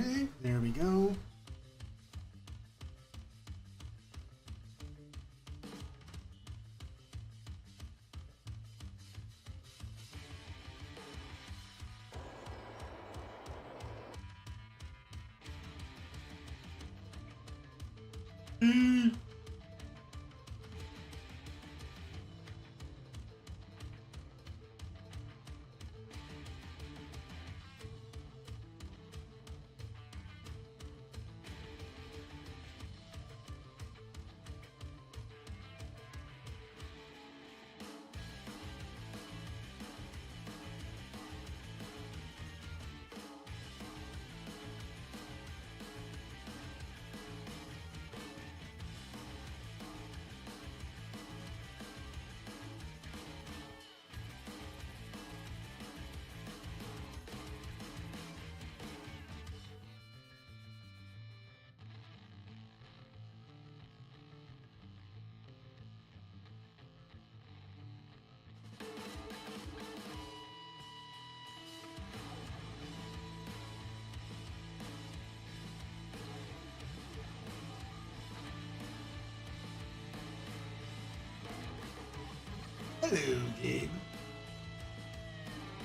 Okay, there we go. Hello, Gabe.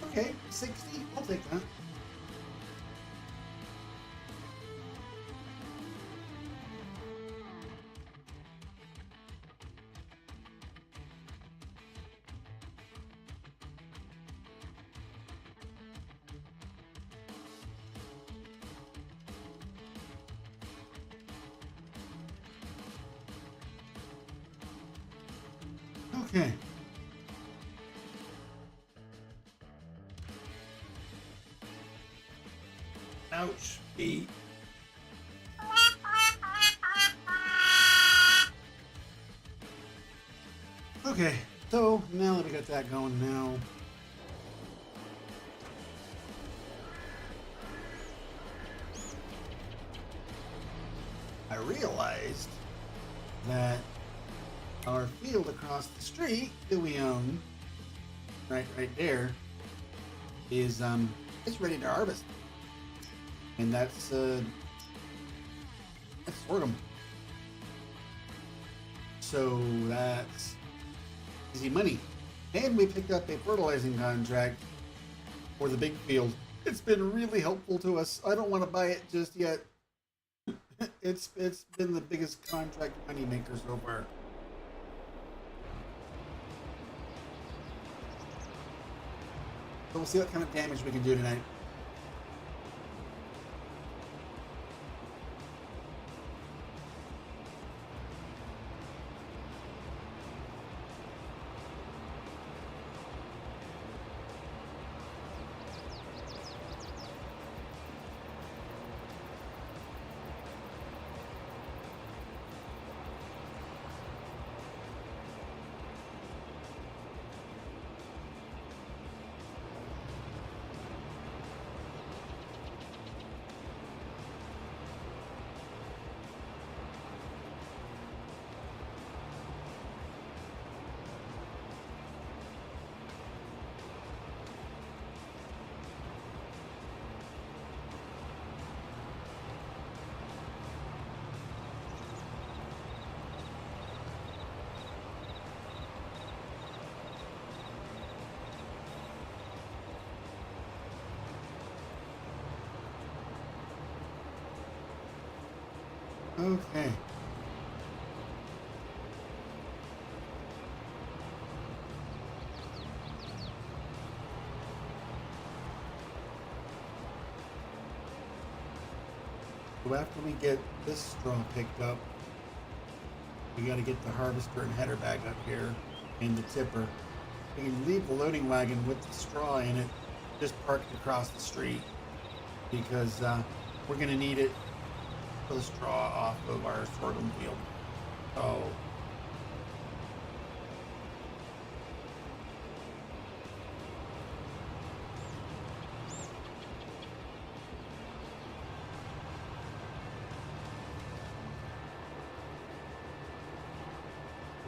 Okay, 60. I'll take that. Okay. Ouch, feet. Okay, so now that we got that going now, I realized that our field across the street that we own, right there, is it's ready to harvest. And that's sorghum. So that's easy money. And we picked up a fertilizing contract for the big field. It's been really helpful to us. I don't want to buy it just yet. It's been the biggest contract money maker so far. So we'll see what kind of damage we can do tonight. Okay. So after we get this straw picked up, we got to get the harvester and header bag up here and the tipper. We can leave the loading wagon with the straw in it, just parked across the street, because we're going to need it for the straw off of our sorghum field. So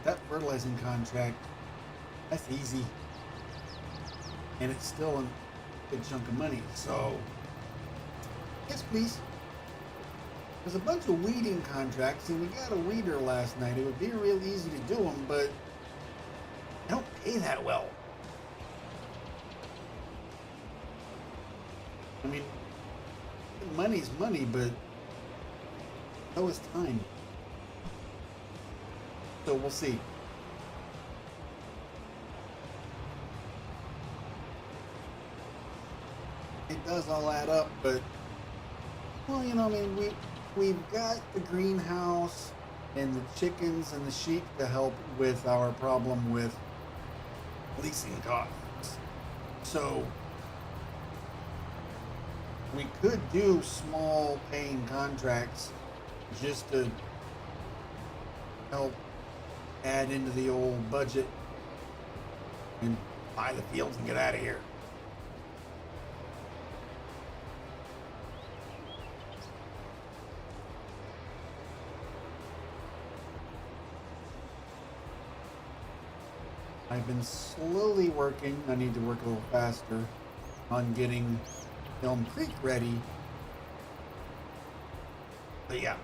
that fertilizing contract, that's easy, and it's still a good chunk of money. So yes, please. There's a bunch of weeding contracts, and we got a weeder last night. It would be real easy to do them, but they don't pay that well. I mean, money's money, but so is time. So we'll see. It does all add up, but well, you know, I mean, we've got the greenhouse and the chickens and the sheep to help with our problem with leasing costs. So we could do small paying contracts just to help add into the old budget and buy the fields and get out of here. I've been slowly working, I need to work a little faster, on getting Elm Creek ready. But yeah.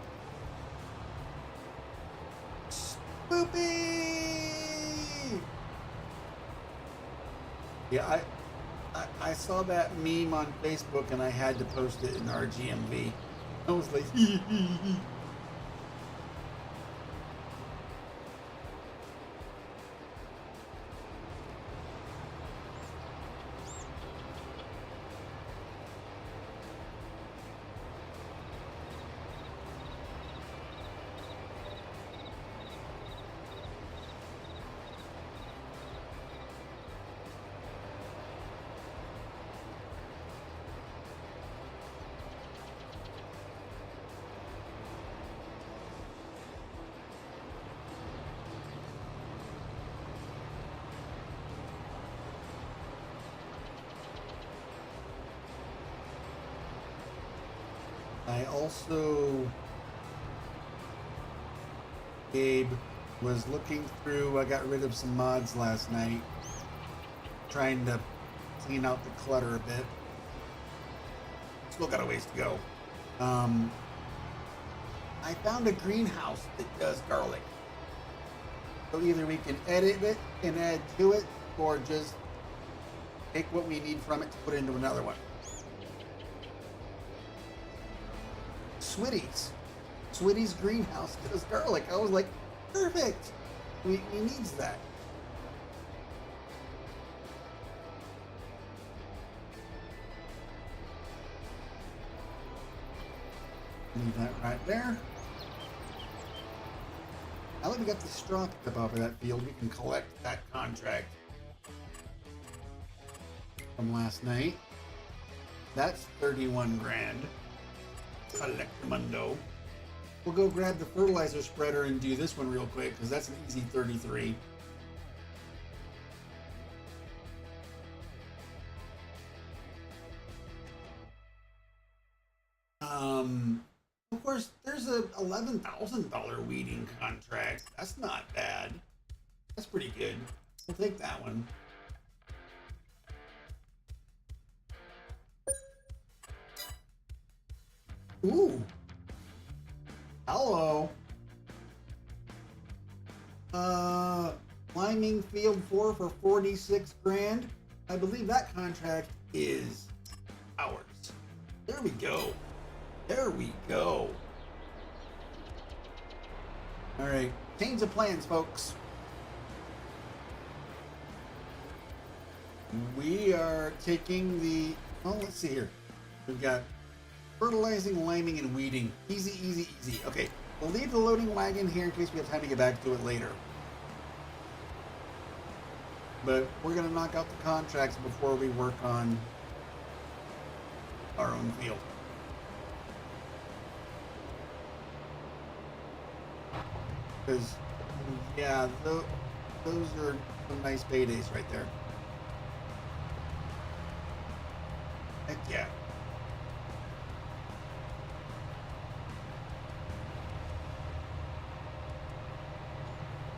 Spoopy! Yeah, I saw that meme on Facebook and I had to post it in RGMV. I was like, I also, Gabe, was looking through, I got rid of some mods last night, trying to clean out the clutter a bit. Still got a ways to go. I found a greenhouse that does garlic. So either we can edit it and add to it, or just take what we need from it to put into another one. Switty's greenhouse does garlic. I was like, perfect. We needs that. Leave that right there. Now that we got the straw picked up off of that field, we can collect that contract from last night. That's 31 grand. Collectamundo. We'll go grab the fertilizer spreader and do this one real quick because that's an easy 33. Of course, there's a $11,000 weeding contract. That's not bad. That's pretty good. We'll take that one. Ooh. Hello. Liming Field 4 for 46 grand. I believe that contract is ours. There we go. There we go. All right. Change of plans, folks. We are taking the... Oh, let's see here. We've got fertilizing, liming, and weeding. Easy, easy, easy. Okay, we'll leave the loading wagon here in case we have time to get back to it later. But we're going to knock out the contracts before we work on our own field. Because, yeah, those are some nice paydays right there. Heck yeah.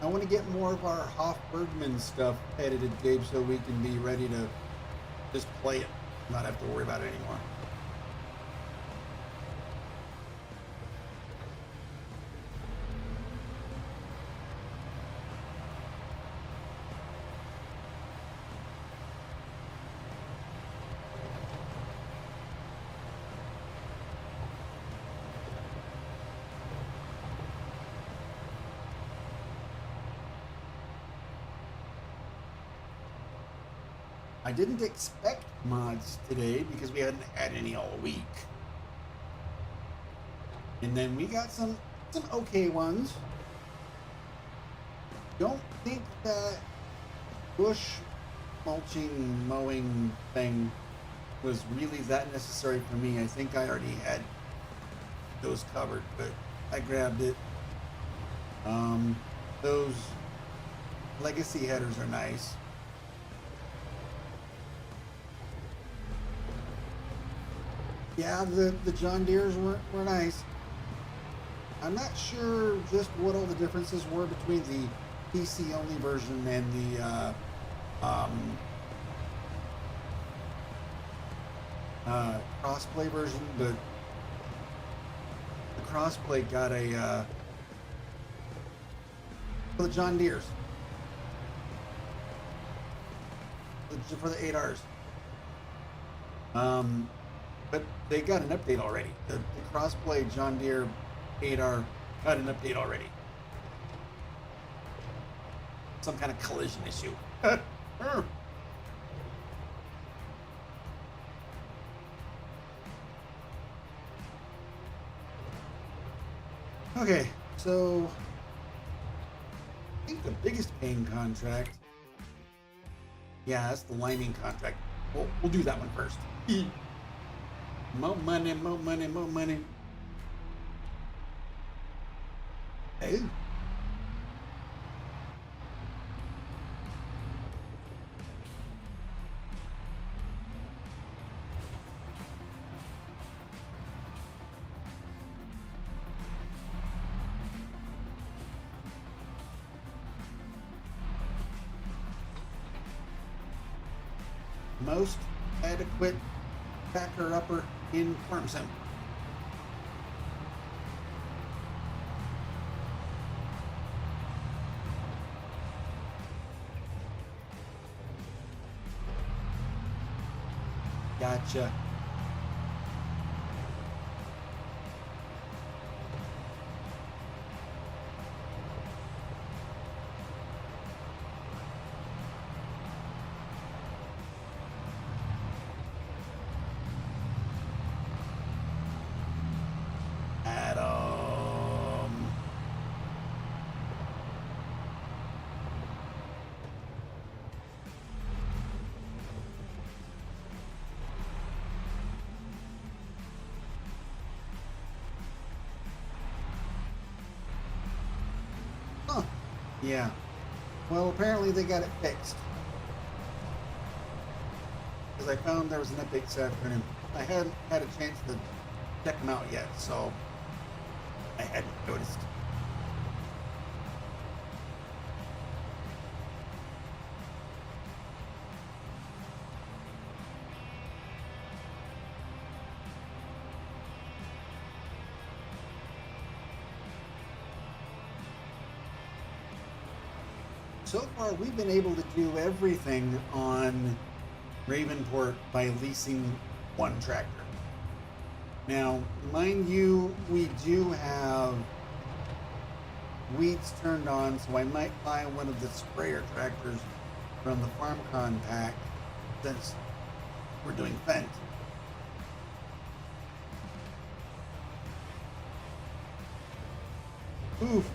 I want to get more of our Hoff-Bergman stuff edited, Gabe, so we can be ready to just play it, not have to worry about it anymore. I didn't expect mods today because we hadn't had any all week. And then we got some okay ones. Don't think that bush mulching mowing thing was really that necessary for me. I think I already had those covered, but I grabbed it. Those legacy headers are nice. Yeah, the John Deeres were nice. I'm not sure just what all the differences were between the PC only version and the crossplay version, but the crossplay got a for the John Deeres for the 8Rs. But they got an update already. The crossplay John Deere 8R got an update already. Some kind of collision issue. Okay, so I think the biggest paying contract, yeah, that's the lining contract. We'll do that one first. More money, more money, more money. Hey. Most adequate backer upper in farm sim. Gotcha. Huh. Yeah. Well, apparently they got it fixed. Because I found there was an update this afternoon. I hadn't had a chance to check them out yet, so I hadn't noticed. So far, we've been able to do everything on Ravenport by leasing one tractor. Now, mind you, we do have weeds turned on, so I might buy one of the sprayer tractors from the FarmCon pack since we're doing Fendt. Oof.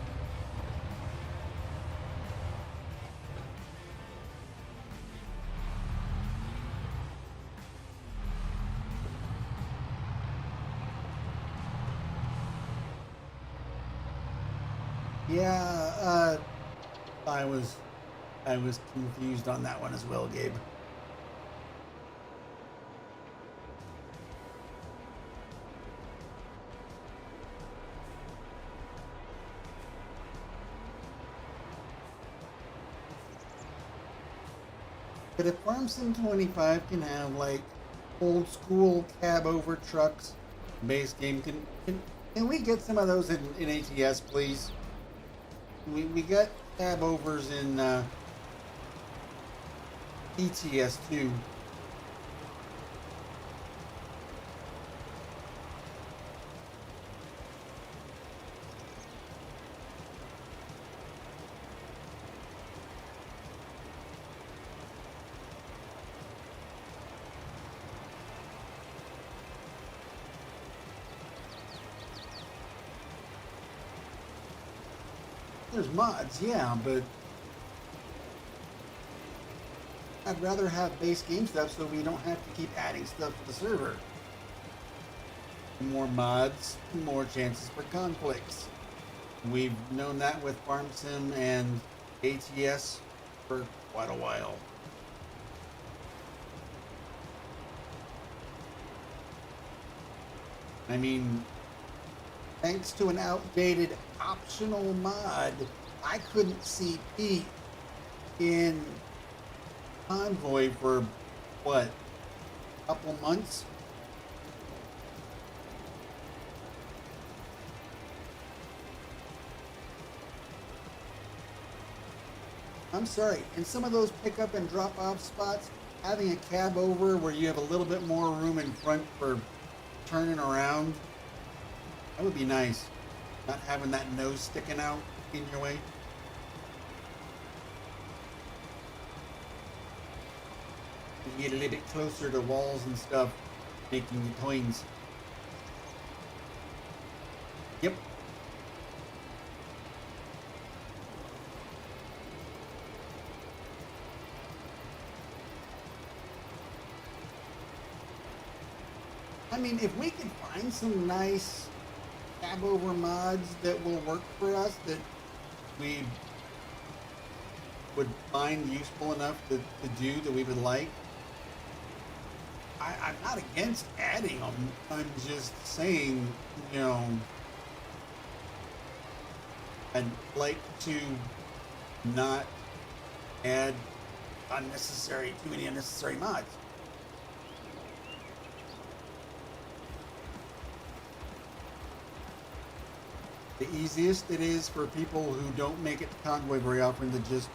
Yeah, I was confused on that one as well, Gabe. But if Farm Sim 25 can have like old school cab over trucks, base game, can we get some of those in ATS, please? We got cab overs in ETS too. There's mods, yeah, but I'd rather have base game stuff so we don't have to keep adding stuff to the server. More mods, more chances for conflicts. We've known that with Farm Sim and ATS for quite a while. I mean, thanks to an outdated optional mod, I couldn't see Pete in Convoy for, what, a couple months? I'm sorry, in some of those pickup and drop off spots, having a cab over where you have a little bit more room in front for turning around, that would be nice. Not having that nose sticking out in your way. You get a little bit closer to walls and stuff, making the coins. Yep. I mean, if we could find some nice cab over mods that will work for us, that we would find useful enough to do, that we would like, I'm not against adding them. I'm just saying, you know, I'd like to not add too many unnecessary mods. The easiest it is for people who don't make it to Convoy very often to just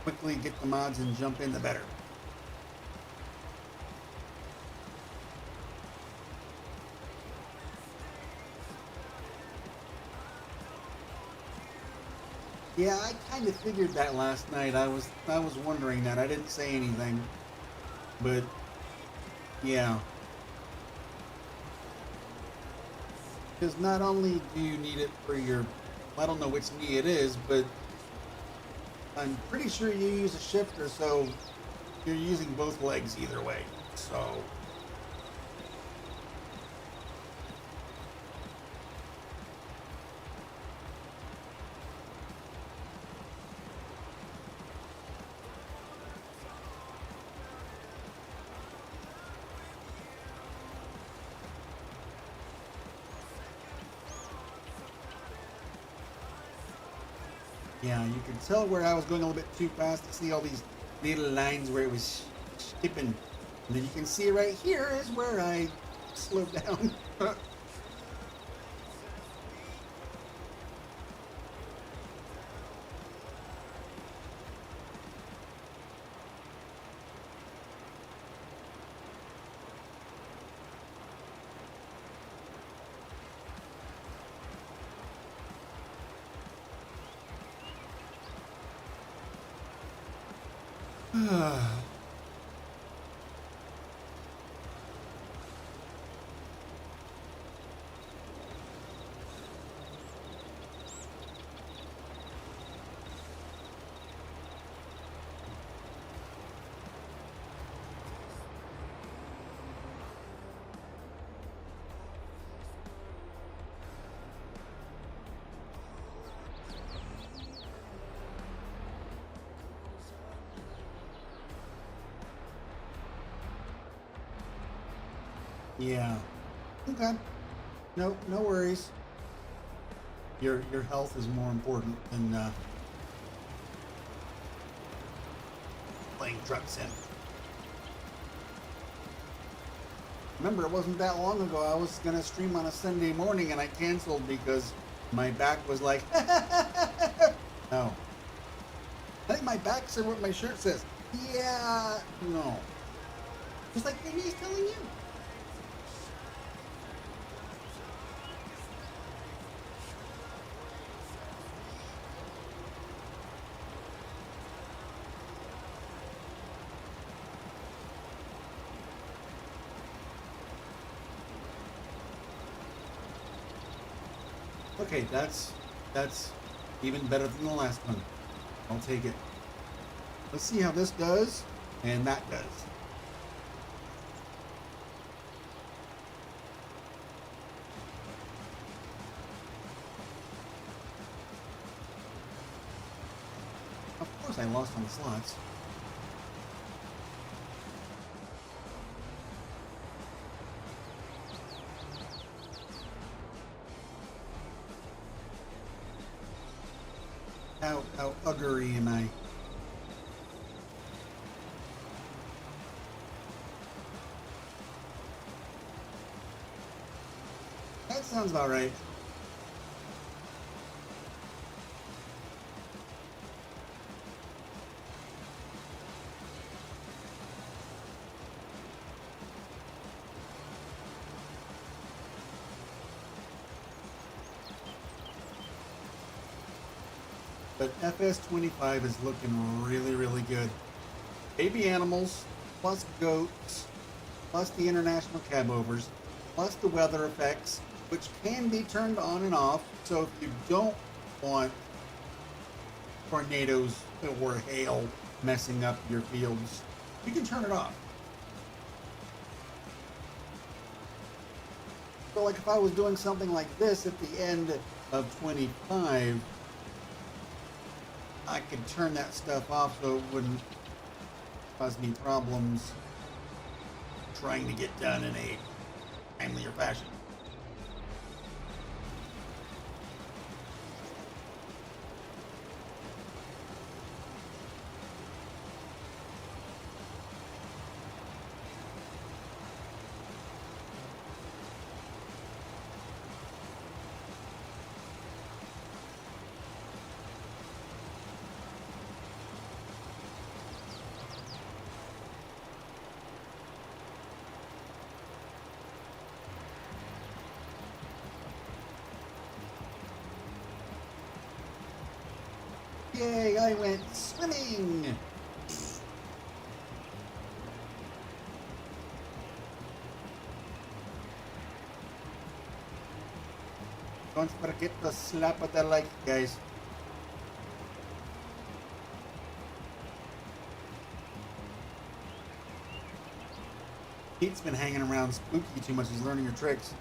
quickly get the mods and jump in, the better. Yeah, I kind of figured that last night. I was wondering that. I didn't say anything, but yeah. Because not only do you need it for your, I don't know which knee it is, but I'm pretty sure you use a shifter, so you're using both legs either way. So yeah, you can tell where I was going a little bit too fast to see all these little lines where it was skipping. And then you can see right here is where I slowed down. Yeah. Okay. No worries. Your health is more important than playing Truck Sim. Remember, it wasn't that long ago I was gonna stream on a Sunday morning and I canceled because my back was like, no. I think my back said what my shirt says. Yeah, no. Just like maybe he's telling you. Okay, that's Even better than the last one. I'll take it. Let's see how this does and that does. Of course I lost on the slots. How uggery am I? That sounds about right. But FS25 is looking really, really good. Baby animals, plus goats, plus the international cabovers, plus the weather effects, which can be turned on and off. So if you don't want tornadoes or hail messing up your fields, you can turn it off. So like if I was doing something like this at the end of 25, I could turn that stuff off so it wouldn't cause me problems trying to get done in a timelier fashion. Yay, I went swimming! Don't forget to slap at the like, guys. Pete's been hanging around Spooky too much. He's learning her tricks.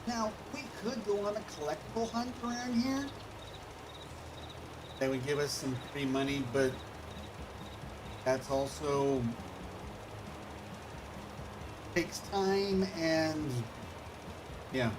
Now, we could go on a collectible hunt around here. That would give us some free money, but that's also takes time and yeah.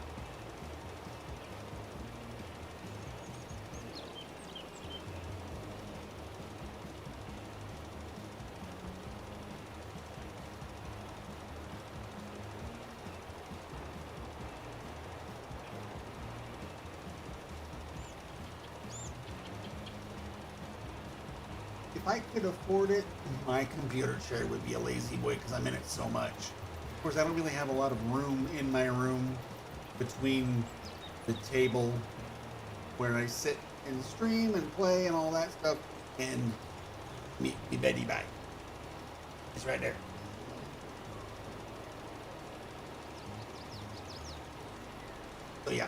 If I could afford it, my computer chair would be a lazy boy because I'm in it so much. Of course, I don't really have a lot of room in my room between the table where I sit and stream and play and all that stuff and me beddy bag. It's right there. So yeah.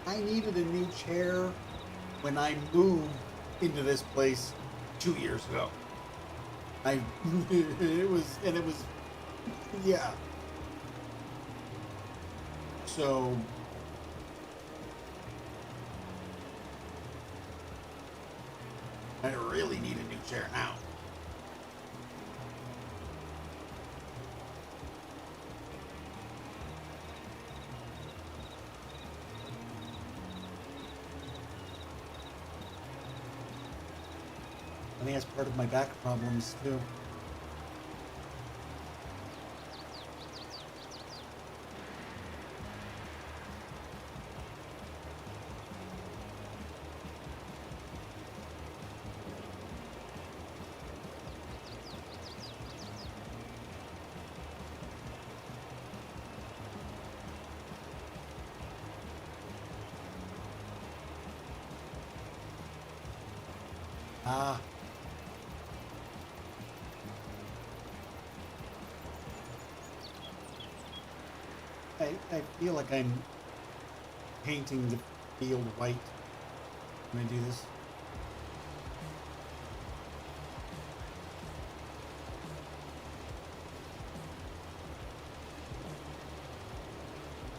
I needed a new chair when I moved into this place 2 years ago. It was, yeah. So, I really need a new chair now. me as part of my back problems too. Ah. I feel like I'm painting the field white when I do this.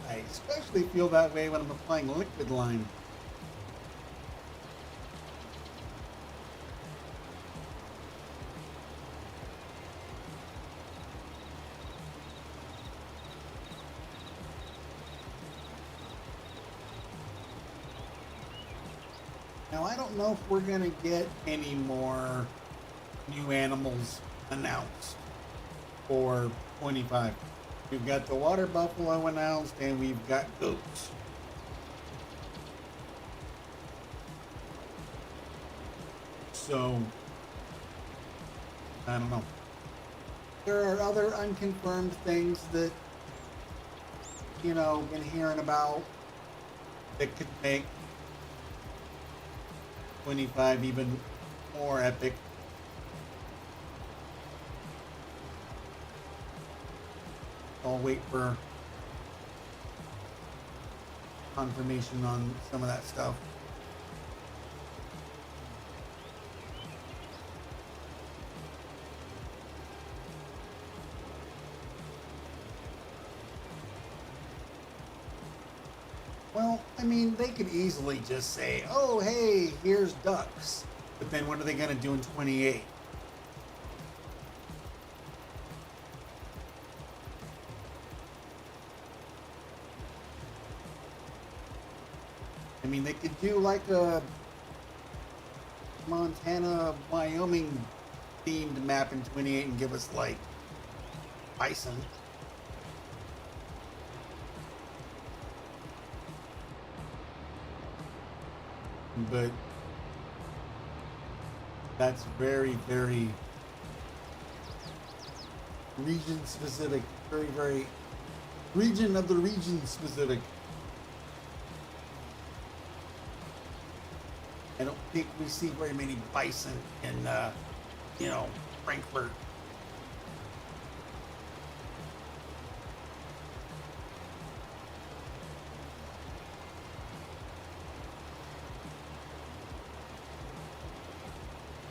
I especially feel that way when I'm applying liquid lime. Now, I don't know if we're going to get any more new animals announced for 25. We've got the water buffalo announced, and we've got goats. So, I don't know. There are other unconfirmed things that, you know, been hearing about that could make 25 even more epic. I'll wait for confirmation on some of that stuff. Well, I mean, they could easily just say, oh, hey, here's ducks. But then what are they going to do in 28? I mean, they could do like a Montana, Wyoming themed map in 28 and give us like bison. But that's very, very region specific. Very, very region of the region specific. I don't think we see very many bison in, you know, Frankfurt.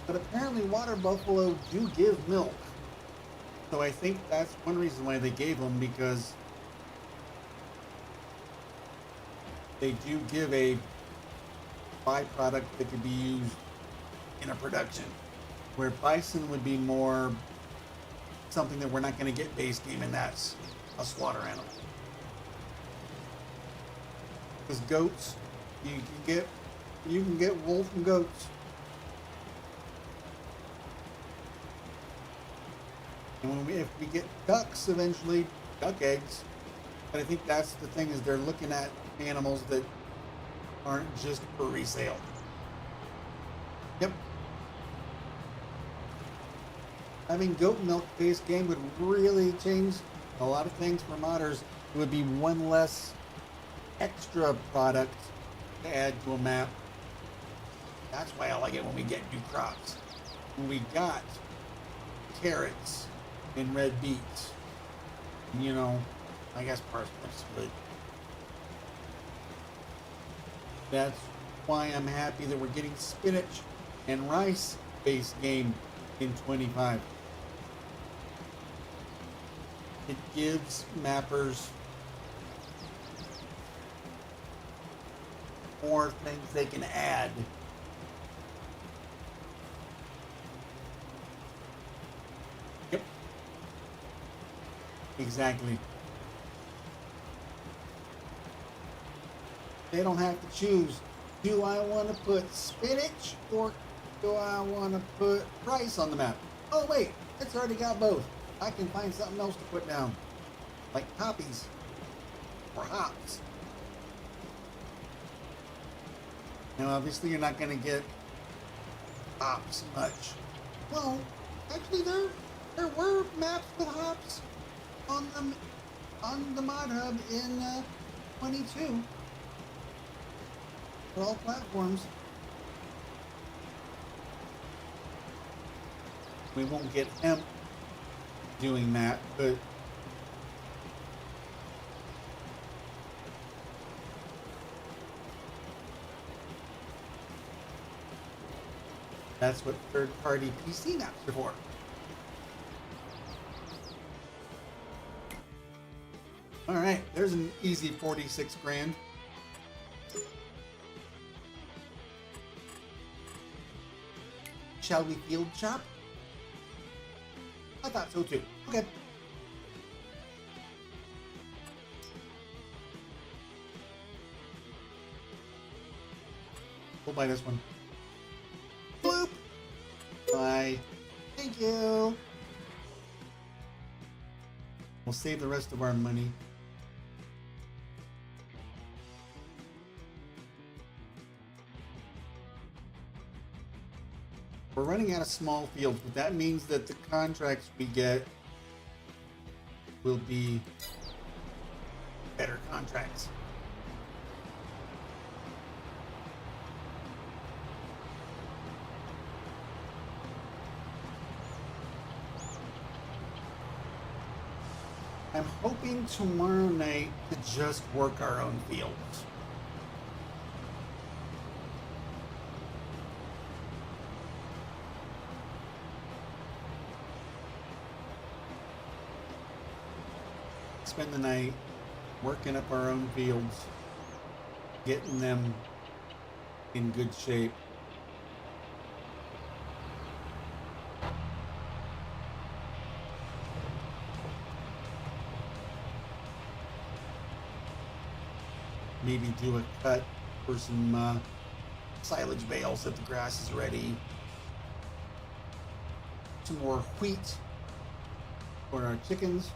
But apparently water buffalo do give milk. So I think that's one reason why they gave them, because they do give a byproduct that could be used in a production, where bison would be more something that we're not going to get base game, and that's a slaughter animal. Because goats, you can get wool from goats. And if we get ducks eventually, duck eggs. But I think that's the thing, is they're looking at animals that aren't just for resale. Yep. Having goat milk based game would really change a lot of things for modders. It would be one less extra product to add to a map. That's why I like it when we get new crops. When we got carrots and red beets, you know, I guess parsnips, but that's why I'm happy that we're getting spinach and rice based game in 25. It gives mappers more things they can add. Yep. Exactly. They don't have to choose, do I want to put spinach or do I want to put price on the map? Oh wait, it's already got both. I can find something else to put down, like copies or hops. Now obviously you're not going to get hops much. Well, actually there were maps with hops on the mod hub in 22 for all platforms. We won't get hemp doing that, but that's what third-party PC maps are for. All right, there's an easy 46 grand. Shall we field shop? I thought so too. Okay. We'll buy this one. Bloop! Bye. Thank you. We'll save the rest of our money. We're running out of small fields, but that means that the contracts we get will be better contracts. I'm hoping tomorrow night to just work our own fields. Spend the night working up our own fields, getting them in good shape. Maybe do a cut for some silage bales if the grass is ready. Some more wheat for our chickens.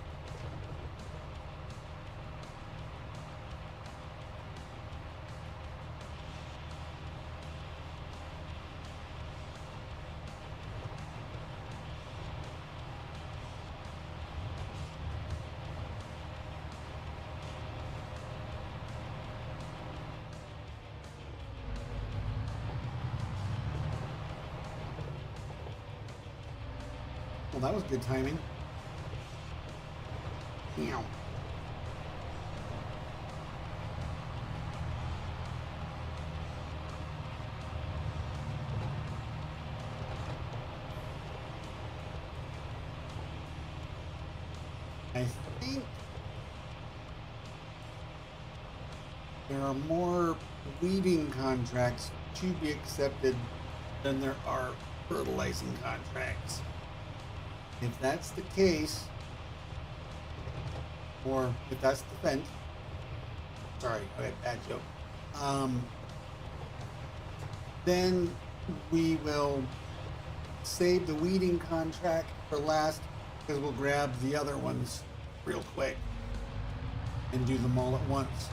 Well, that was good timing. Meow. I think there are more weeding contracts to be accepted than there are fertilizing contracts. If that's the case, or if that's the fence, sorry, okay, bad joke. Then we will save the weeding contract for last, because we'll grab the other ones real quick and do them all at once.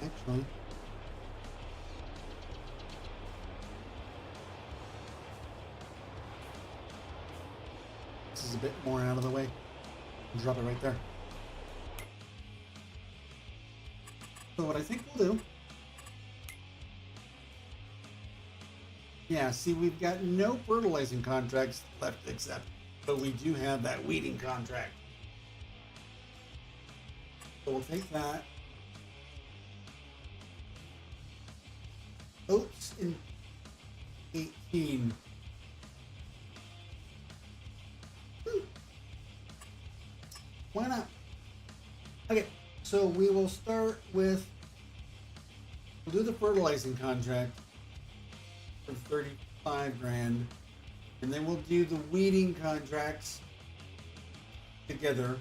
Actually, this is a bit more out of the way. Drop it right there. So what I think we'll do, yeah, see, we've got no fertilizing contracts left to accept, but we do have that weeding contract. So we'll take that. Oats in 18. Why not? Okay, so we will start with, we'll do the fertilizing contract for 35 grand, And then we'll do the weeding contracts together.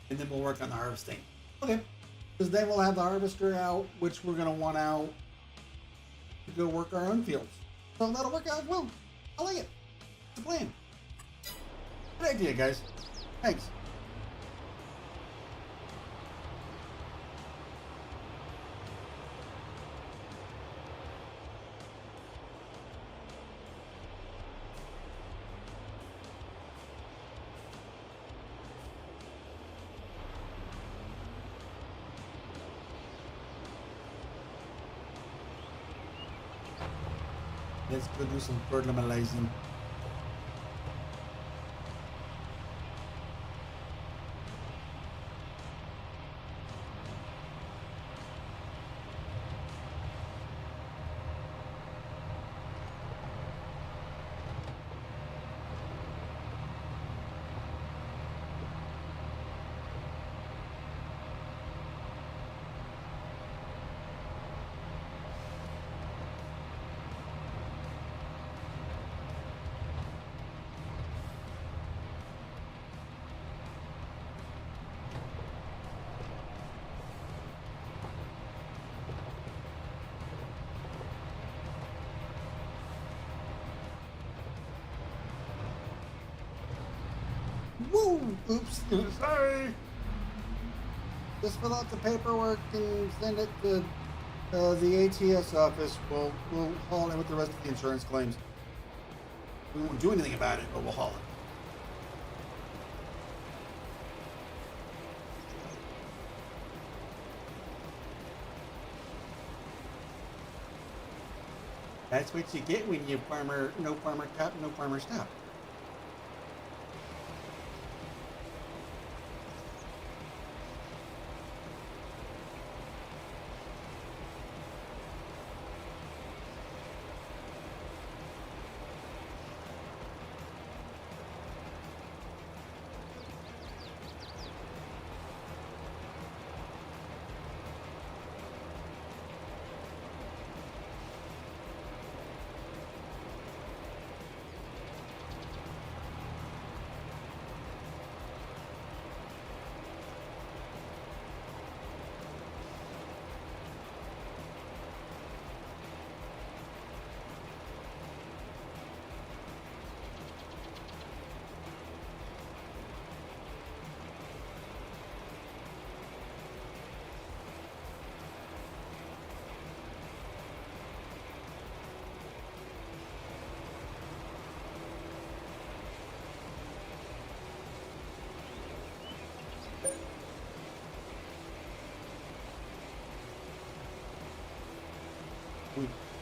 And then we'll work on the harvesting. Okay. Because then we'll have the harvester out, which we're going to want out to go work our own fields. So that'll work out well. I like it. It's a plan. Good idea, guys. Thanks. Let's go do some fertilizing. Woo! Oops. Sorry. Just fill out the paperwork and send it to the ATS office. We'll haul it with the rest of the insurance claims. We won't do anything about it, but we'll haul it. That's what you get when you farmer, no farmer top, no farmer stop.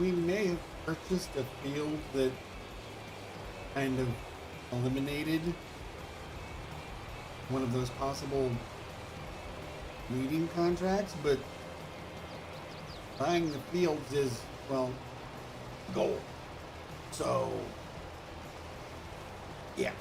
We may have purchased a field that kind of eliminated one of those possible leading contracts, but buying the fields is, well, goal. So, yeah.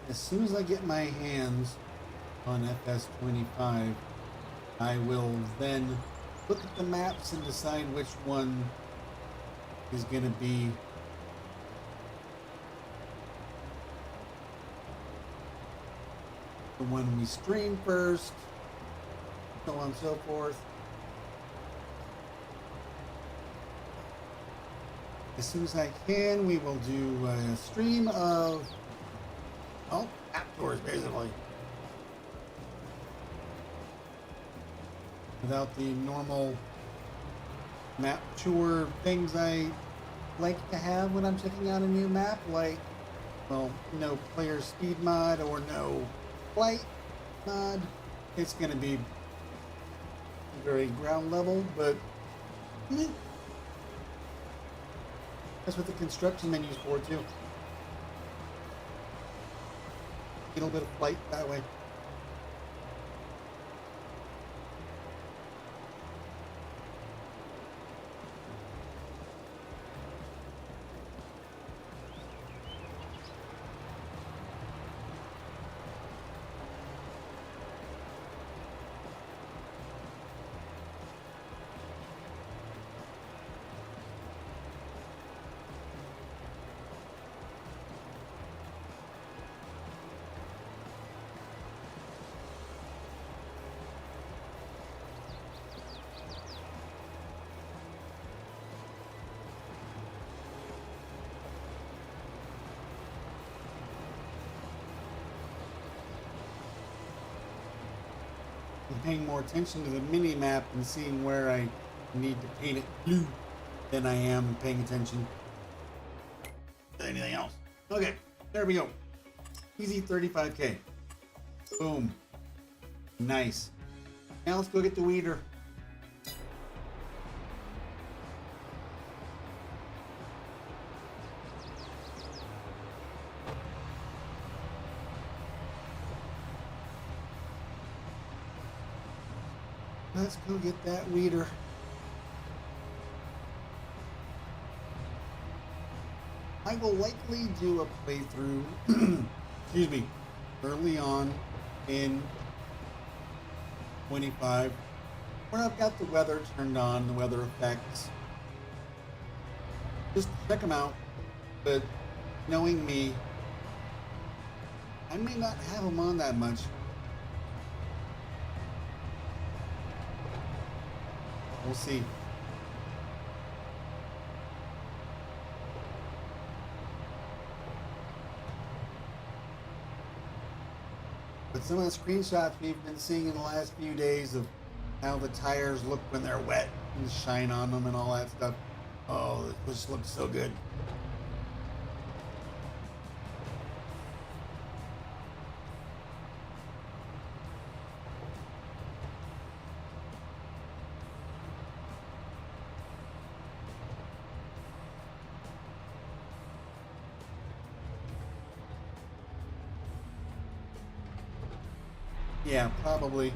As soon as I get my hands on FS25, I will then look at the maps and decide which one is going to be the one we stream first, so on and so forth. As soon as I can, we will do a stream of app tours, basically. Without the normal map tour things I like to have when I'm checking out a new map, like, well, no player speed mod or no flight mod. It's going to be very ground level, but that's what the construction menu's for too. A little bit of flight that way. I'm paying more attention to the mini map and seeing where I need to paint it blue than I am paying attention to anything else. Okay, there we go. Easy 35K. Boom. Nice. Now let's go get the weeder. Let's go get that weeder. I will likely do a playthrough, excuse me, early on in 25, where I've got the weather turned on, the weather effects. Just check them out, but knowing me, I may not have them on that much. We'll see. But some of the screenshots we've been seeing in the last few days of how the tires look when they're wet and shine on them and all that stuff. Oh, this looks so good. Yeah, probably.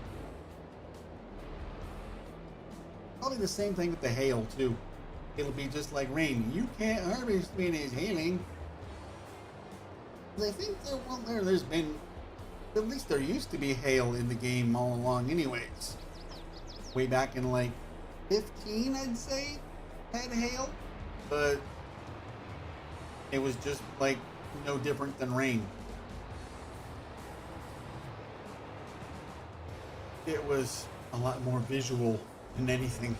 Probably the same thing with the hail, too. It'll be just like rain. You can't harvest when it's hailing. I think there's been, at least there used to be hail in the game all along anyways. Way back in like 15, I'd say, had hail. But it was just like no different than rain. It was a lot more visual than anything.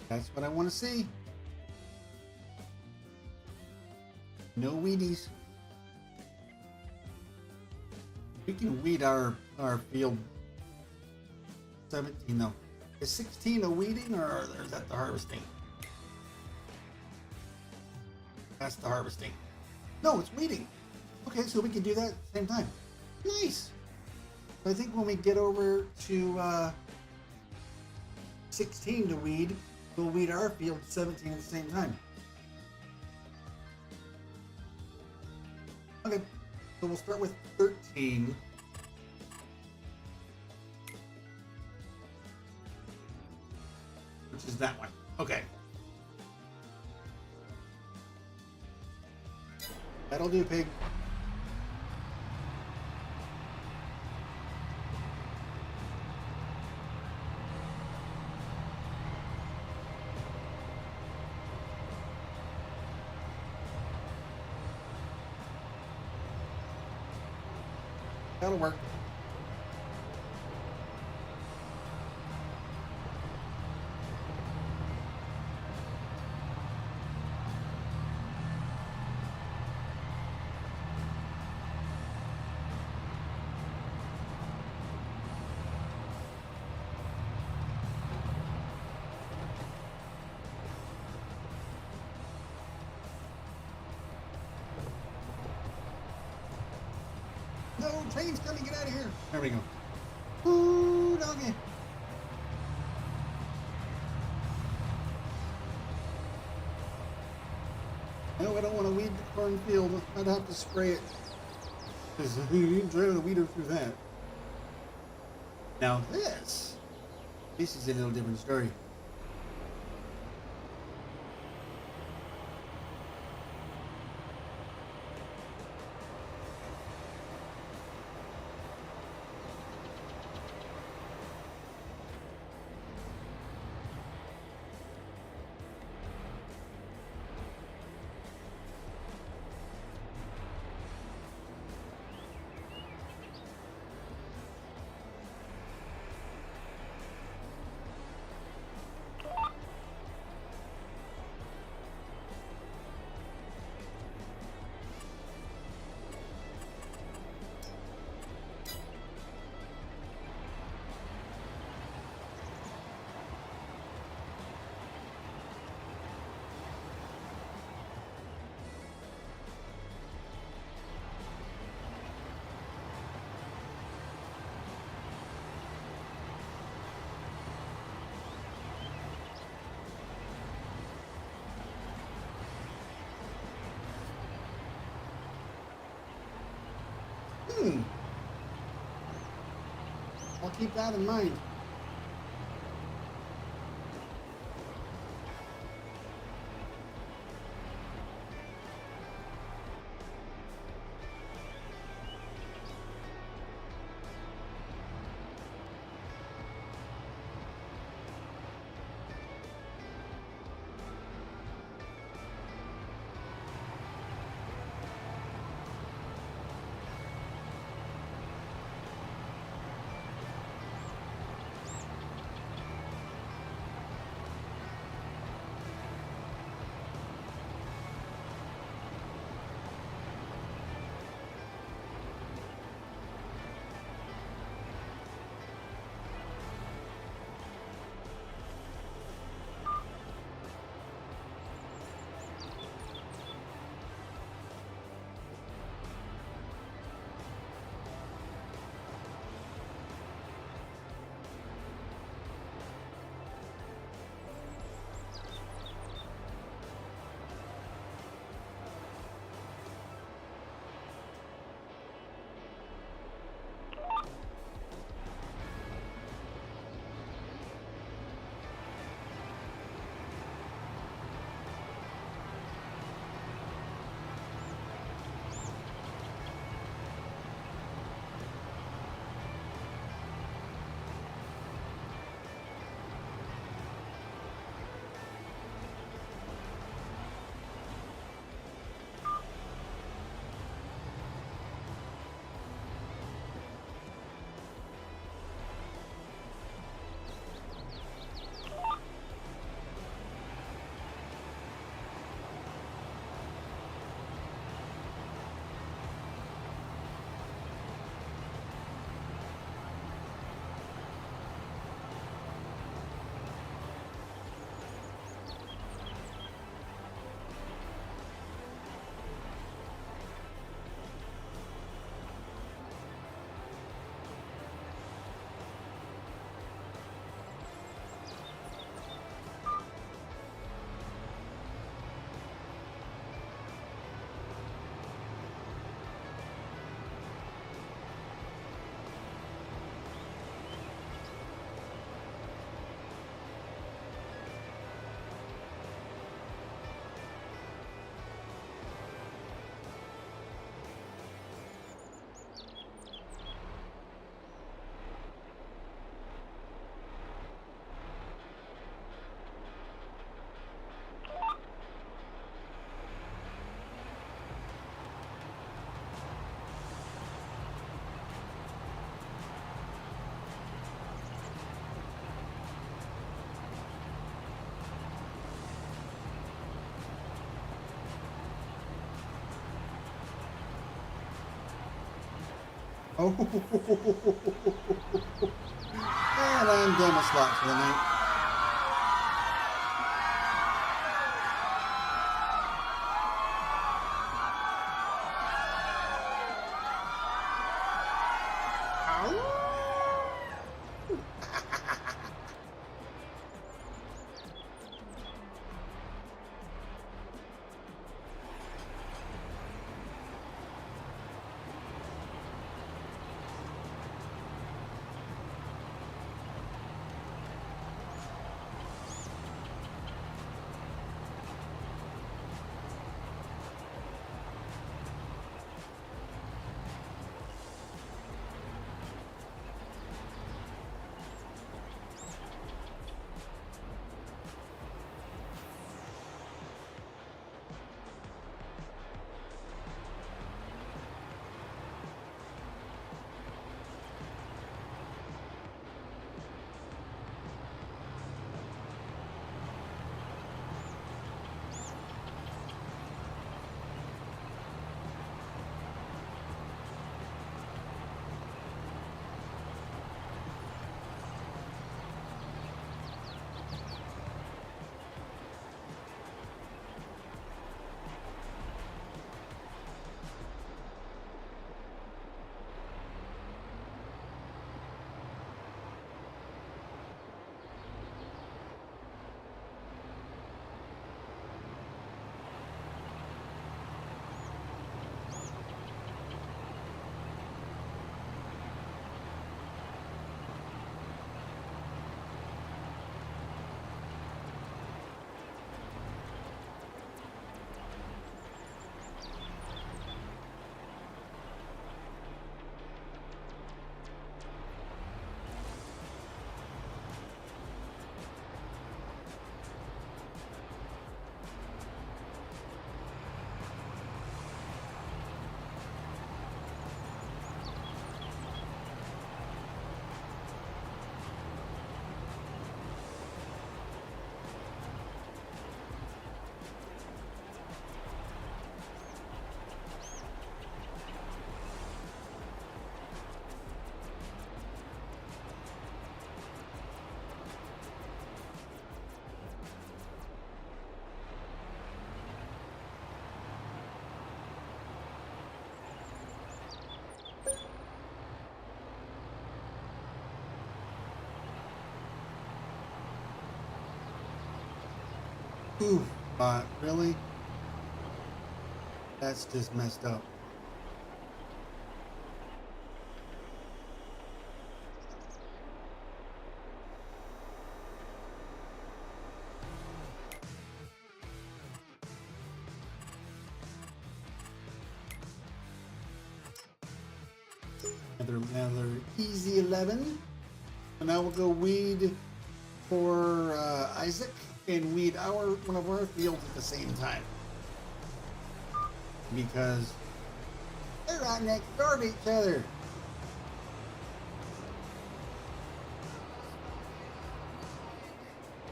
That's what I want to see. No weedies. We can weed our field 17 though. Is 16 a weeding or is that the harvesting? That's the harvesting. No, it's weeding. Okay, so we can do that at the same time. Nice. I think when we get over to 16 to weed, we'll weed our field 17 at the same time. Okay, so we'll start with 13. Which is that one. Okay. That'll do, pig. That'll work. No, train's coming, get out of here. There we go. Ooh, doggy. No, I don't want to weed the cornfield. I'd have to spray it. Because you drive the weeder through that. Now this is a little different story. I'll keep that in mind. Oh, and I'm done with slots for the night. Ooh, really? That's just messed up. Another easy 11. So now we'll go weed for Isaac and weed one of our fields at the same time. Because they're right next door to each other.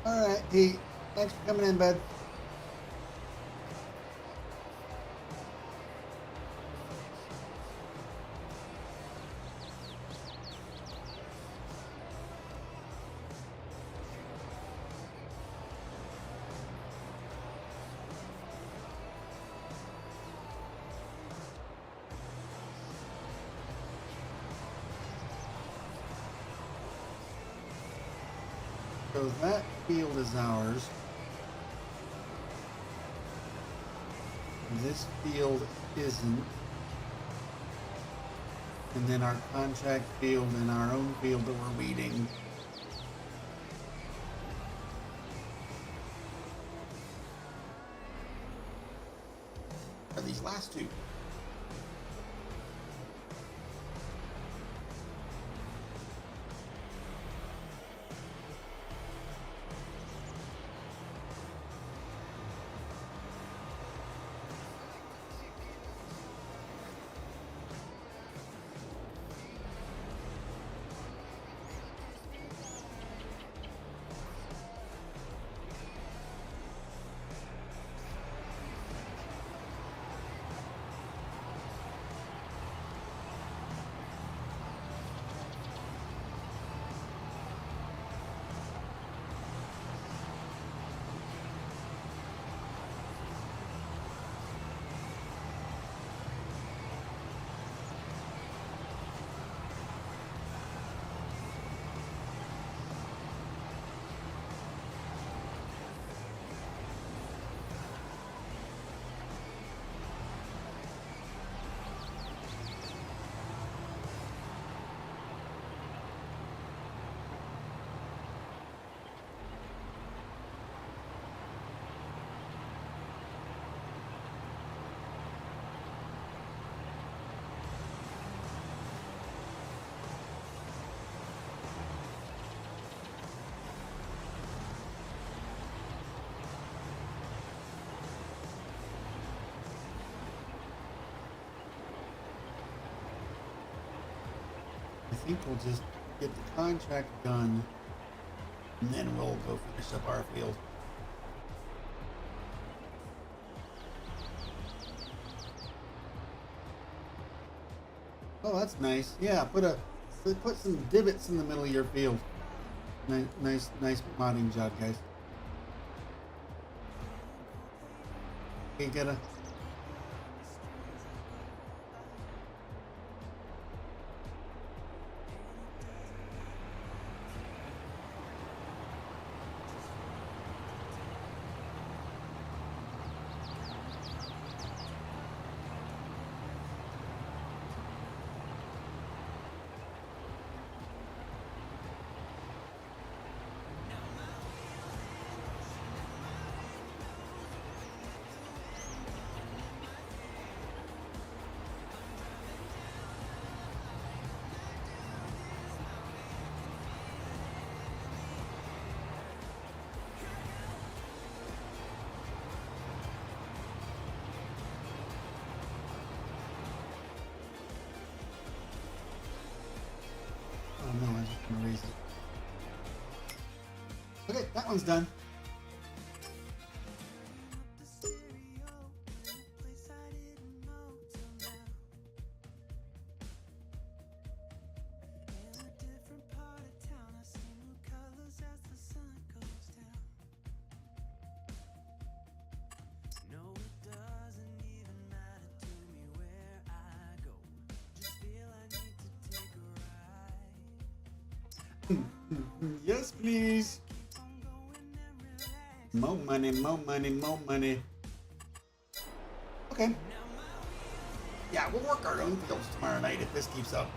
Alright, Pete. Thanks for coming in, bud. So that field is ours. This field isn't. And then our contract field and our own field that we're weeding. Are these last two? think we'll just get the contract done, and then we'll go finish up our field. Oh, that's nice. Yeah, put some divots in the middle of your field. Nice modding job, guys. Okay, gotta. Oh no, I'm just gonna raise it. Okay, that one's done. Yes, please. More money, more money, more money. Okay. Yeah, we'll work our own fields tomorrow night if this keeps up.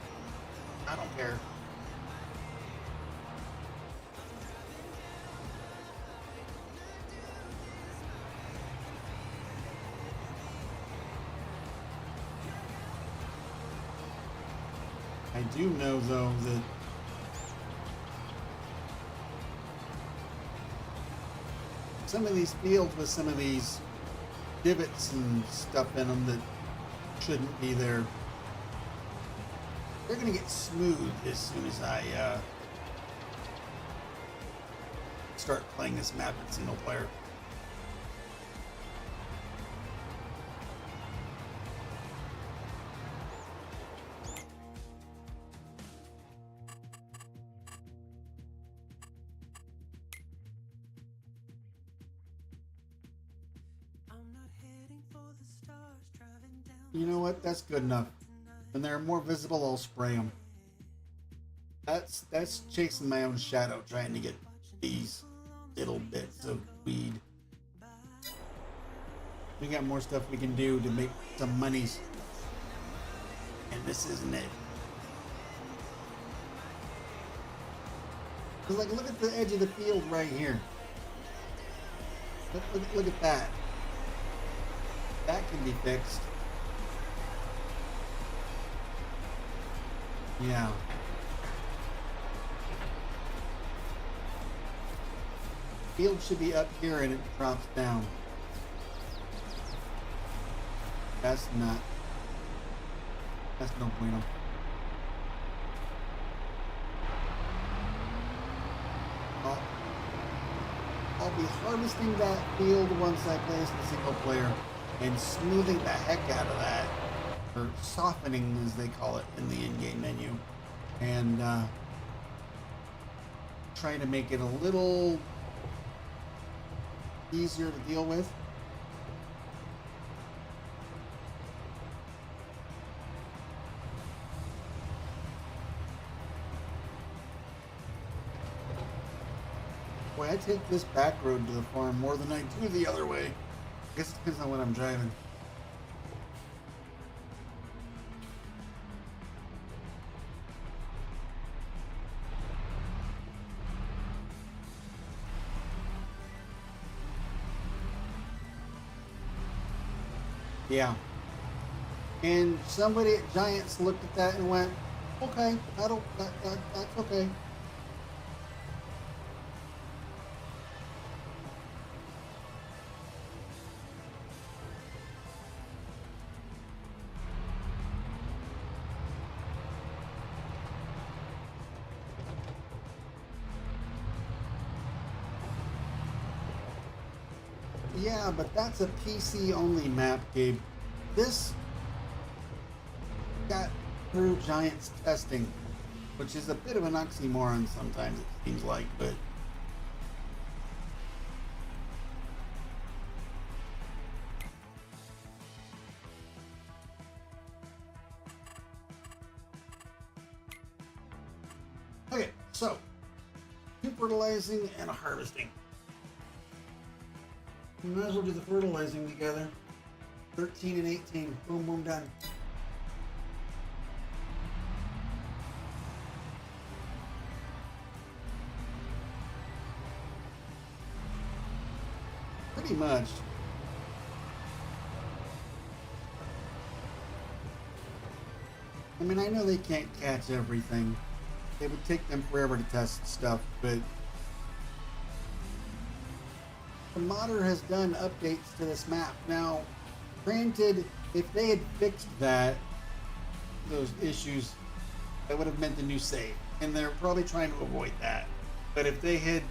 I don't care. I do know, though, that some of these fields with some of these divots and stuff in them that shouldn't be there, they're going to get smooth as soon as I start playing this map in single player. You know what? That's good enough. When they're more visible, I'll spray them. That's chasing my own shadow, trying to get these little bits of weed. We got more stuff we can do to make some monies. And this isn't it. Cause like, look at the edge of the field right here. Look at that. That can be fixed. Yeah. Field should be up here and it drops down. That's no bueno. I'll be harvesting that field once I play this in single player and smoothing the heck out of that, or softening as they call it in the in-game menu, and trying to make it a little easier to deal with. Boy, I take this back road to the farm more than I do the other way. I guess it depends on what I'm driving. Yeah. And somebody at Giants looked at that and went, okay, that's okay. Yeah, but that's a PC only map, Gabe. This got through Giants testing, which is a bit of an oxymoron sometimes, it seems like, but okay, so two fertilizing and a harvesting. We might as well do the fertilizing together. 13 and 18. Boom, boom, done. Pretty much. I mean, I know they can't catch everything. It would take them forever to test stuff, but the modder has done updates to this map. Now, granted, if they had fixed those issues, that would have meant the new save, and they're probably trying to avoid that. But if they had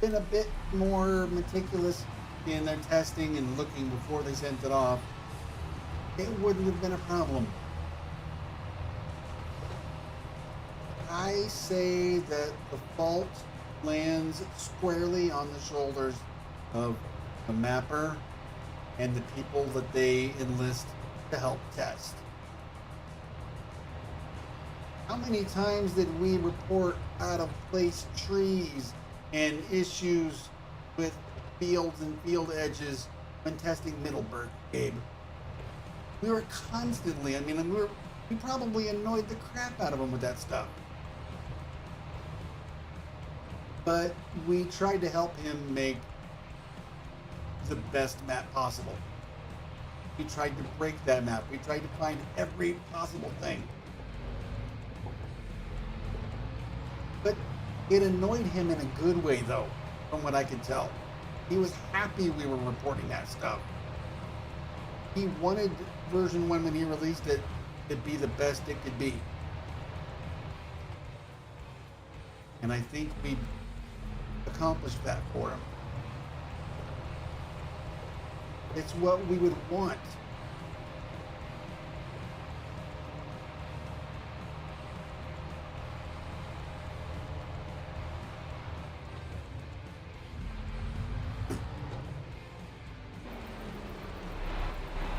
been a bit more meticulous in their testing and looking before they sent it off, it wouldn't have been a problem. I say that the fault lands squarely on the shoulders of the mapper and the people that they enlist to help test. How many times did we report out of place trees and issues with fields and field edges when testing Middleburg, Gabe? We were constantly, we probably annoyed the crap out of them with that stuff. But we tried to help him make the best map possible. We tried to break that map. We tried to find every possible thing. But it annoyed him in a good way, though, from what I could tell. He was happy we were reporting that stuff. He wanted version 1 when he released it to be the best it could be. And I think we accomplished that for him. It's what we would want.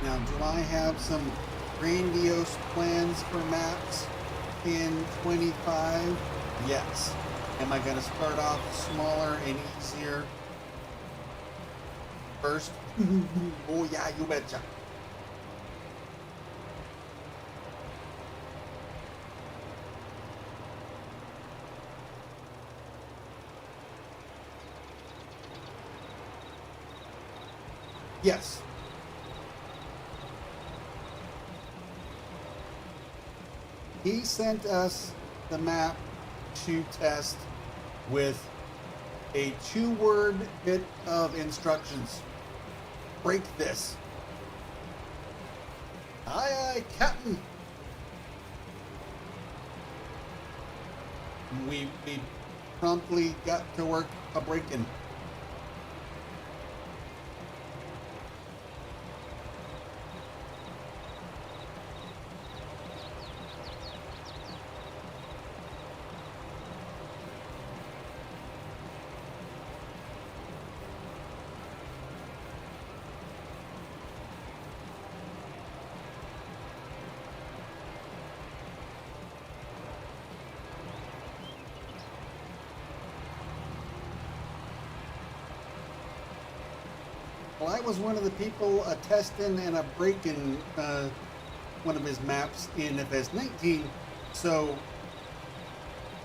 Now, do I have some grandiose plans for maps in 25? Yes. Am I going to start off smaller and easier first? Oh yeah, you betcha. Yes. He sent us the map to test with a 2-word bit of instructions. Break this. Aye, aye, Captain. We promptly got to work a break-in. Well, I was one of the people testing and breaking one of his maps in FS19, so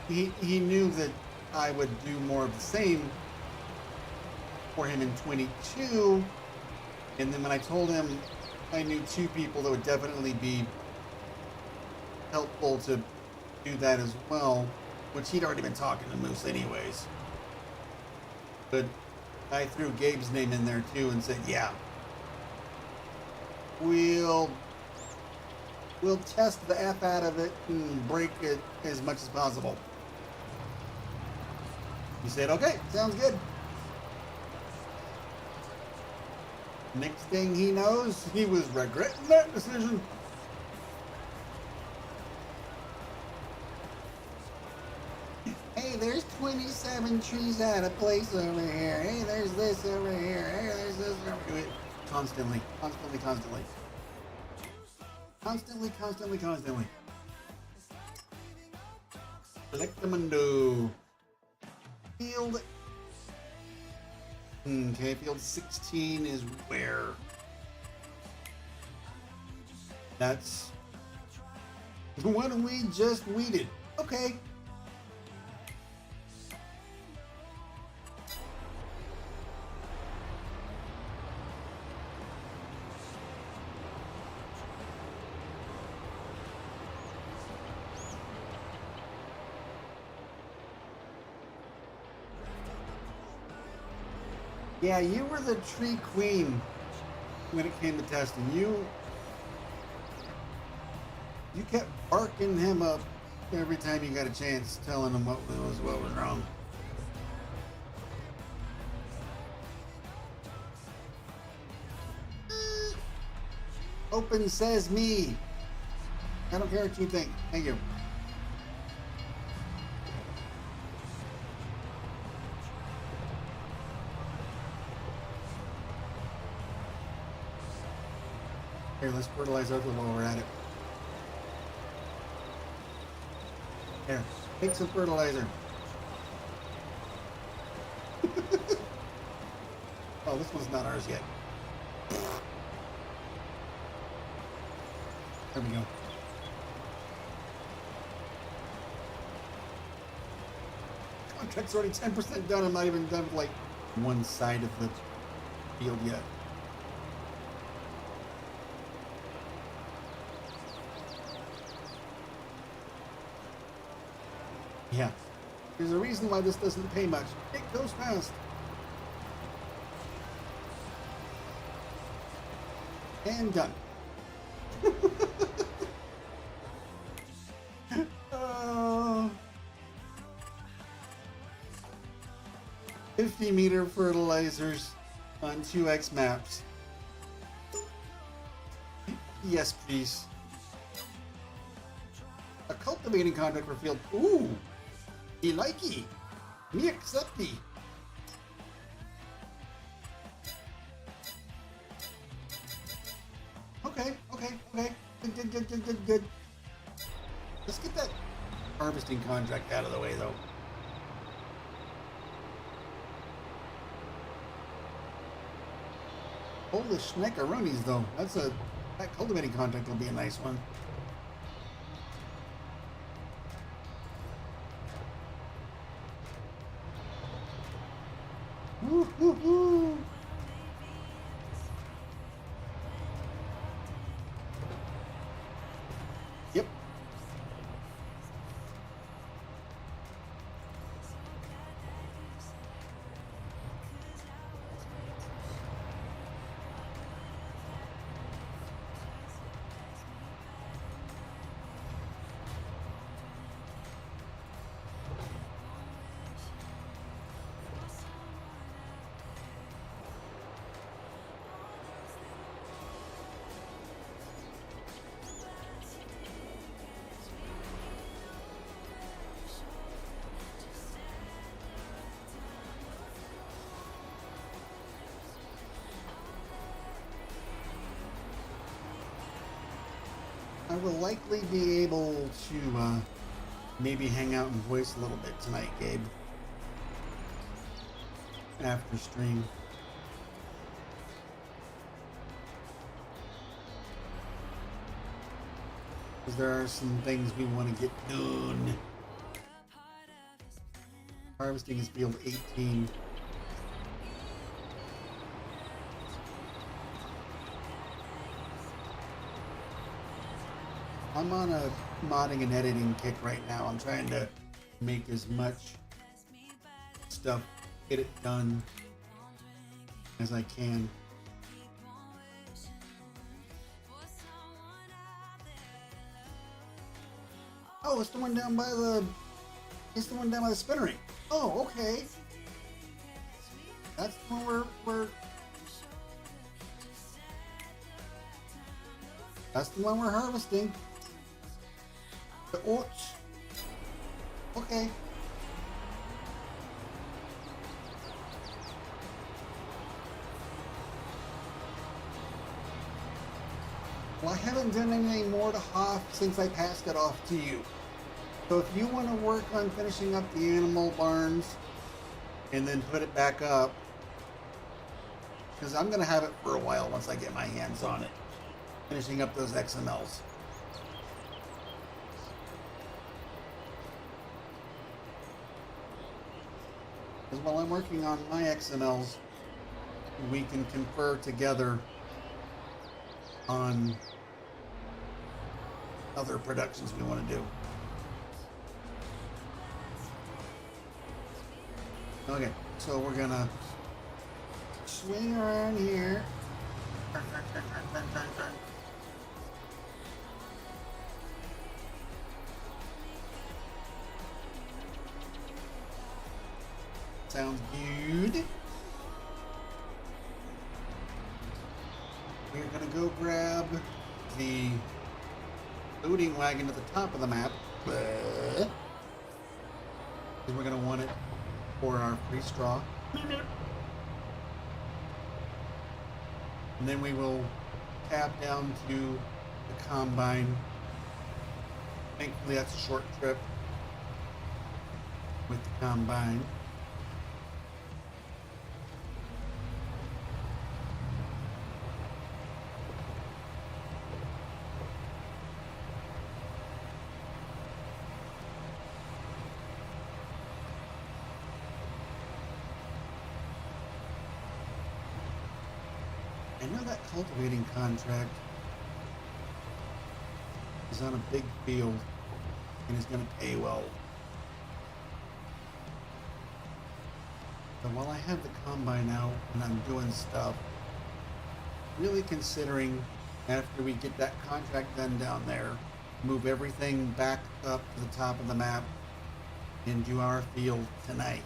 he knew that I would do more of the same for him in 22, and then when I told him I knew 2 people that would definitely be helpful to do that as well, which he'd already been talking to Moose anyways. But I threw Gabe's name in there too and said, yeah, we'll test the F out of it and break it as much as possible. He said, okay, sounds good. Next thing he knows, he was regretting that decision. Hey, there's 27 trees out of place over here. Hey, there's this over here. Hey, there's this over here. Constantly, constantly, constantly. Constantly, constantly, constantly. Selectamundo. Field. Okay, field 16 is where? That's the one we just weeded. Okay. Yeah, you were the tree queen when it came to testing. You kept barking him up every time you got a chance, telling him what was wrong. Open says me. I don't care what you think. Thank you. Here, let's fertilize Oakland while we're at it. Here, take some fertilizer. Oh, this one's not ours yet. There we go. Contract's already 10% done. I'm not even done with like one side of the field yet. Yeah. There's a reason why this doesn't pay much. It goes fast. And done. 50-meter fertilizers on 2x maps. Yes, please. A cultivating contract for field. Ooh! Me likey. Me accepty. Okay. Good. Let's get that harvesting contract out of the way, though. Holy schneckaroonies, though. That cultivating contract will be a nice one. Woo-hoo-hoo. Yep. I will likely be able to maybe hang out and voice a little bit tonight, Gabe. After stream. Because there are some things we want to get done. Harvesting is field 18. I'm on a modding and editing kick right now. I'm trying to make as much stuff, get it done as I can. Oh, it's the one down by the spinnery. Oh, okay. That's the one we're That's the one we're harvesting. The oats. Okay. Well, I haven't done anything more to Hoff since I passed it off to you. So if you want to work on finishing up the animal barns and then put it back up, because I'm going to have it for a while once I get my hands on it, finishing up those XMLs. Because while I'm working on my XMLs, we can confer together on other productions we want to do. Okay, so we're gonna swing around here. Sounds good. We're gonna go grab the loading wagon at the top of the map. Because we're gonna want it for our free straw. And then we will tap down to the combine. Thankfully that's a short trip with the combine. I know that cultivating contract is on a big field and is going to pay well. But while I have the combine out and I'm doing stuff, really considering after we get that contract done down there, move everything back up to the top of the map and do our field tonight.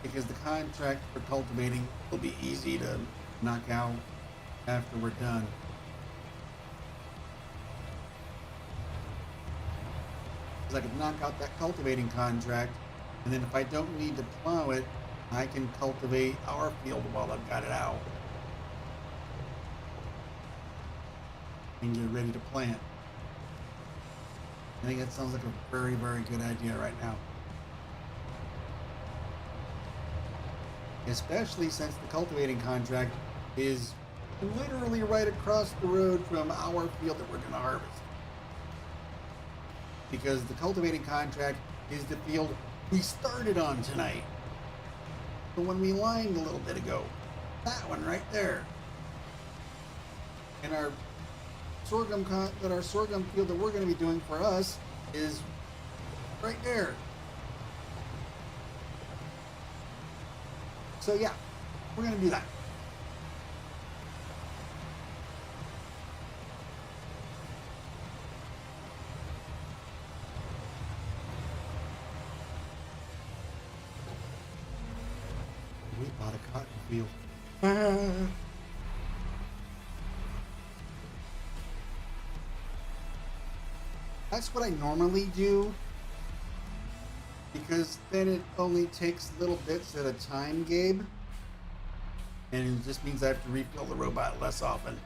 Because the contract for cultivating will be easy to knock out after we're done. Because I could knock out that cultivating contract, and then if I don't need to plow it, I can cultivate our field while I've got it out. And get ready to plant. I think that sounds like a very, very good idea right now. Especially since the cultivating contract is literally right across the road from our field that we're going to harvest. Because the cultivating contract is the field we started on tonight. The one we lined a little bit ago. That one right there. And our sorghum field that we're going to be doing for us is right there. So yeah, we're going to do that. We bought a cotton field. That's what I normally do, because then it only takes little bits at a time, Gabe. And it just means I have to refill the robot less often.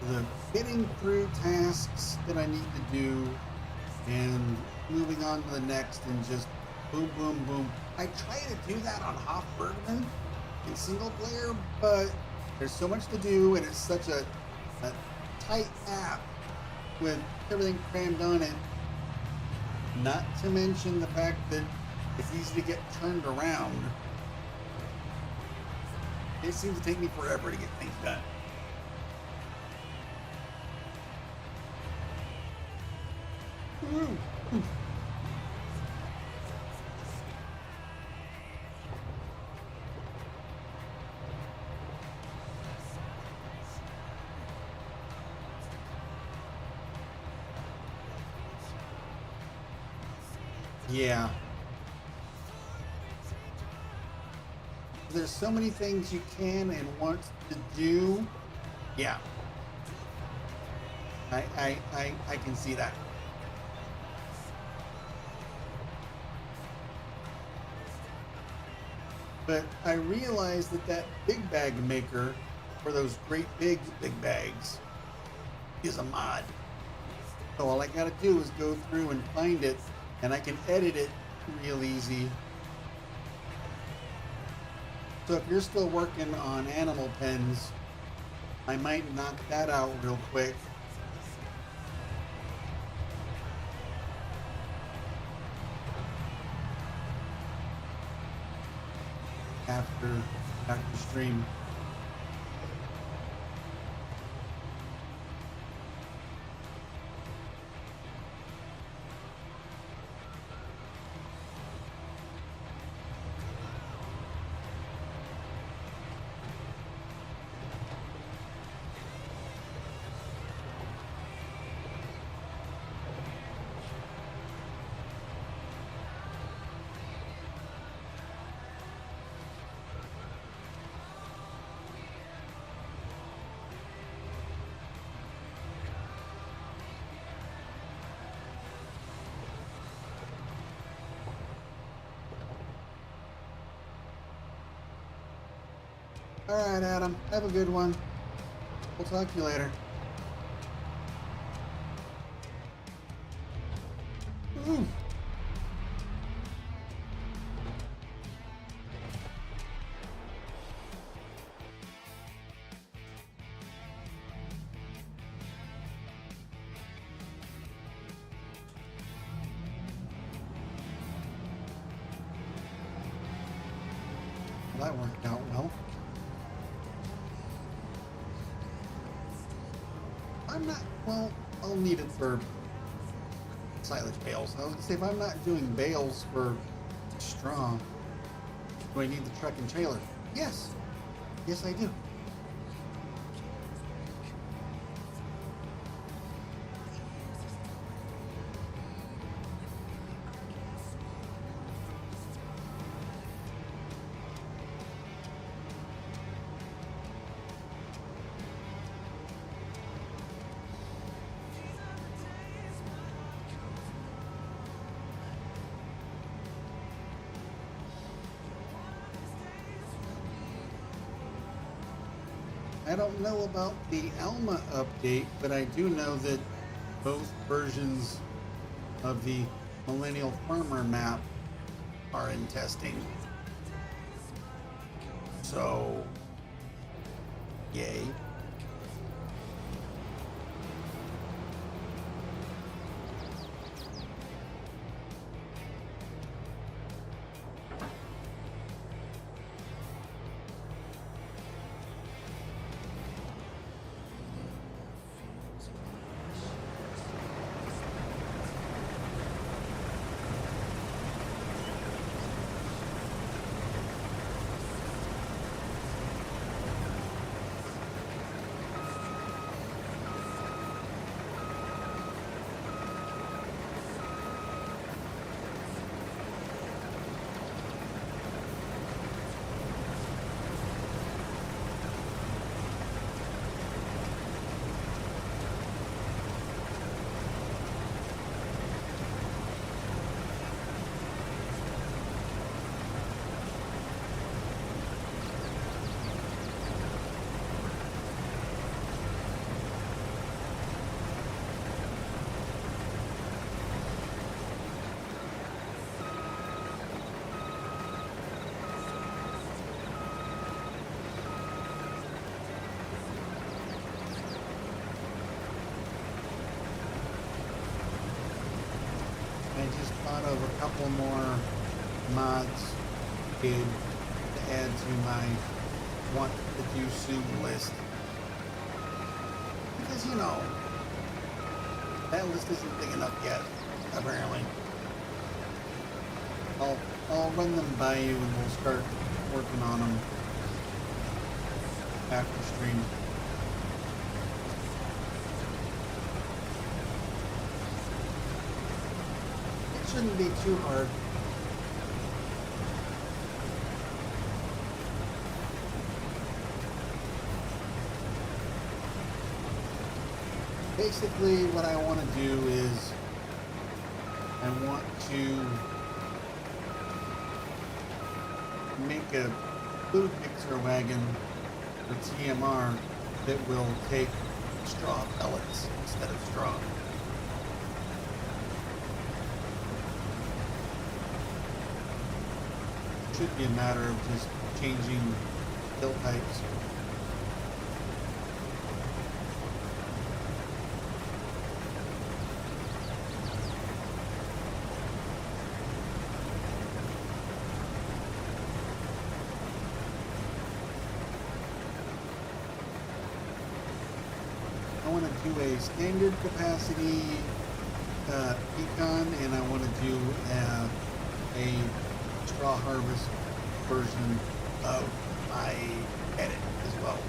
The getting through tasks that I need to do and moving on to the next and just boom, boom, boom. I try to do that on Hoff Bergman in single player, but there's so much to do and it's such a tight app with everything crammed on it. Not to mention the fact that it's easy to get turned around. It seems to take me forever to get things done. Ooh. Yeah. There's so many things you can and want to do. Yeah. I can see that. But I realized that big bag maker for those great big bags is a mod. So all I gotta do is go through and find it, and I can edit it real easy. So if you're still working on animal pens, I might knock that out real quick. After stream. All right, Adam. Have a good one. We'll talk to you later. Ooh. Well, that worked out well. I'm not, well, I'll need it for silage bales. I was gonna say, if I'm not doing bales for straw, do I need the truck and trailer? Yes. Yes, I do. I don't know about the Alma update, but I do know that both versions of the Millennial Farmer map are in testing. So, yay. I just thought of a couple more mods to add to my want to do soon list. Because, you know, that list isn't big enough yet. apparently. I'll run them by you and we'll start working on them after stream. It shouldn't be too hard. Basically, what I want to do is I want to make a food mixer wagon for TMR that will take straw pellets instead of straw. Should be a matter of just changing fill types. I want to do a standard capacity pecan, and I want to do a straw harvest version of my edit as well.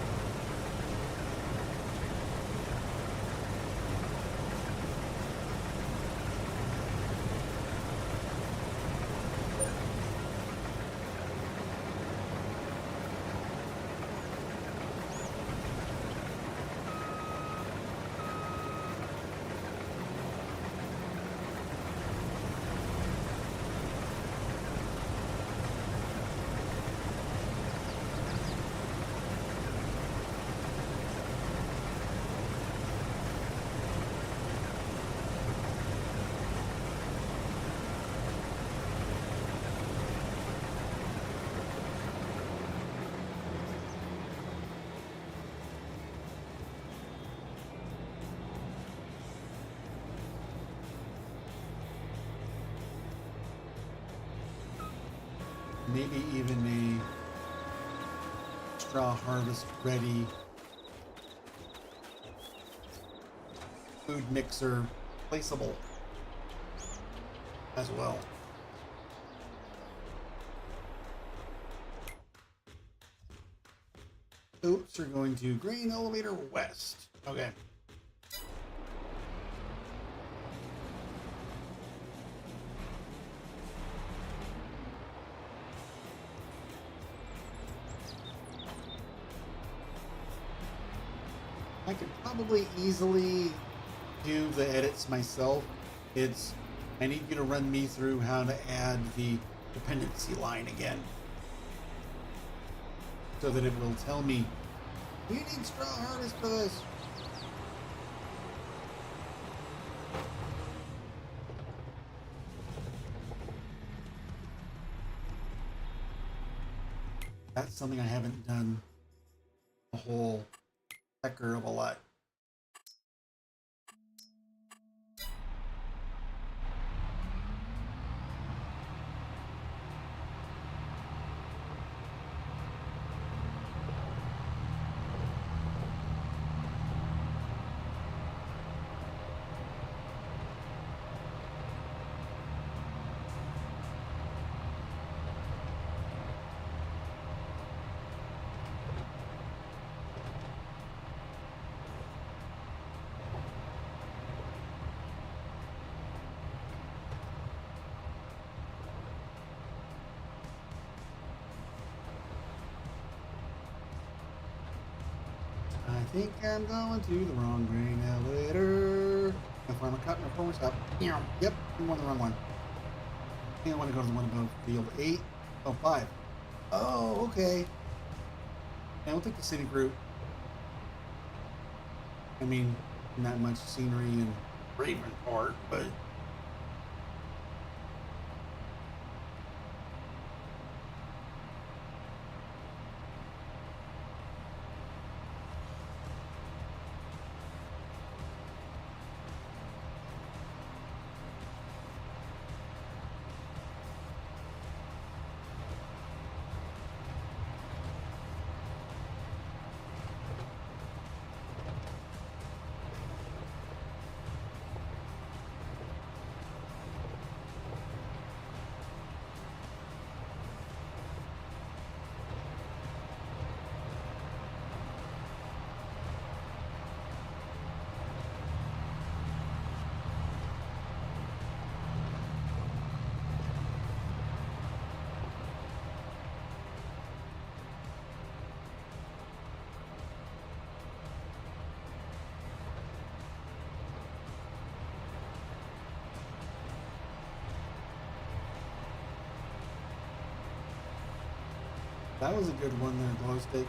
Maybe even a straw harvest ready food mixer placeable as well. Oats are going to grain elevator west. Okay. I could probably easily do the edits myself. I need you to run me through how to add the dependency line again, so that it will tell me, you need straw harvest for this. That's something I haven't done a whole hecker of a lot. I think I'm going to the wrong grain elevator. My farmer cut my forward stop. Yep, I'm on the wrong one. I think I want to go to the one above field 8. Oh, 5. Oh, okay. I don't think the city group. I mean, not much scenery in Ravenport, but That was a good one there, glow stick.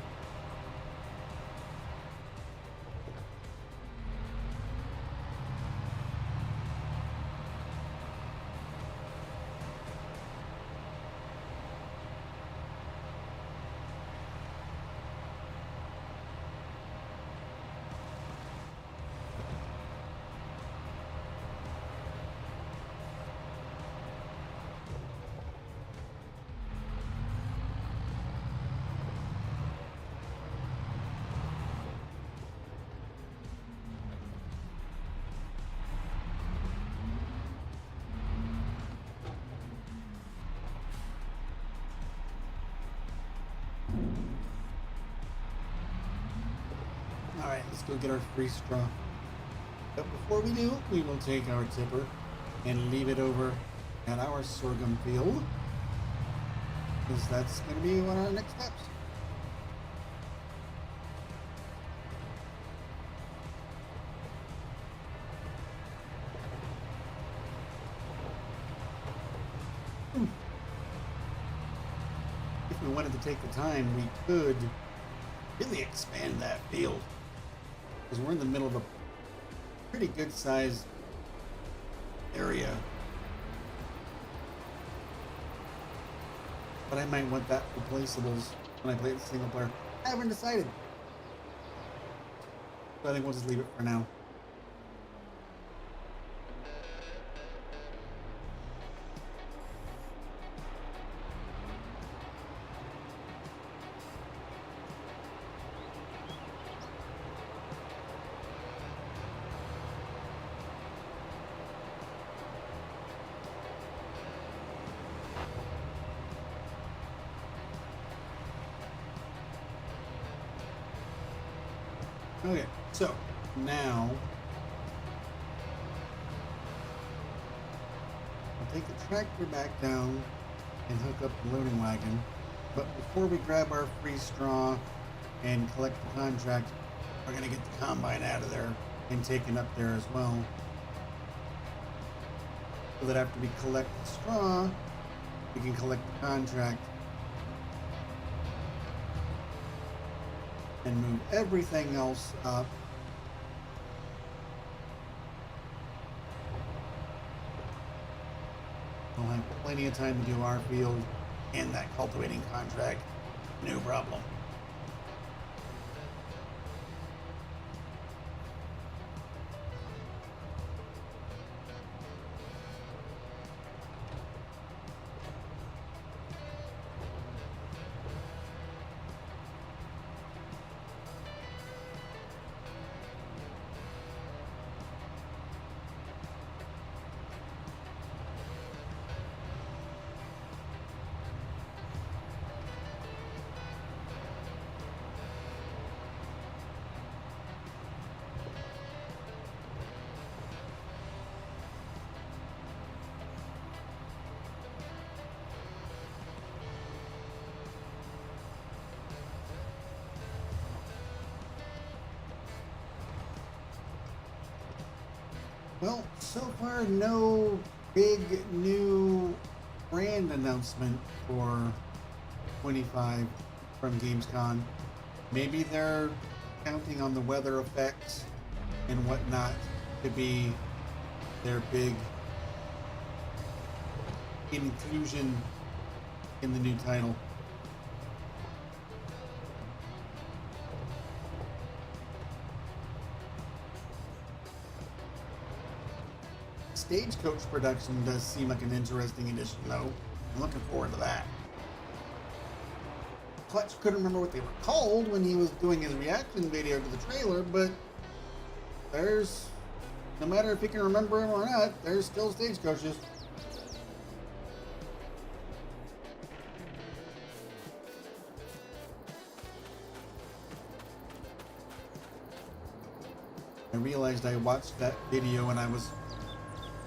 Alright, let's go get our free straw. But before we do, we will take our tipper and leave it over at our sorghum field, because that's going to be one of our next steps. If we wanted to take the time, we could really expand that field, because we're in the middle of a pretty good sized area. But I might want that replaceables when I play the single player. I haven't decided. So I think we'll just leave it for now. Okay, so now I'll take the tractor back down and hook up the loading wagon. But before we grab our free straw and collect the contract, we're going to get the combine out of there and take it up there as well. So that after we collect the straw, we can collect the contract and move everything else up. We'll have plenty of time to do our field and that cultivating contract. No problem. Well, so far no big new brand announcement for 25 from Gamescom. Maybe they're counting on the weather effects and whatnot to be their big inclusion in the new title. Stagecoach production does seem like an interesting addition, though. I'm looking forward to that. Clutch couldn't remember what they were called when he was doing his reaction video to the trailer, but there's, no matter if he can remember them or not, there's still stagecoaches. I realized I watched that video and I was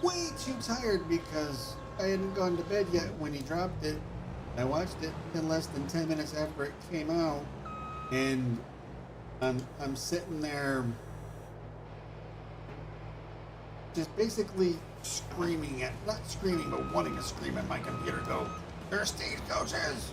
way too tired because I hadn't gone to bed yet when he dropped it. I watched it in less than 10 minutes after it came out, and I'm sitting there just basically screaming at, not screaming, but wanting to scream at my computer, go, "They're stagecoaches!"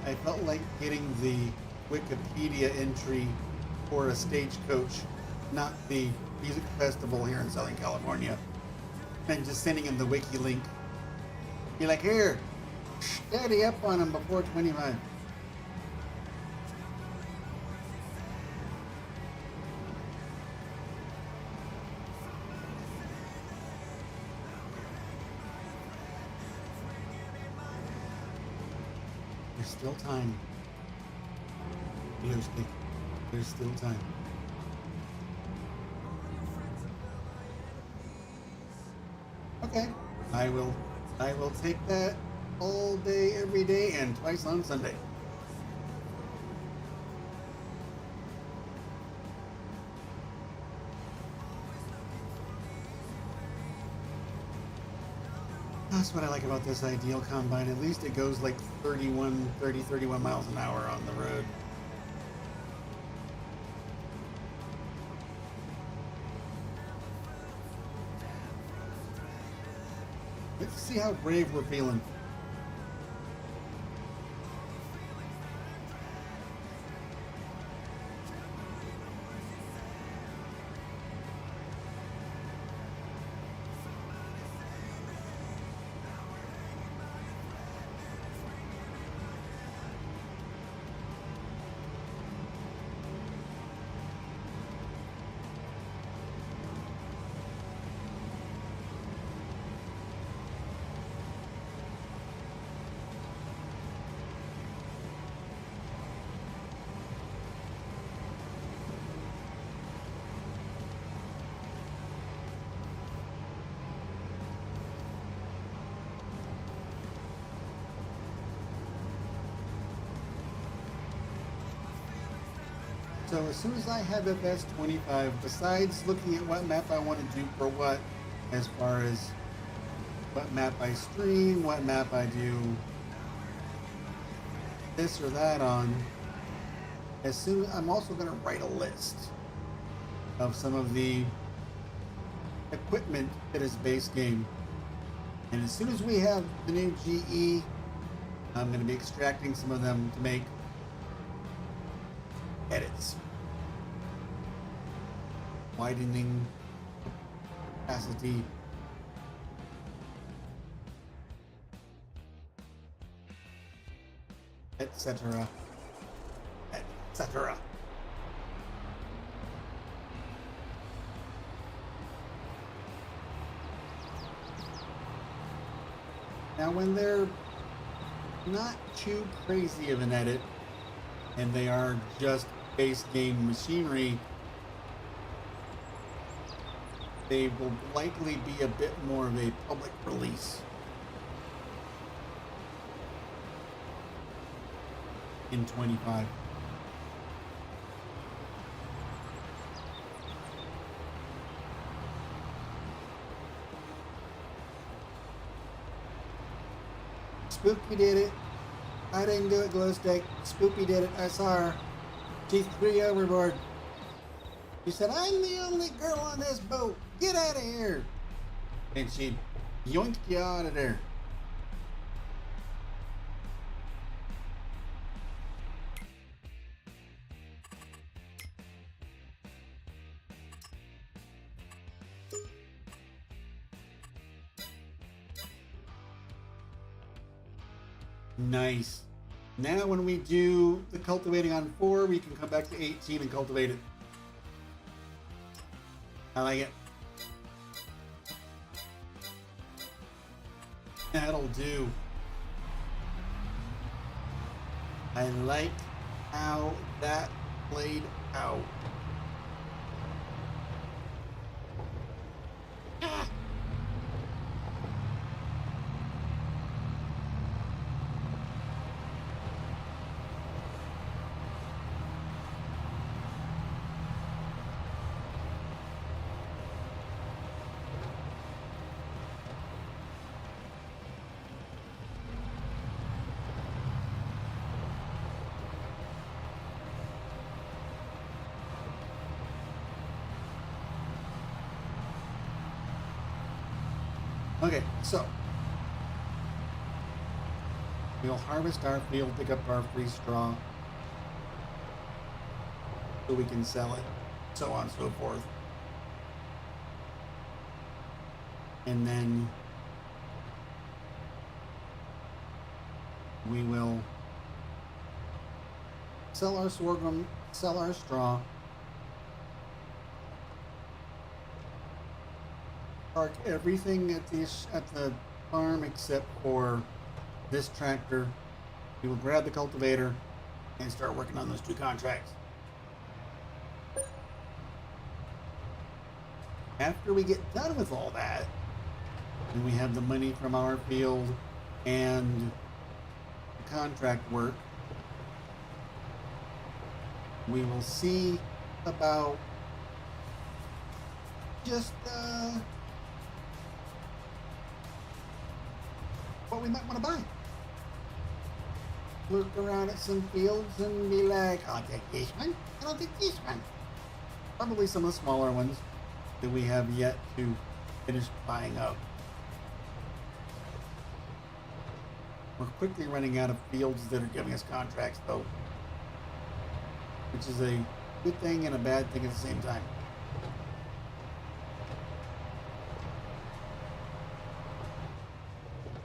I felt like getting the Wikipedia entry for a stagecoach, not the music festival here in Southern California, and just sending him the wiki link. Be like, here, steady up on him before 25. There's still time. There's still time. Okay, I will take that all day, every day, and twice on Sunday. That's what I like about this Ideal Combine. At least it goes like 31 miles an hour on the road. Let's see how brave we're feeling. So as soon as I have FS25, besides looking at what map I want to do for what, as far as what map I stream, what map I do this or that on, I'm also going to write a list of some of the equipment that is base game. And as soon as we have the new GE, I'm going to be extracting some of them to make edits, widening capacity, etc., etc. Now, when they're not too crazy of an edit, and they are just base game machinery, they will likely be a bit more of a public release in 25. Spooky did it. I didn't do it, Glow Stick. Spoopy did it. I saw her. She threw overboard. She said, I'm the only girl on this boat. Get out of here. And she yoinked you out of there. Nice. Now when we do the cultivating on 4, we can come back to 18 and cultivate it. I like it. That'll do. I like how that played out. Okay, so We'll harvest our field, pick up our free straw, so we can sell it, so on and so forth. And then we will sell our sorghum, sell our straw, park everything at the farm except for this tractor. We will grab the cultivator and start working on those 2 contracts. After we get done with all that, and we have the money from our field and the contract work, we will see about just what we might want to buy. Look around at some fields and be like, I'll take this one, and I'll take this one. Probably some of the smaller ones that we have yet to finish buying up. We're quickly running out of fields that are giving us contracts, though, which is a good thing and a bad thing at the same time.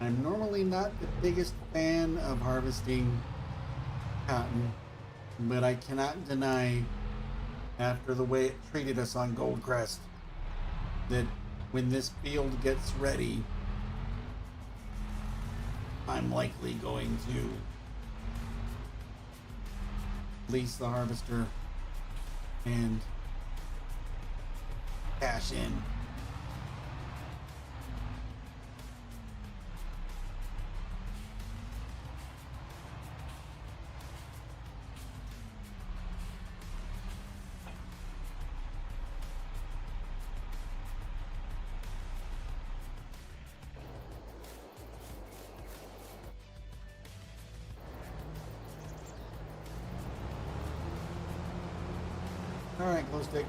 I'm normally not the biggest fan of harvesting cotton, but I cannot deny, after the way it treated us on Goldcrest, that when this field gets ready, I'm likely going to lease the harvester and cash in. All right, glow stick.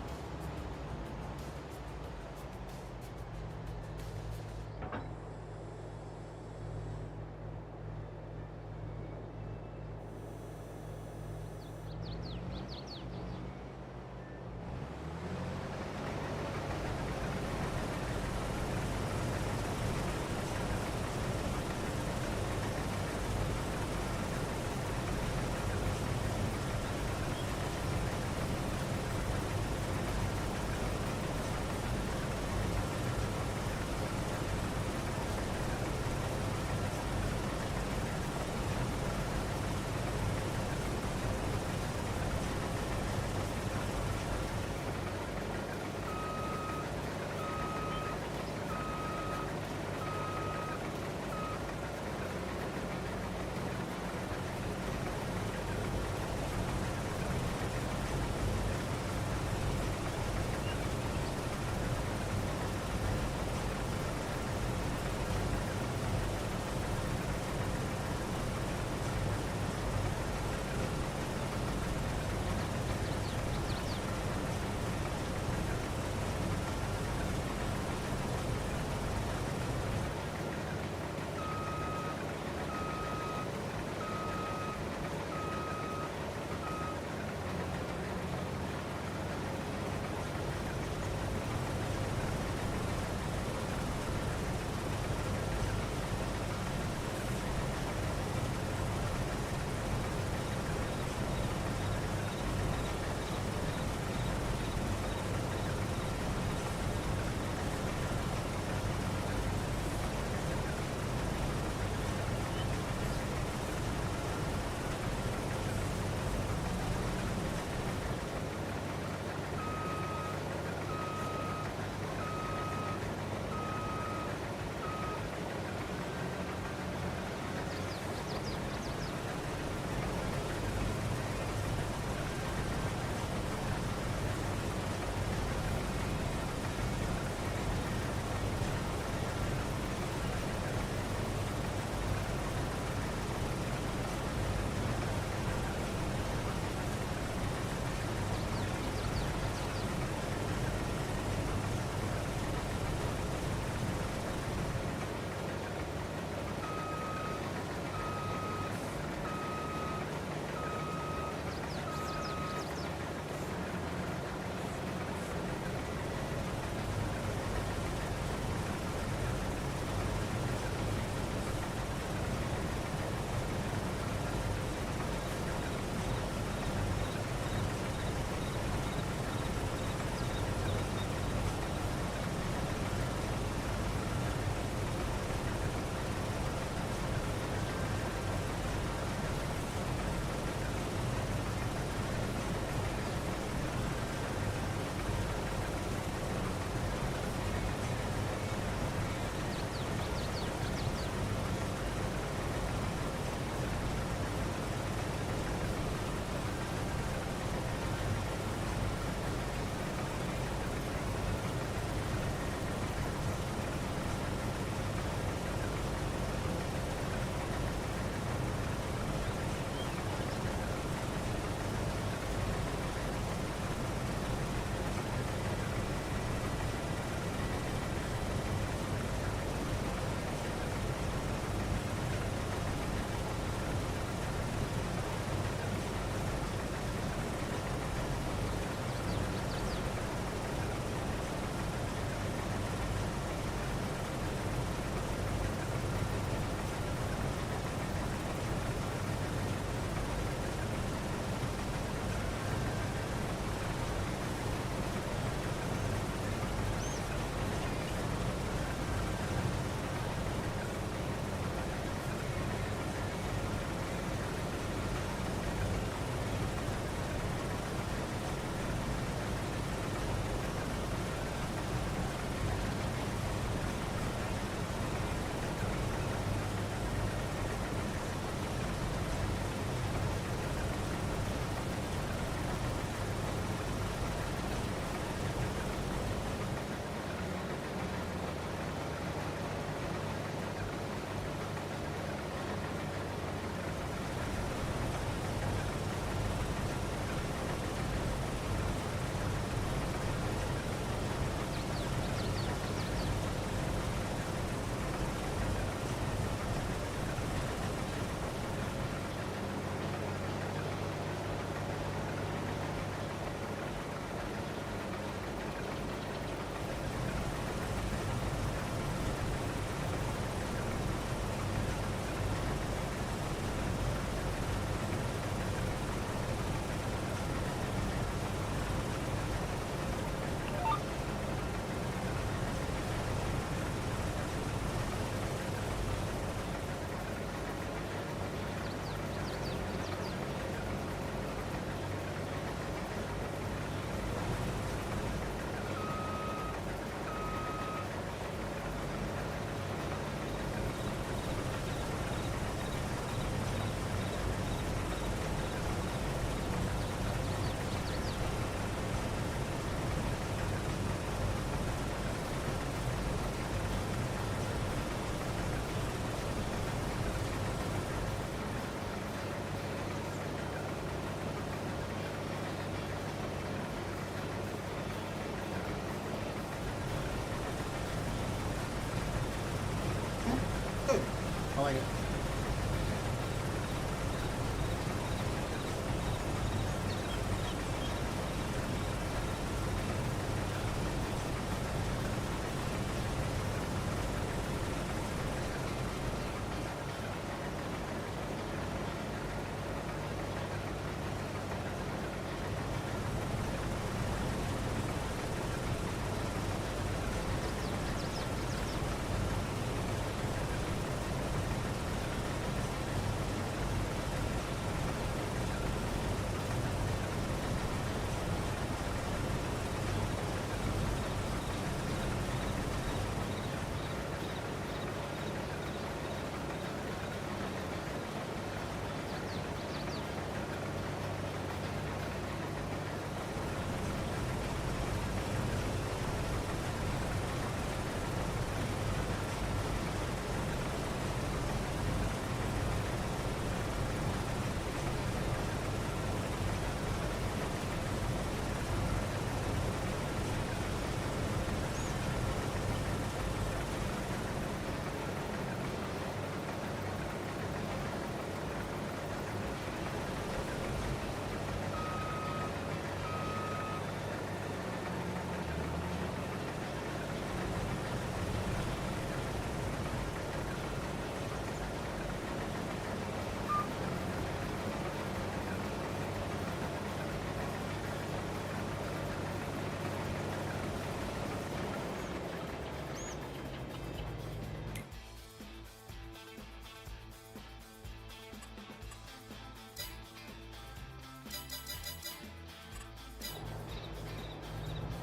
like it.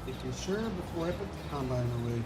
Making sure before I put the combine away.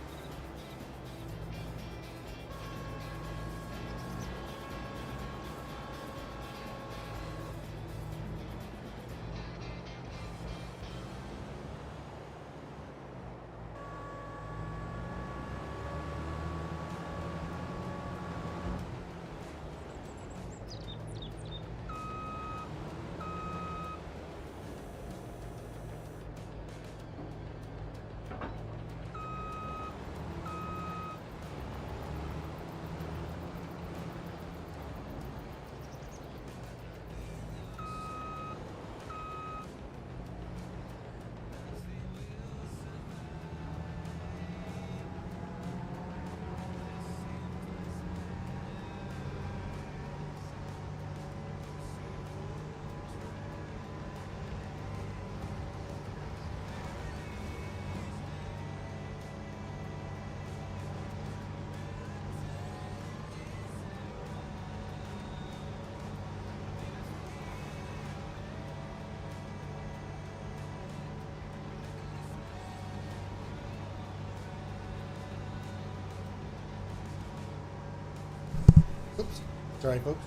Oops. Sorry, folks.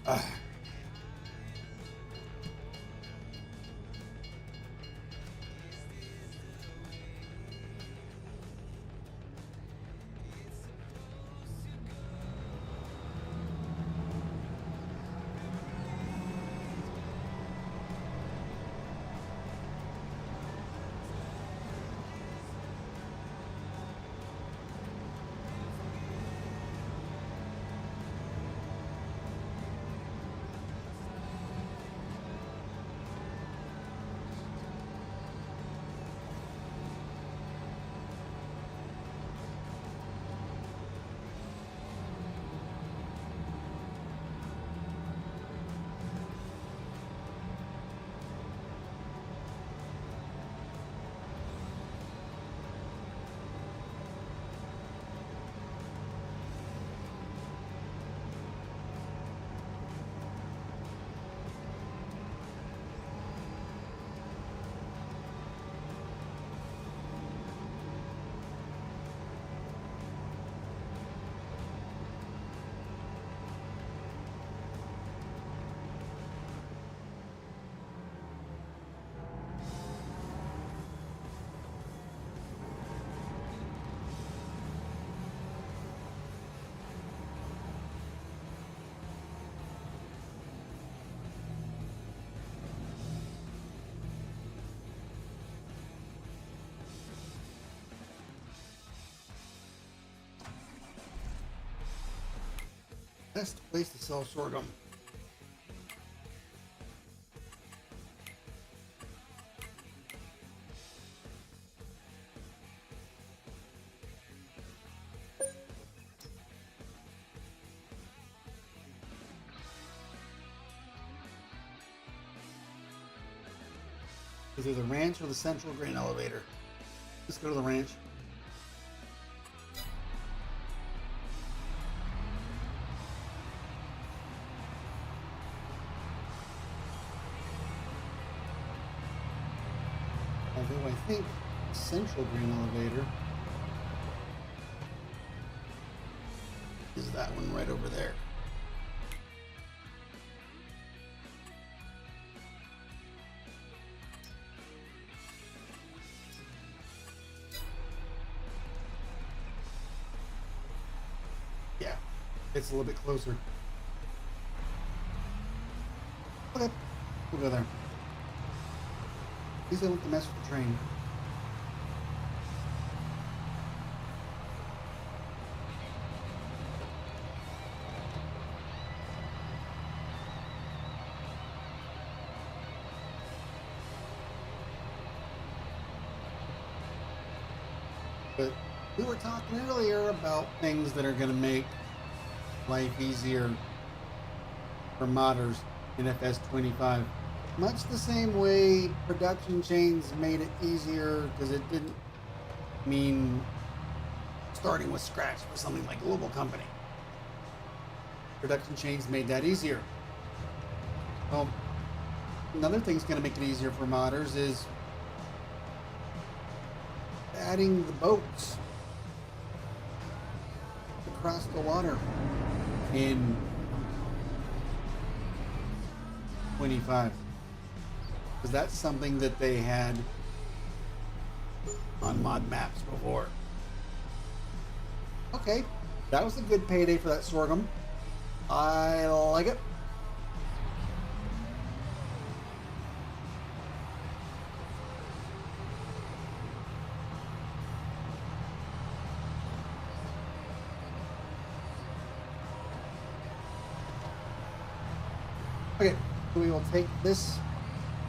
Ugh. Best place to sell sorghum. Either the ranch or the central grain elevator. Let's go to the ranch. Although I think central grain elevator is that one right over there. Yeah, it's a little bit closer. Okay, we'll go there. Please don't have to mess with the train. But we were talking earlier about things that are going to make life easier for modders in FS25. Much the same way production chains made it easier because it didn't mean starting with scratch for something like Global Company. Production chains made that easier. Well, another thing's going to make it easier for modders is adding the boats across the water in 25. Because that's something that they had on mod maps before. Okay, that was a good payday for that sorghum. I like it. Okay, so we will take this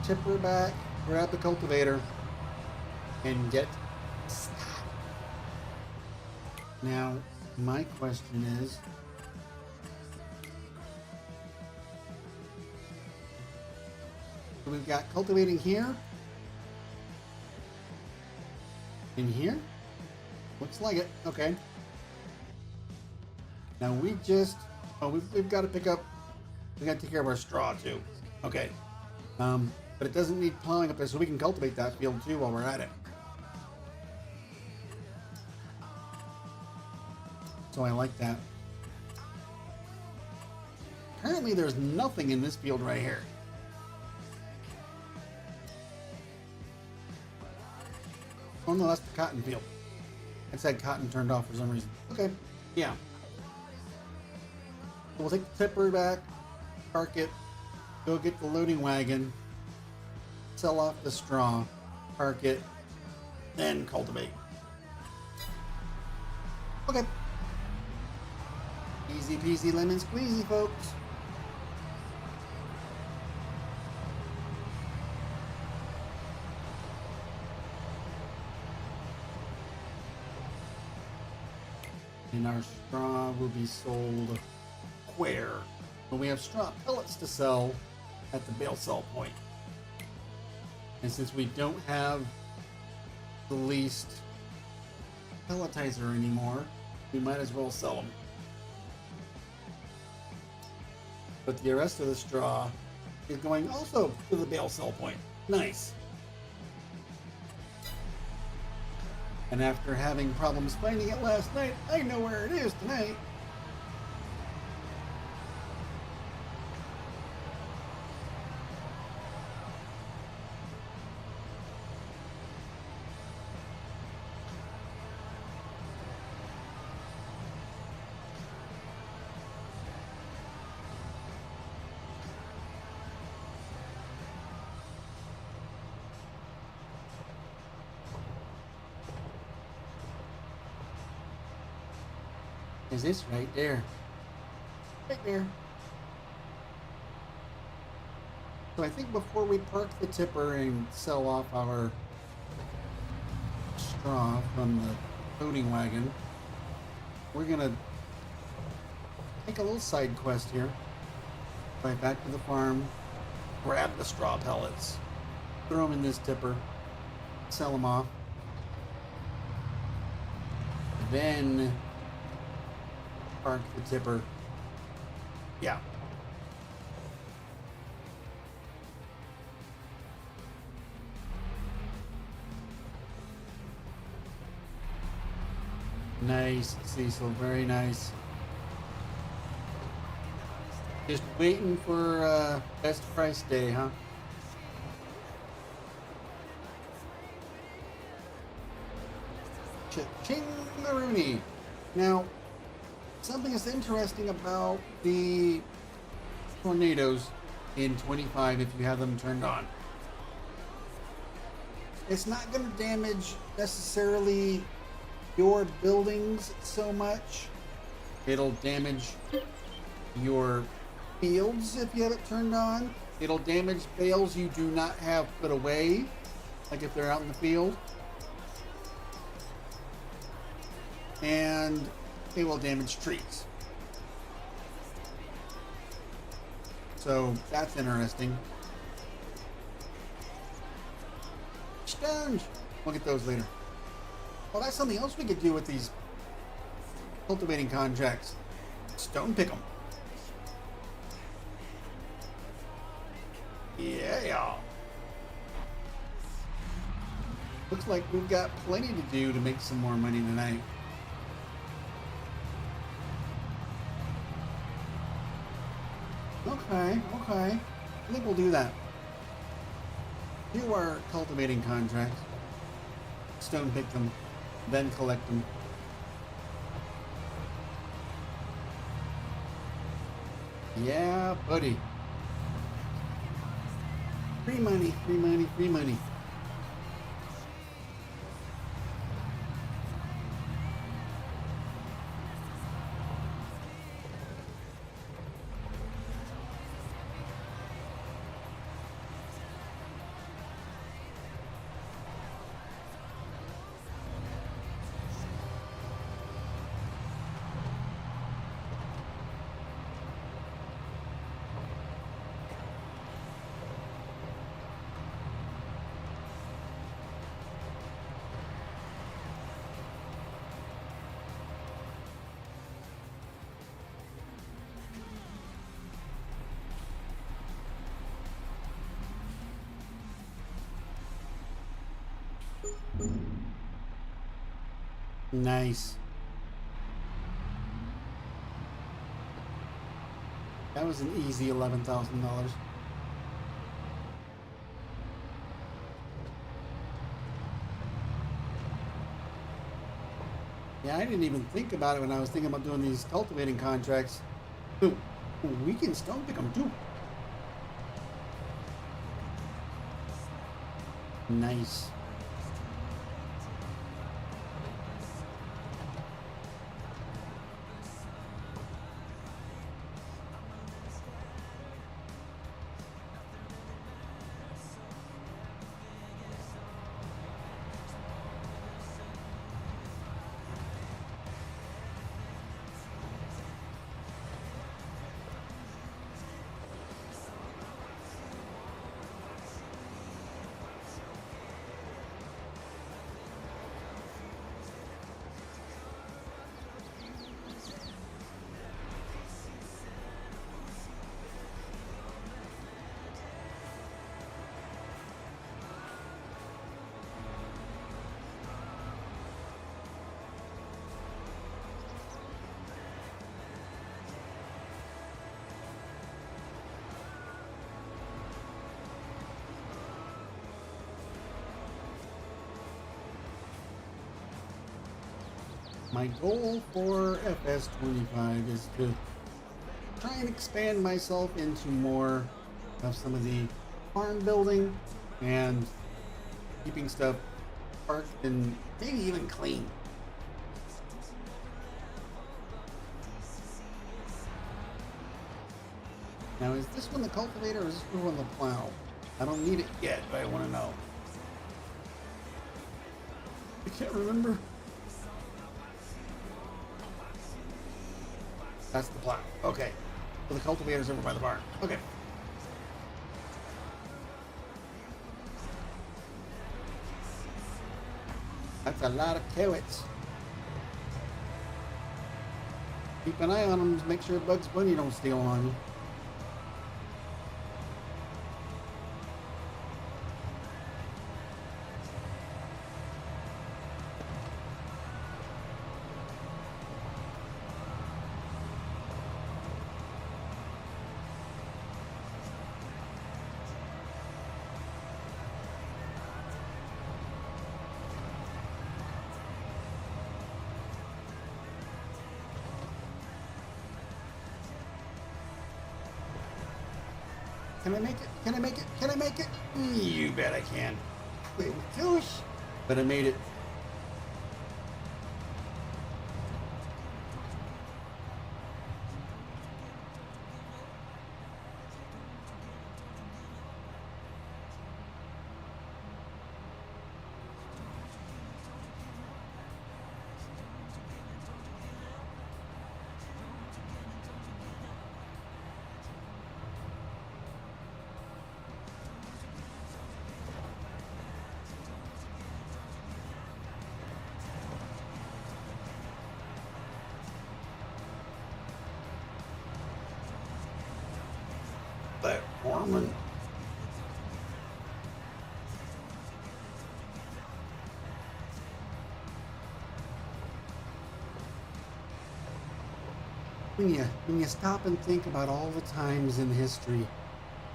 tipper back, grab the cultivator, and get started. Now, my question is, so we've got cultivating here, in here, looks like it, okay. Now we just, we've got to pick up, we got to take care of our straw too, okay. But it doesn't need plowing up there, so we can cultivate that field too while we're at it. So I like that. apparently there's nothing in this field right here. Oh no, that's the cotton field. It said cotton turned off for some reason. Okay, yeah. We'll take the tipper back, park it, go get the loading wagon, sell off the straw, park it, then cultivate. Okay. Easy peasy lemon squeezy, folks. And our straw will be sold where? Well, we have straw pellets to sell at the bale sell point. And since we don't have the least pelletizer anymore, we might as well sell them. But the rest of the straw is going also to the bale sell point. Nice. And after having problems finding it last night, I know where it is tonight. Is this right there? Right there. So I think before we park the tipper and sell off our straw from the loading wagon, we're gonna take a little side quest here. Right back to the farm, grab the straw pellets, throw them in this tipper, sell them off, then park the tipper. Yeah. Nice, Cecil. Very nice. Just waiting for best price day, huh? Ching-a-rooney. Now, something that's interesting about the tornadoes in 25 if you have them turned on. It's not going to damage necessarily your buildings so much. It'll damage your fields if you have it turned on. It'll damage bales you do not have put away, like if they're out in the field. And it will damage trees. So that's interesting. Stones. We'll get those later. Well, that's something else we could do with these cultivating contracts. Stone pick them. Yeah. Looks like we've got plenty to do to make some more money tonight. Okay. I think we'll do that. Do our cultivating contracts. Stone pick them, then collect them. Yeah, buddy. Free money. Nice. That was an easy $11,000. Yeah, I didn't even think about it when I was thinking about doing these cultivating contracts. We can stone pick them too. Nice. My goal for FS25 is to try and expand myself into more of some of the farm building and keeping stuff parked and maybe even clean. Now, is this one the cultivator or is this one the plow? I don't need it yet, but I want to know. I can't remember. That's the plow. Okay. So the cultivator's over by the barn. Okay. That's a lot of carrots. Keep an eye on them to make sure Bugs Bunny don't steal on you. Can I make it? Can I make it? Can I make it? You bet I can. Wait, gosh. But I made it. That Mormon. When you stop and think about all the times in history,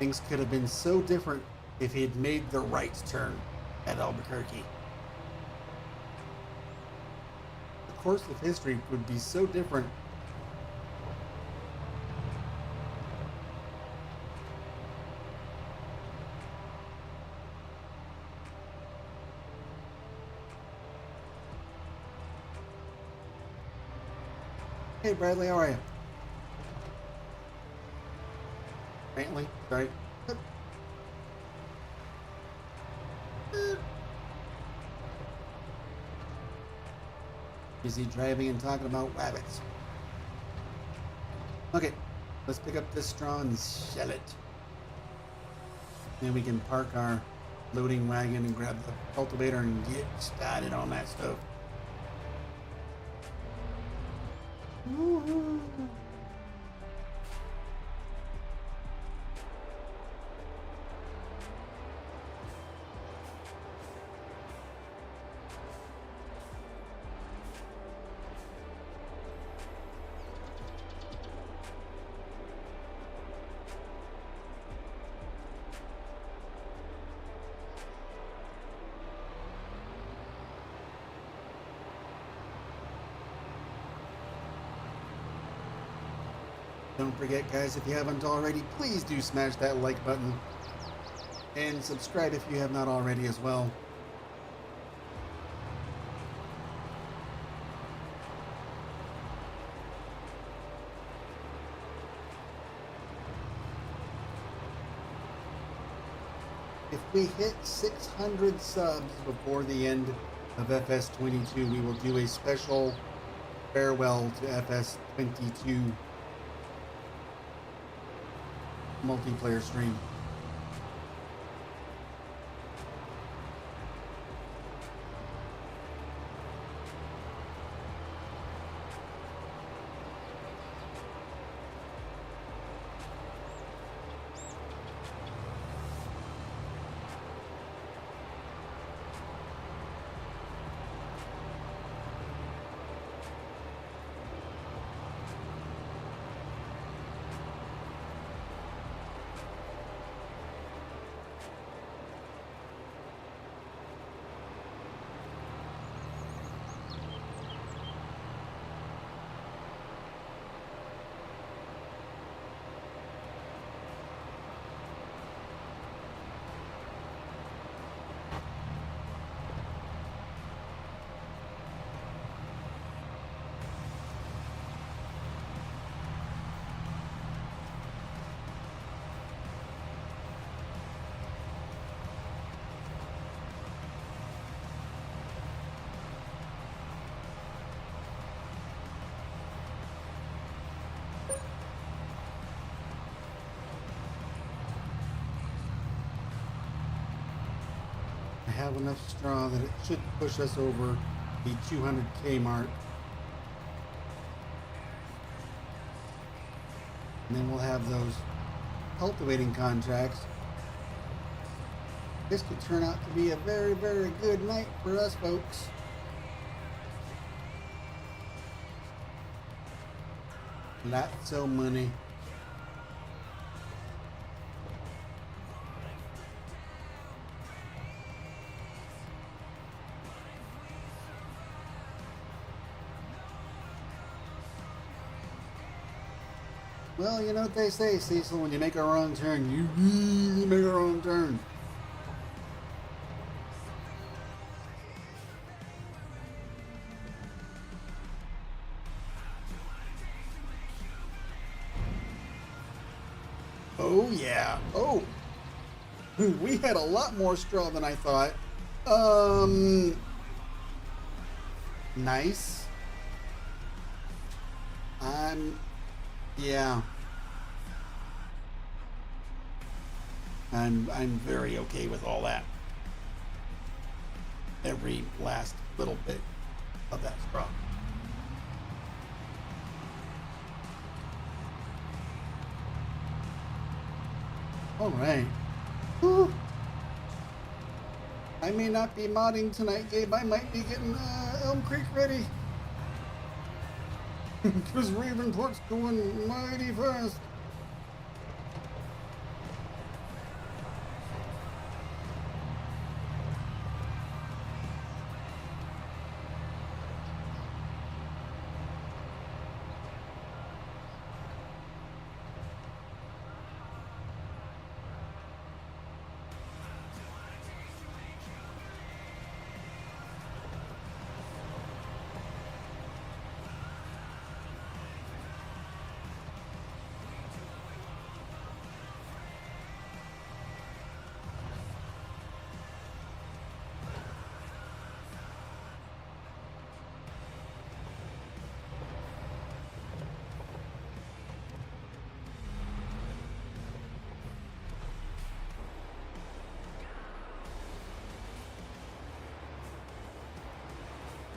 things could have been so different if he had made the right turn at Albuquerque. The course of history would be so different. Hey Bradley, how are you? Brantley, sorry. Is he driving and talking about rabbits? Okay, let's pick up this straw and sell it. Then we can park our loading wagon and grab the cultivator and get started on that stuff. Woo-hoo. Don't forget, guys, if you haven't already, please do smash that like button and subscribe if you have not already as well. If we hit 600 subs before the end of FS22, we will do a special farewell to FS22 multiplayer stream. I have enough straw that it should push us over the 200K mark. And then we'll have those cultivating contracts. This could turn out to be a very, very good night for us, folks. Lots of money. Well, you know what they say, Cecil, when you make a wrong turn, you really make a wrong turn. Oh, yeah. Oh. We had a lot more straw than I thought. Nice. Yeah. I'm very okay with all that. Every last little bit of that straw. All right. Whew. I may not be modding tonight, Gabe. I might be getting Elm Creek ready. Because Ravenport's going mighty fast.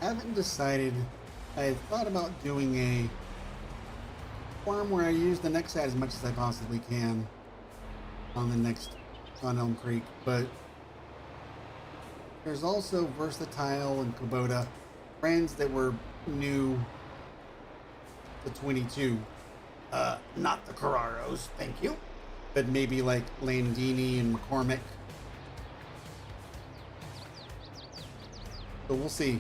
Haven't decided. I thought about doing a farm where I use the next ad as much as I possibly can on Elm Creek, but there's also Versatile and Kubota, brands that were new to 22. Not the Carraros, thank you, but maybe like Landini and McCormick. So we'll see.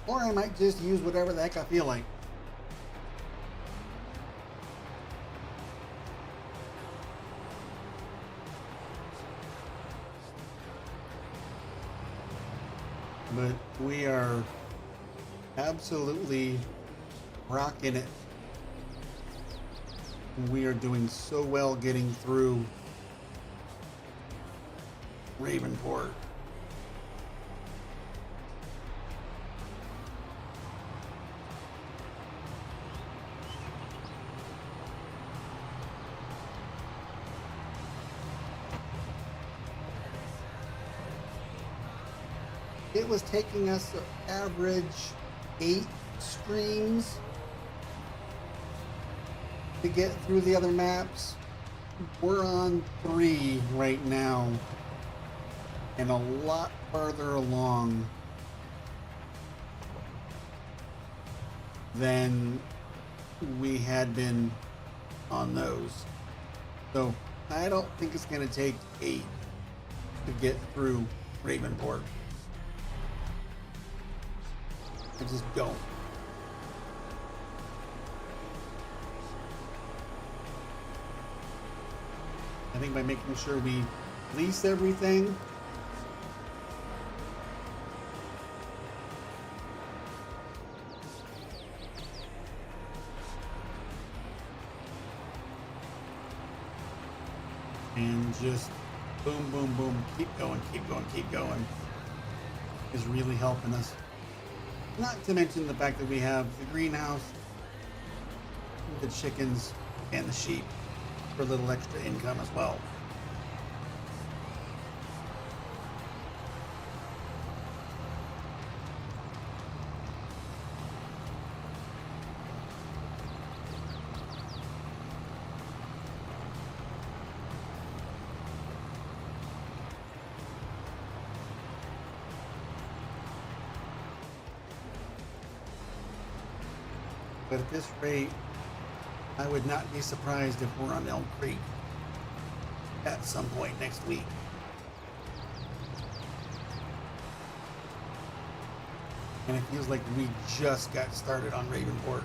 Or I might just use whatever the heck I feel like. but we are absolutely rocking it. We are doing so well getting through Ravenport. It was taking us an average 8 streams to get through the other maps. We're on 3 right now and a lot farther along than we had been on those. So I don't think it's going to take 8 to get through Ravenport. I just don't. I think by making sure we lease everything, and just boom, boom, boom, keep going, keep going, keep going, is really helping us. Not to mention the fact that we have the greenhouse, the chickens, and the sheep for a little extra income as well. But at this rate, I would not be surprised if we're on Elm Creek at some point next week. And it feels like we just got started on Ravenport.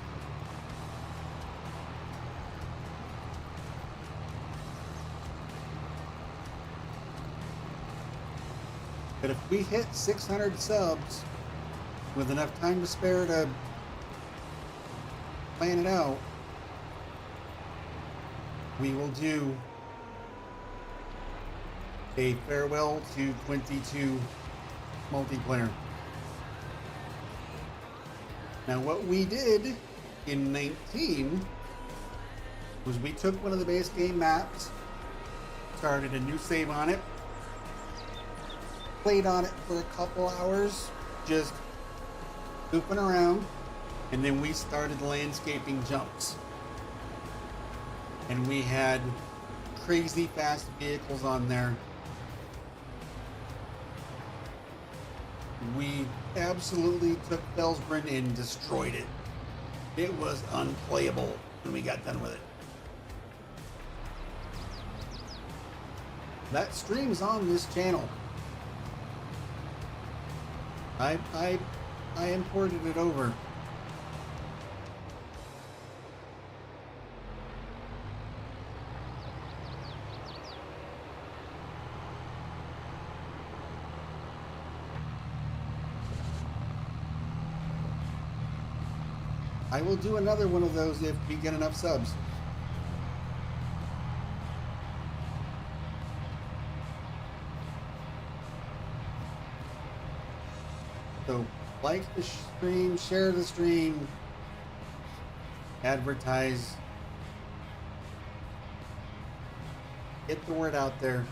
But if we hit 600 subs with enough time to spare to plan it out, we will do a farewell to 22 multiplayer. Now what we did in 19 was we took one of the base game maps, started a new save on it, played on it for a couple hours, just goofing around, and then we started landscaping jumps. And we had crazy fast vehicles on there. We absolutely took Felsbrunn and destroyed it. It was unplayable when we got done with it. That stream's on this channel. I imported it over. I will do another one of those if we get enough subs. So, like the stream, share the stream, advertise, get the word out there.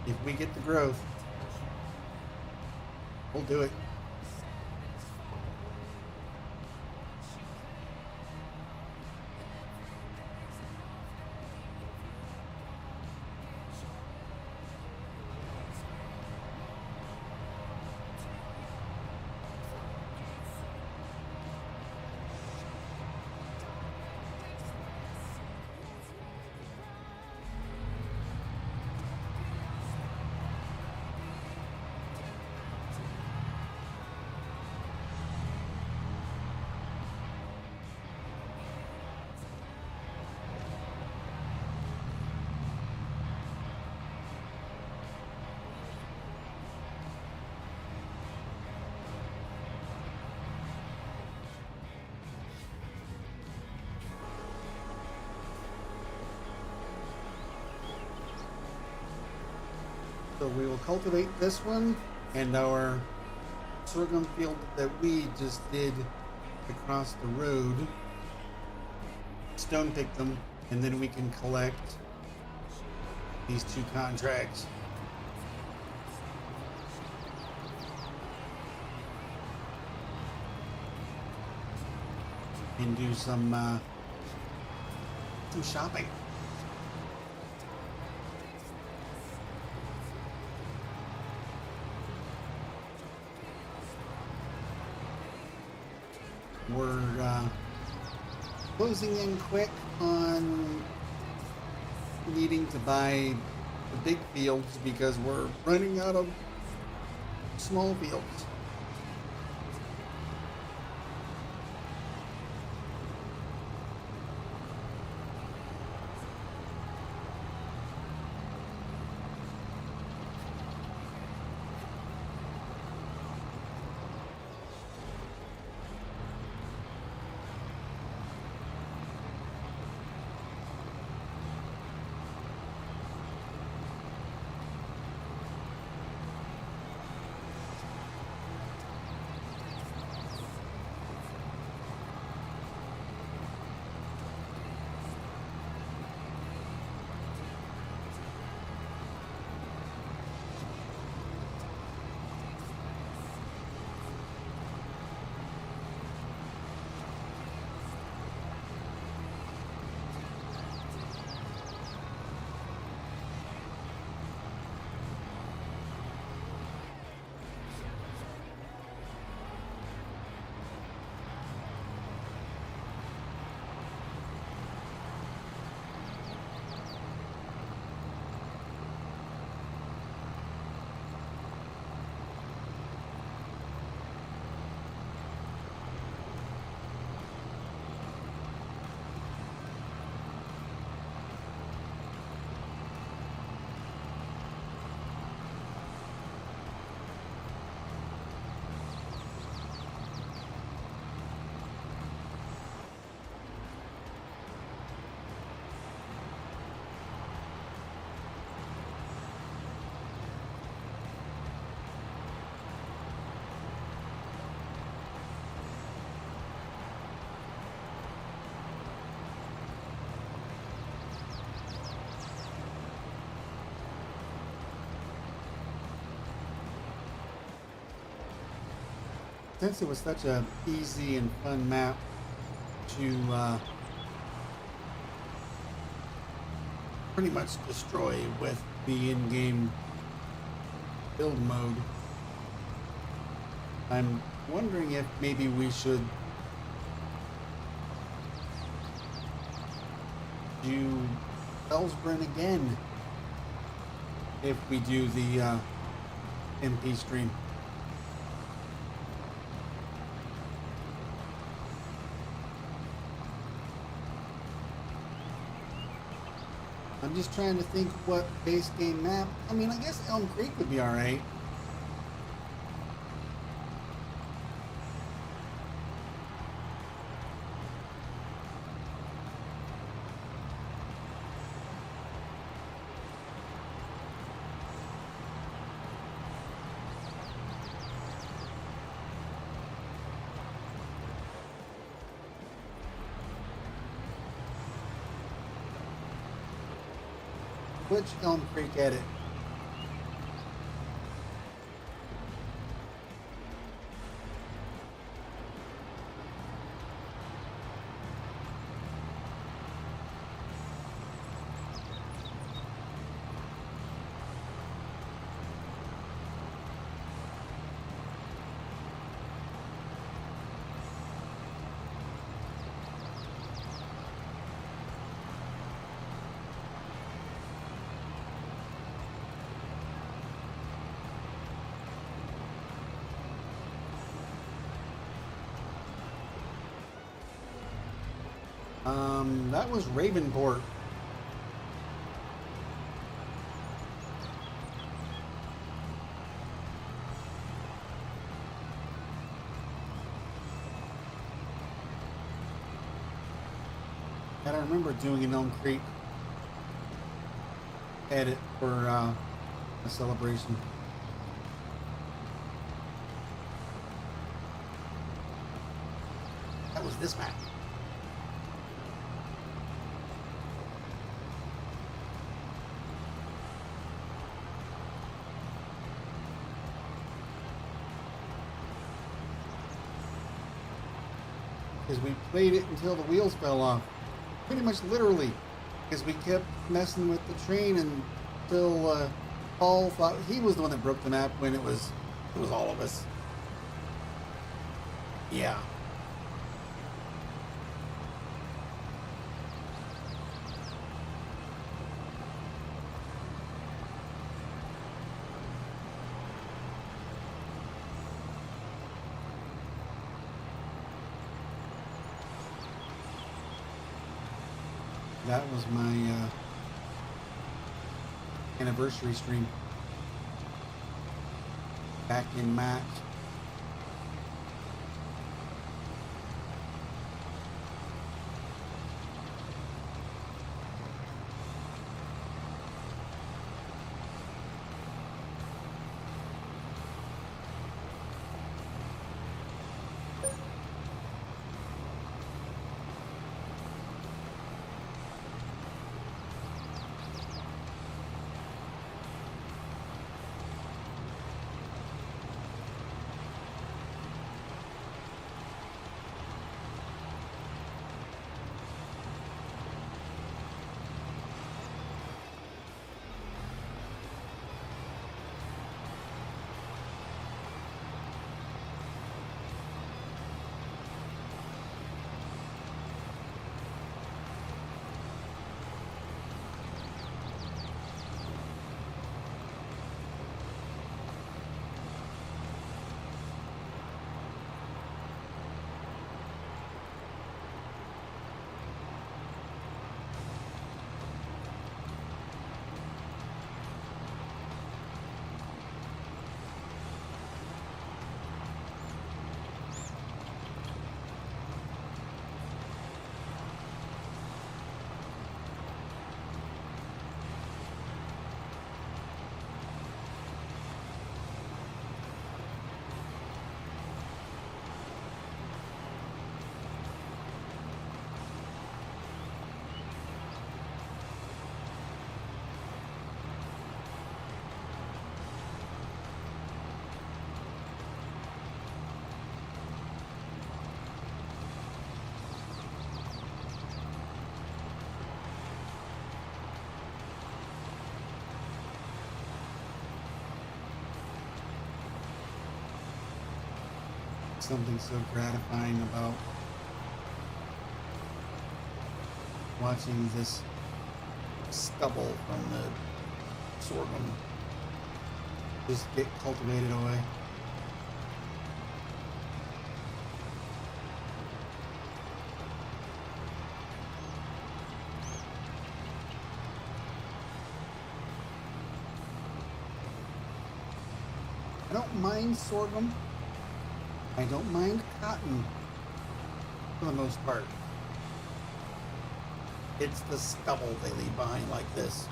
If we get the growth, we'll do it. So we will cultivate this one and our sorghum field that we just did across the road. Stone pick them, and then we can collect these 2 contracts. And do some shopping. We're closing in quick on needing to buy the big fields because we're running out of small fields. Since it was such a easy and fun map to pretty much destroy with the in-game build mode, I'm wondering if maybe we should do Bellsburn again if we do the MP stream. I'm just trying to think what base game map. I mean, I guess Elm Creek would be alright. Which Elm Creek edit? That was Ravenport. And I remember doing an Elm Creek edit for a celebration. That was this map. Because we played it until the wheels fell off. Pretty much literally. Because we kept messing with the train until Paul thought he was the one that broke the map when it was all of us. Yeah. That was my anniversary stream back in March. Something so gratifying about watching this stubble from the sorghum just get cultivated away. I don't mind sorghum. I don't mind cotton for the most part. It's the stubble they leave behind like this.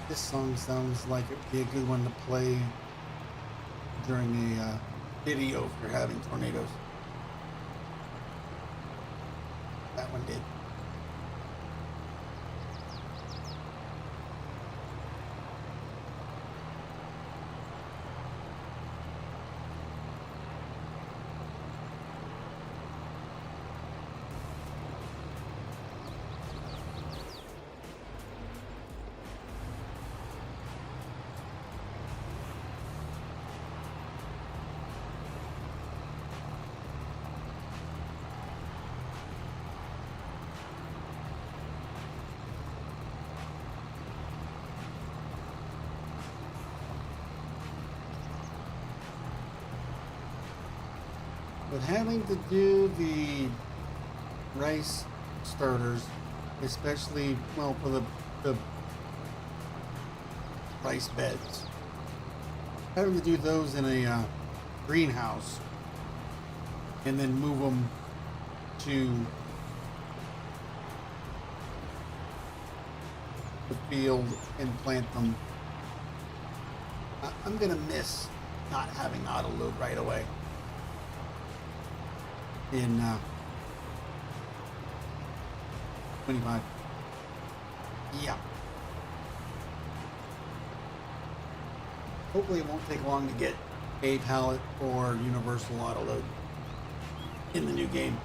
This song sounds like it would be a good one to play during a video if you're having tornadoes. That one did. But having to do the rice starters, especially, well, for the rice beds, having to do those in a greenhouse and then move them to the field and plant them, I'm gonna miss not having auto load right away in 25. Yeah. Hopefully it won't take long to get a pallet or universal auto load in the new game.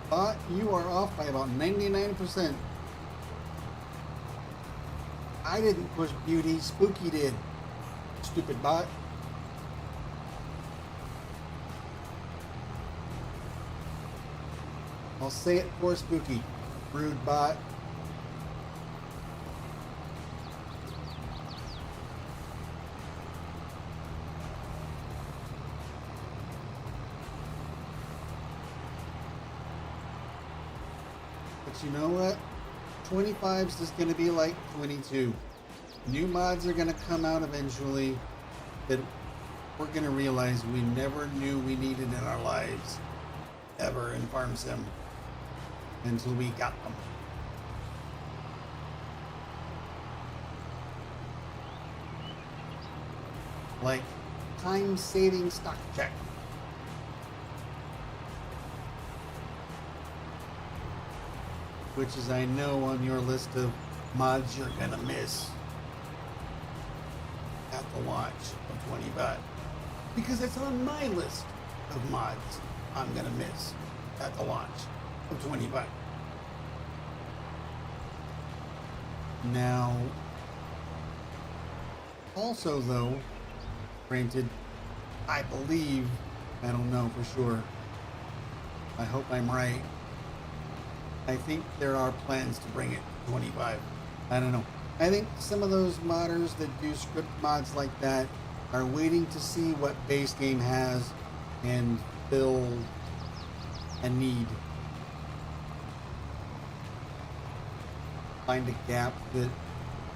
Bot, you are off by about 99%. I didn't push beauty, Spooky did. Stupid bot. I'll say it for Spooky. Rude bot. But you know what? 25's just going to be like 22. New mods are going to come out eventually that we're going to realize we never knew we needed in our lives ever in Farm Sim until we got them. Like time-saving stock check. Which is, I know, on your list of mods you're gonna miss at the launch of 20 baht. Because it's on my list of mods I'm gonna miss at the launch of 20 baht. Now, also though, granted, I believe, I don't know for sure, I hope I'm right, I think there are plans to bring it to 25. I don't know. I think some of those modders that do script mods like that are waiting to see what base game has and fill a need. Find a gap that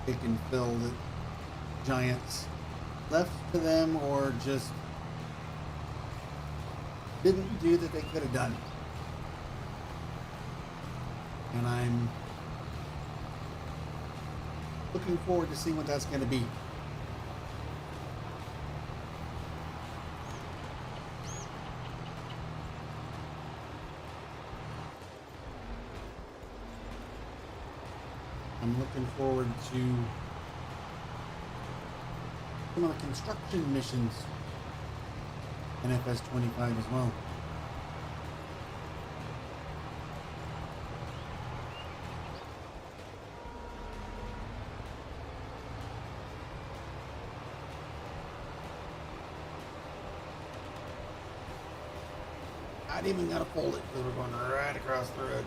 they can fill that Giants left to them or just didn't do that they could have done. And I'm looking forward to seeing what that's going to be. I'm looking forward to some of the construction missions in FS25 as well. Not even gonna fold it because we're going right across the road.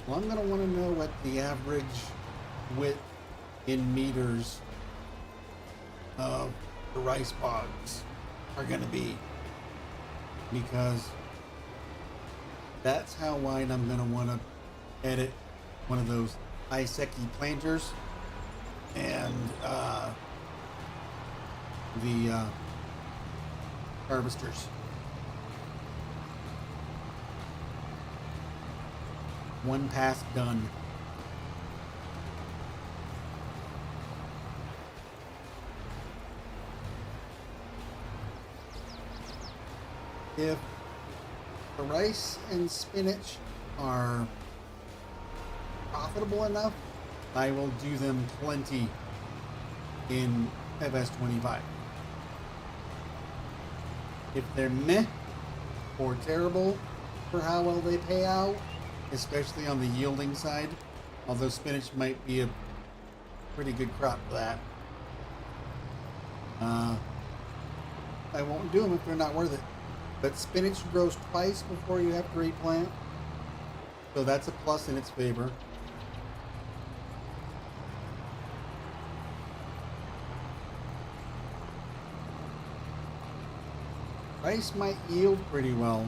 Well, I'm gonna want to know what the average width in meters of the rice bogs are going to be, because that's how wide I'm going to want to edit one of those Iseki planters and the harvesters. One pass done. If the rice and spinach are profitable enough, I will do them plenty in FS25. If they're meh or terrible for how well they pay out, especially on the yielding side, although spinach might be a pretty good crop for that, I won't do them if they're not worth it. But spinach grows twice before you have to replant, so that's a plus in its favor. Rice might yield pretty well.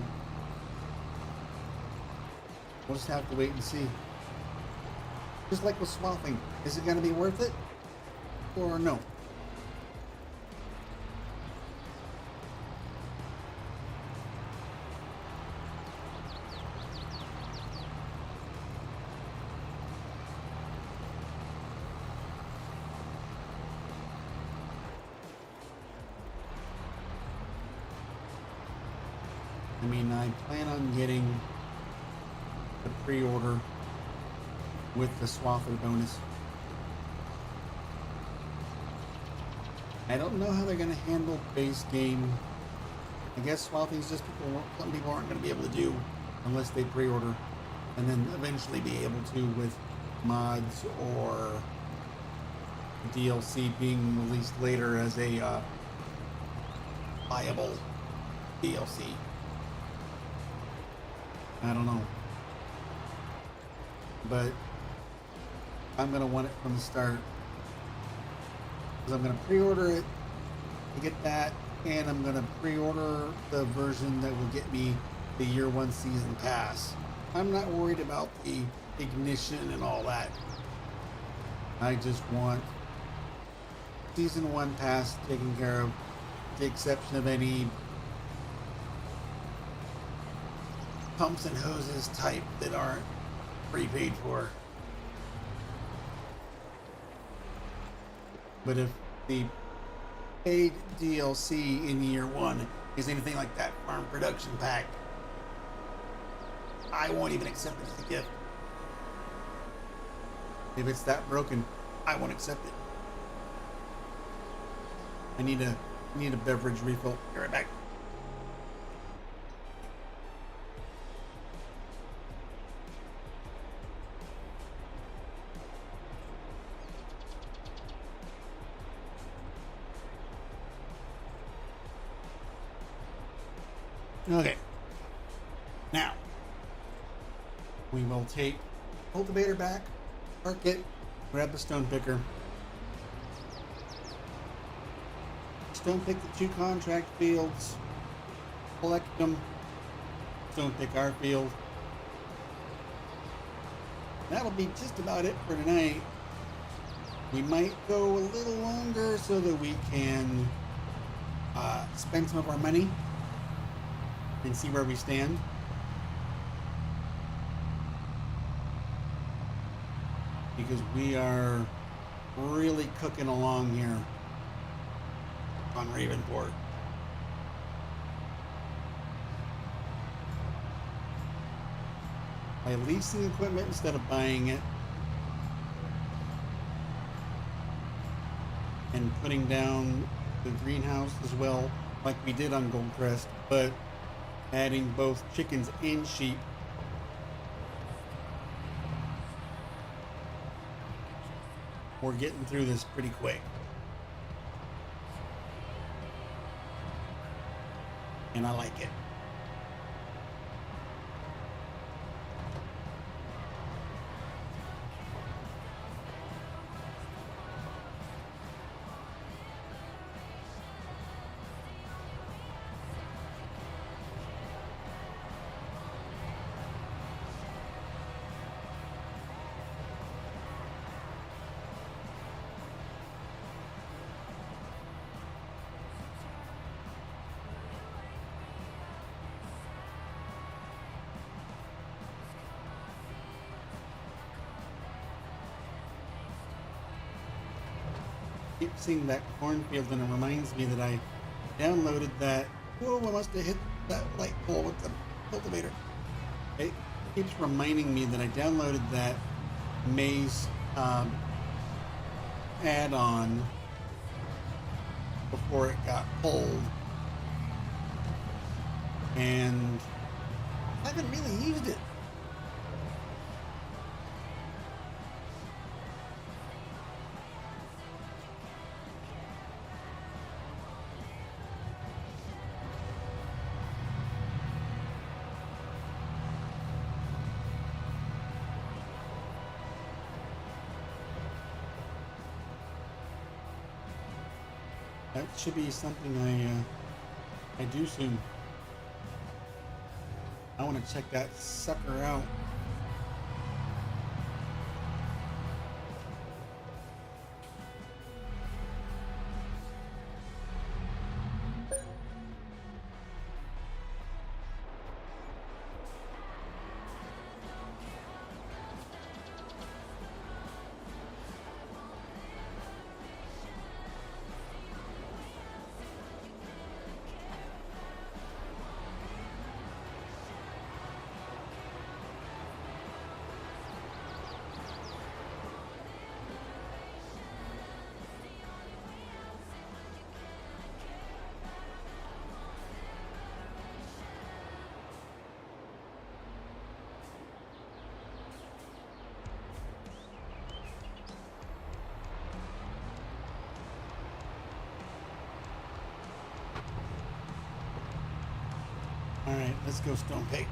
We'll just have to wait and see. Just like with swathing, is it going to be worth it or no? I mean, I plan on getting the pre-order with the swather bonus. I don't know how they're going to handle base game. I guess swathing is just some people aren't going to be able to do unless they pre-order, and then eventually be able to with mods or DLC being released later as a viable DLC. I don't know, but I'm going to want it from the start, because I'm going to pre-order it to get that, and I'm going to pre-order the version that will get me the year 1 season pass. I'm not worried about the ignition and all that. I just want season 1 pass taken care of, with the exception of any pumps and hoses type that aren't prepaid for. But if the paid DLC in year 1 is anything like that farm production pack, I won't even accept it as a gift. If it's that broken, I won't accept it. I need a beverage refill. Be right back. Okay, now we will take cultivator back, park it, grab the stone picker, stone pick the 2 contract fields, collect them, stone pick our field. That'll be just about it for tonight. We might go a little longer so that we can spend some of our money and see where we stand. Because we are really cooking along here on Ravenport. By leasing equipment instead of buying it, and putting down the greenhouse as well, like we did on Goldcrest, but adding both chickens and sheep. We're getting through this pretty quick. And I like it. Keep seeing that cornfield, and it reminds me that I downloaded that. Whoa, I must have hit that light pole with the cultivator. Okay, keeps reminding me that I downloaded that Maze add-on before it got pulled, and I haven't really used it. That should be something I do soon. I want to check that sucker out. All right, let's go Stone Pig.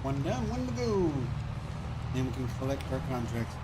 One down, one to go. Then we can collect our contracts.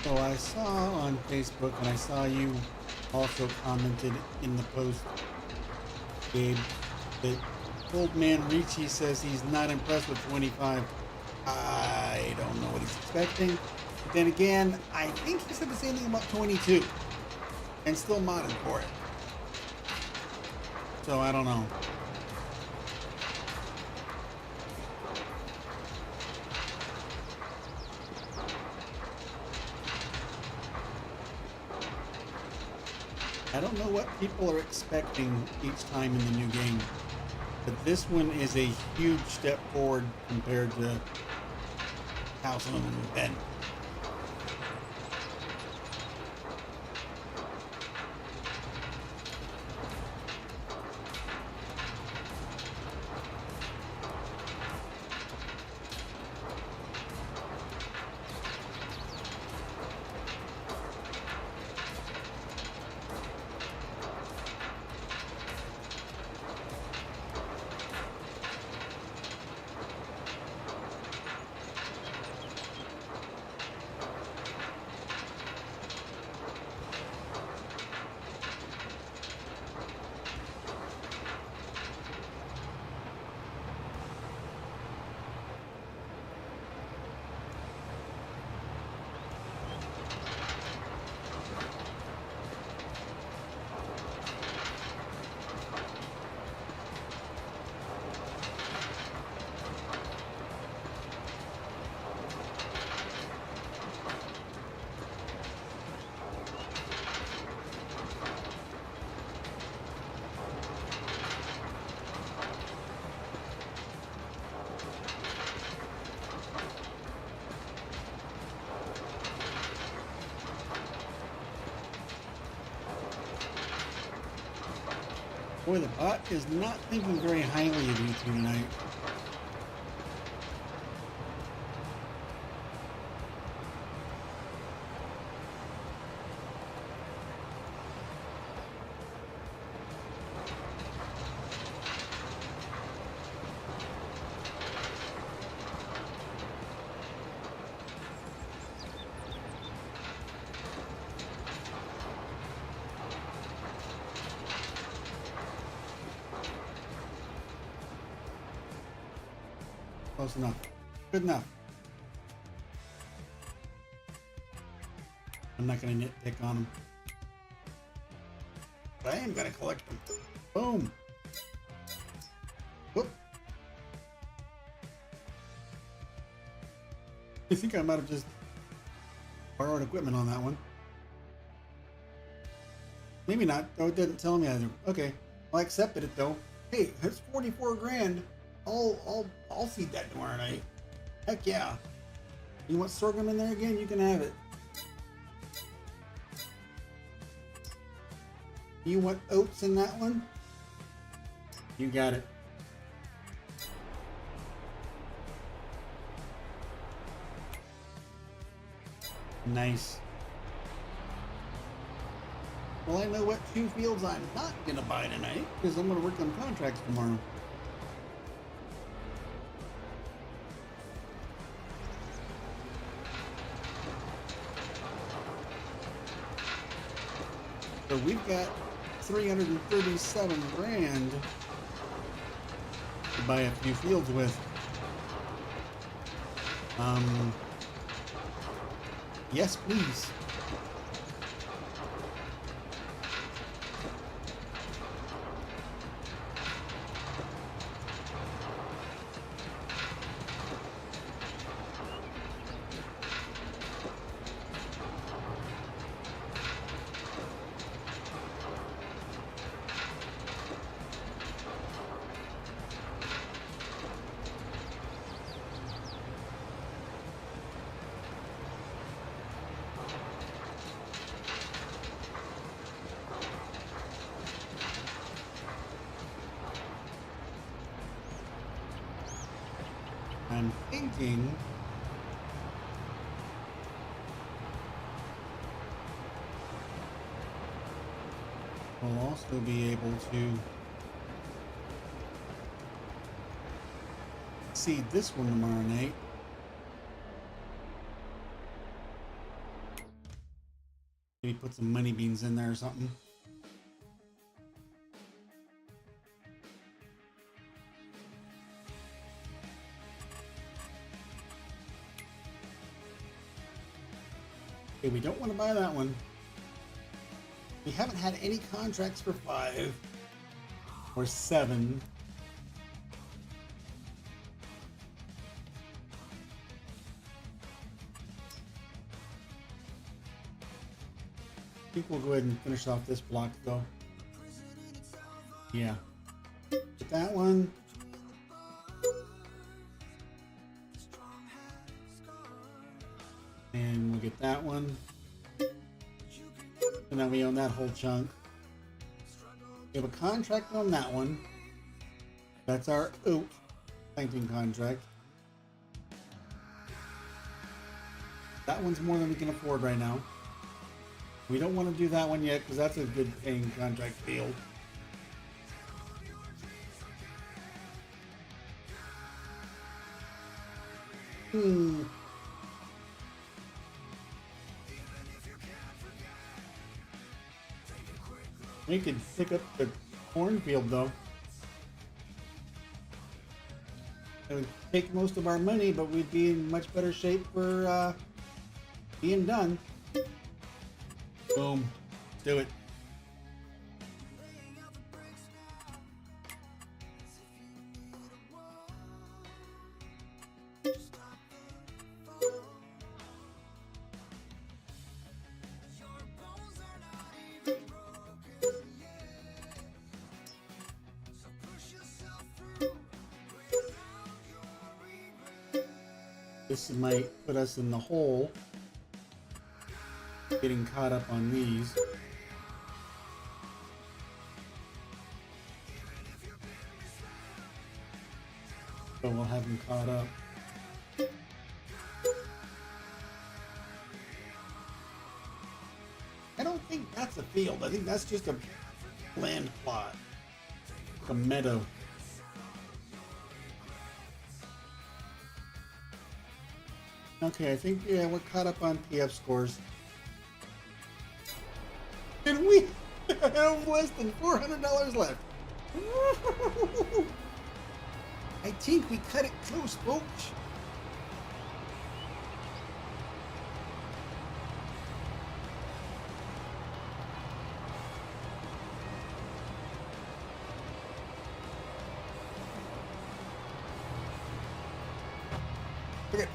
So I saw on Facebook, and I saw you also commented in the post, Gabe, that old man Ricci says he's not impressed with 25. I don't know what he's expecting. But then again, I think he said the same thing about 22 and still modded for it. So I don't know. I don't know what people are expecting each time in the new game, but this one is a huge step forward compared to how some of them have been. Boy, the bot is not thinking very highly of you two tonight. Close enough. Good enough. I'm not going to nitpick on them. But I am going to collect them. Boom. Whoop. I think I might have just borrowed equipment on that one. Maybe not. Oh, it didn't tell me either. Okay. I accepted it though. Hey, that's 44 grand. I'll feed that tomorrow night. Heck yeah. You want sorghum in there again? You can have it. You want oats in that one? You got it. Nice. Well, I know what 2 fields I'm not gonna buy tonight because I'm gonna work on contracts tomorrow. So we've got 337 grand to buy a few fields with. Yes, please. I'm thinking we'll also be able to seed this one tomorrow night. Maybe put some money beans in there or something. Okay, we don't want to buy that one. We haven't had any contracts for 5 or 7. I think we'll go ahead and finish off this block though. Yeah. Get that one. And we'll get that one. And then we own that whole chunk. We have a contract on that one. That's our oat planting contract. That one's more than we can afford right now. We don't want to do that one yet because that's a good paying contract field. We could pick up the cornfield though. It would take most of our money, but we'd be in much better shape for being done. Boom. Let's do it. This might put us in the hole, getting caught up on these. So we'll have them caught up. I don't think that's a field. I think that's just a land plot. A meadow. Okay, I think, yeah, we're caught up on PF scores. And we have less than $400 left. I think we cut it close, folks. Okay.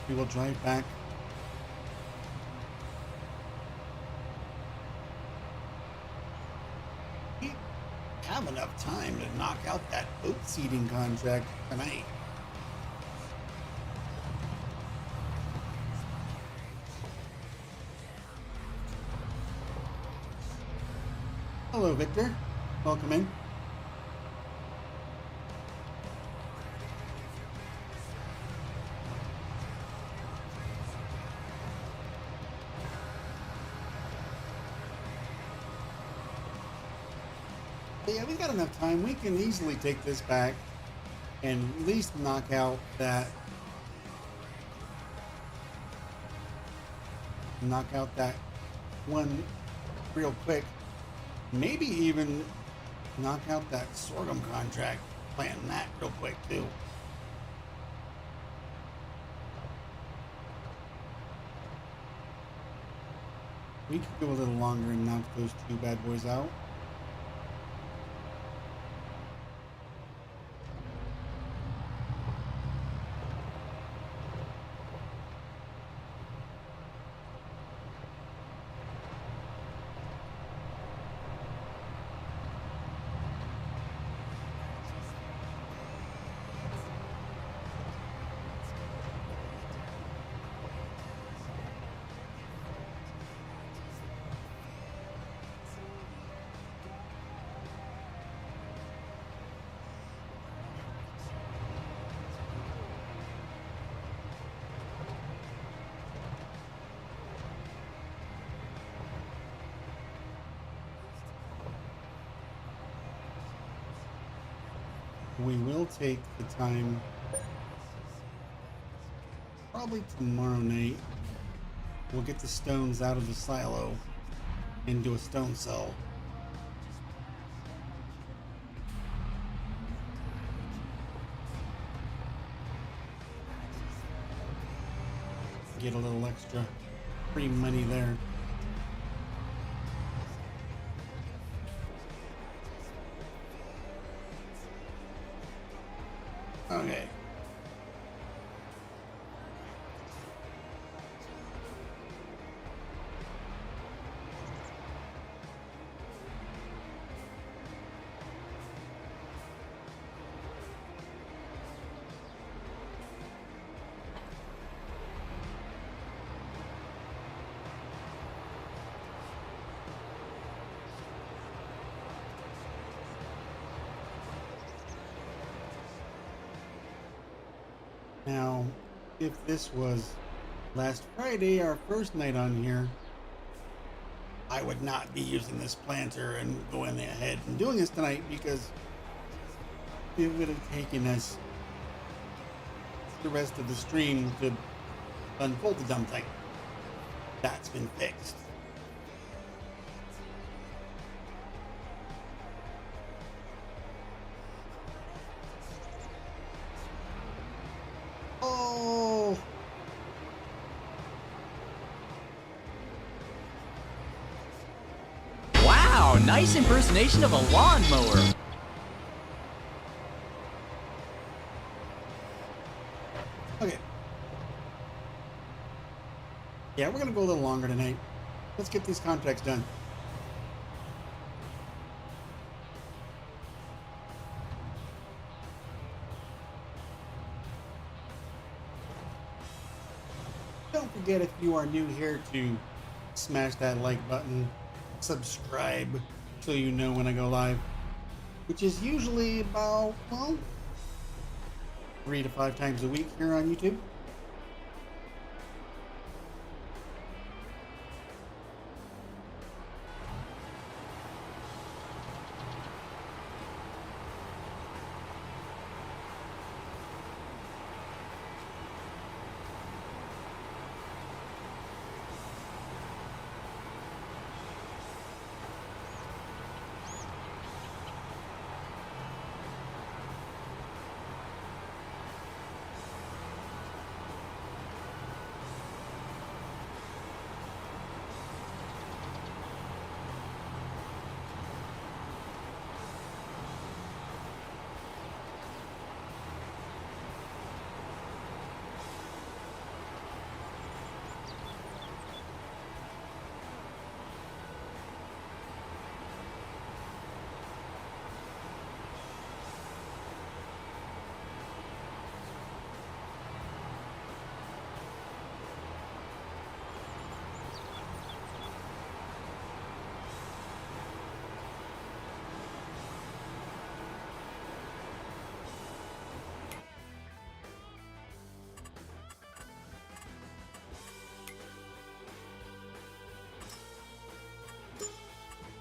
We will drive back. We have enough time to knock out that oat seeding contract tonight. Hello, Victor. Welcome in. Yeah, we got enough time. We can easily take this back and at least knock out that one real quick. Maybe even knock out that sorghum contract. Plan that real quick too. We could go a little longer and knock those two bad boys out. We will take the time, probably tomorrow night. We'll get the stones out of the silo into a stone cell. Get a little extra free money there. Okay. Now, if this was last Friday, our first night on here, I would not be using this planter and going ahead and doing this tonight because it would have taken us the rest of the stream to unfold the dumb thing. That's been fixed. Oh! Wow, nice impersonation of a lawnmower. Okay. Yeah, we're gonna go a little longer tonight. Let's get these contracts done. Don't forget, if you are new here, to smash that like button, subscribe so you know when I go live, which is usually about, well, 3 to 5 times a week here on YouTube.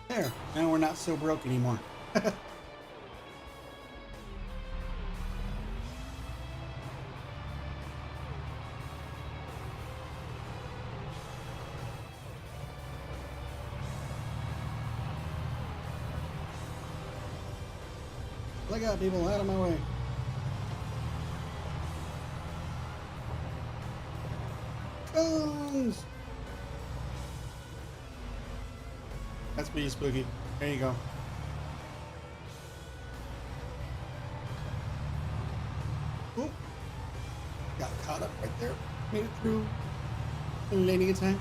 There, now we're not so broke anymore. Look out, people, out of my way. Cones! That's pretty spooky. There you go. Oop. Got caught up right there. Made it through in landing in time.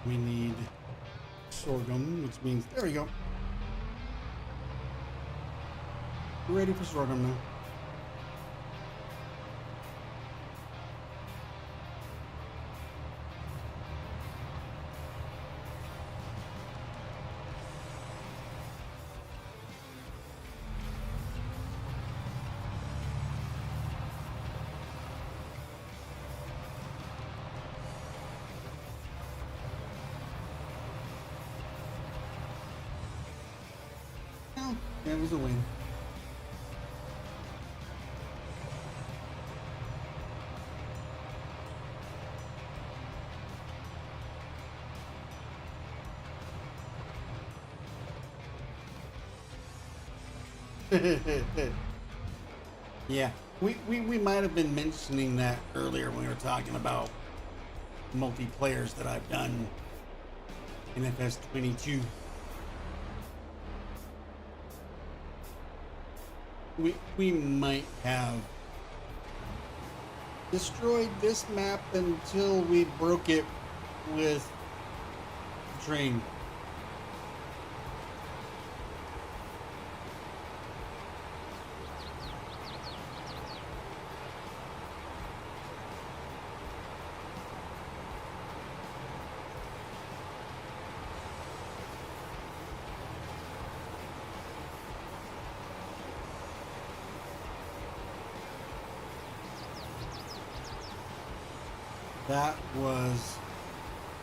We need sorghum, which means, there we go. We're ready for sorghum now. It was a win. Yeah, we might have been mentioning that earlier when we were talking about multiplayers that I've done in FS22. We might have destroyed this map until we broke it with the train. That was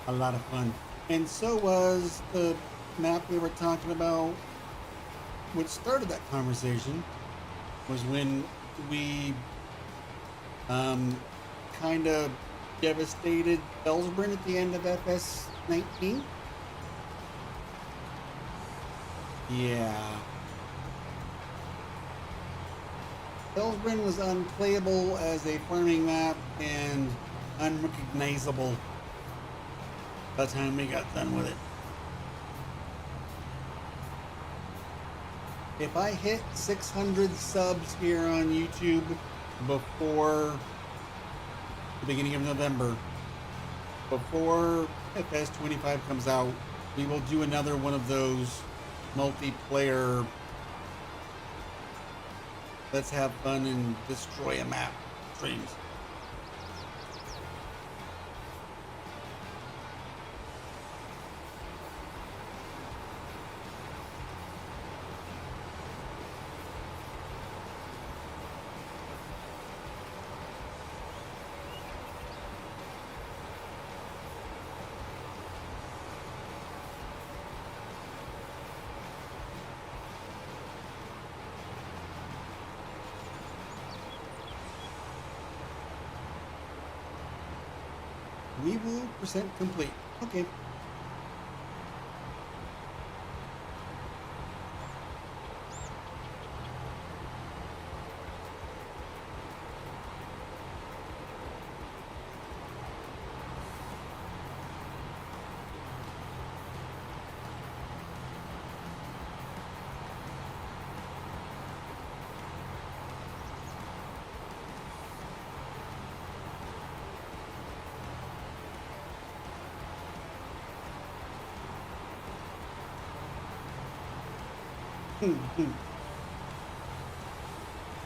a lot of fun. And so was the map we were talking about. What started that conversation was when we kind of devastated Bellsburn at the end of FS19. Yeah. Bellsburn was unplayable as a farming map and unrecognizable by the time we got done with it. If I hit 600 subs here on YouTube before the beginning of November, before FS25 comes out, we will do another one of those multiplayer let's have fun and destroy a map streams. We will percent complete. Okay.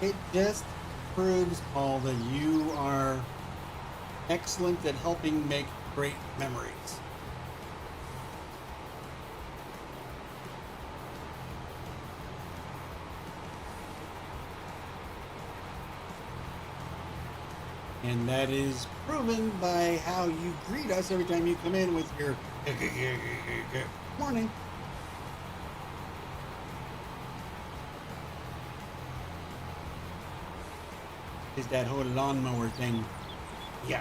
It just proves, Paul, that you are excellent at helping make great memories. And that is proven by how you greet us every time you come in with your morning. Is that whole lawnmower thing. Yeah.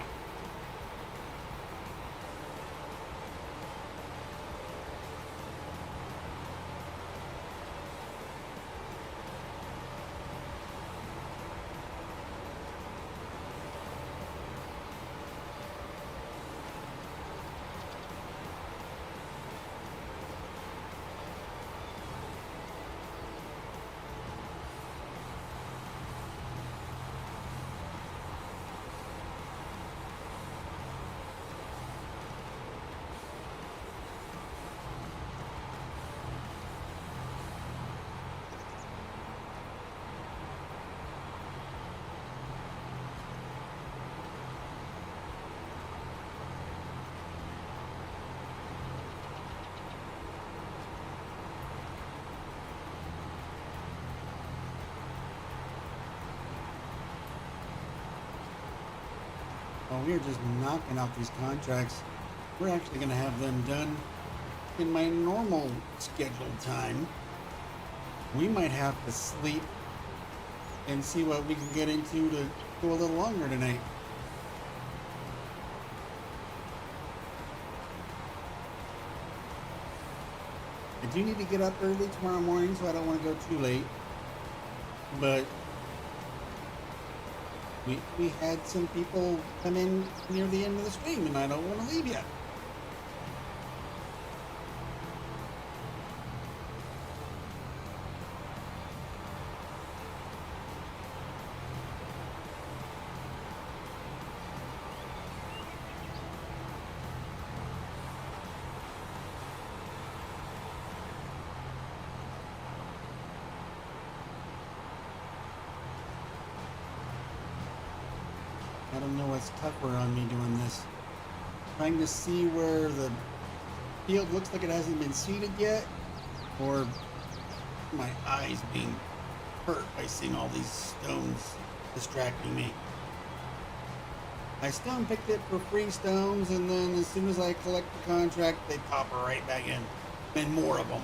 Oh, we're just knocking out these contracts. We're actually going to have them done in my normal scheduled time. We might have to sleep and see what we can get into to go a little longer tonight. I do need to get up early tomorrow morning, so I don't want to go too late. But we had some people come in near the end of the stream, and I don't want to leave yet. I don't know what's tougher on me doing this. Trying to see where the field looks like it hasn't been seeded yet, or my eyes being hurt by seeing all these stones distracting me. I stone picked it for free stones, and then as soon as I collect the contract, they pop right back in. And more of them.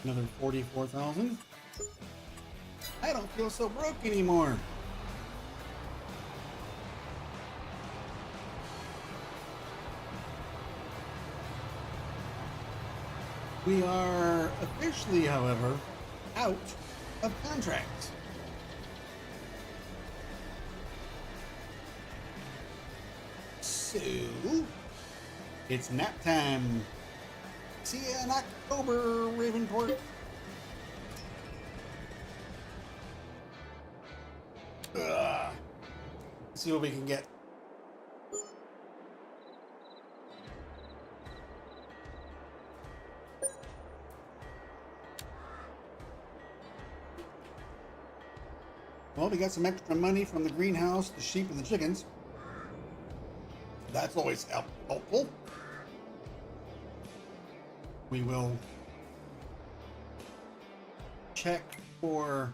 Another 44,000. I don't feel so broke anymore. We are officially, however, out of contracts. So, it's nap time. See you in October, Ravenport. Let's see what we can get. Well, we got some extra money from the greenhouse, the sheep, and the chickens. That's always helpful. We will check for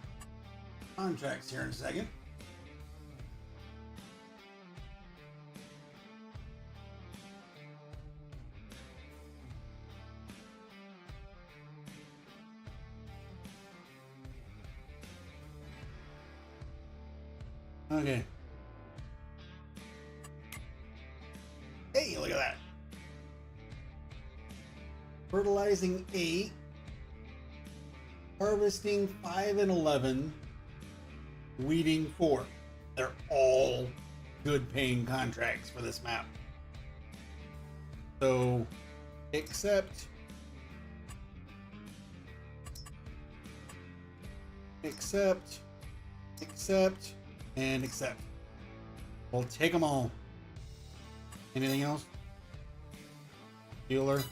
contracts here in a second. Okay. Hey, look at that. Fertilizing 8, harvesting 5 and 11, weeding 4. They're all good paying contracts for this map. So, accept, and accept. We'll take them all. Anything else? Bueller.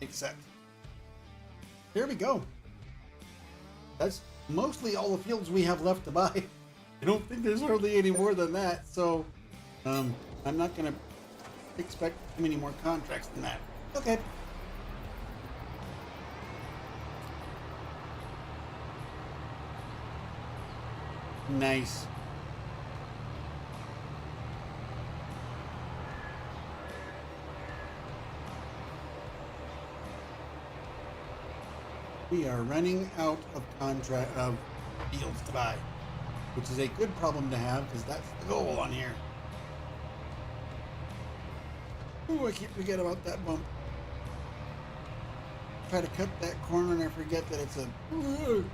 Accept. Here we go. That's mostly all the fields we have left to buy. I don't think there's hardly any more than that, so I'm not gonna expect too many more contracts than that. Okay. Nice. We are running out of fields to buy, which is a good problem to have because that's the goal on here. Ooh, I keep forgetting about that bump. Try to cut that corner and I forget that it's a. Ooh.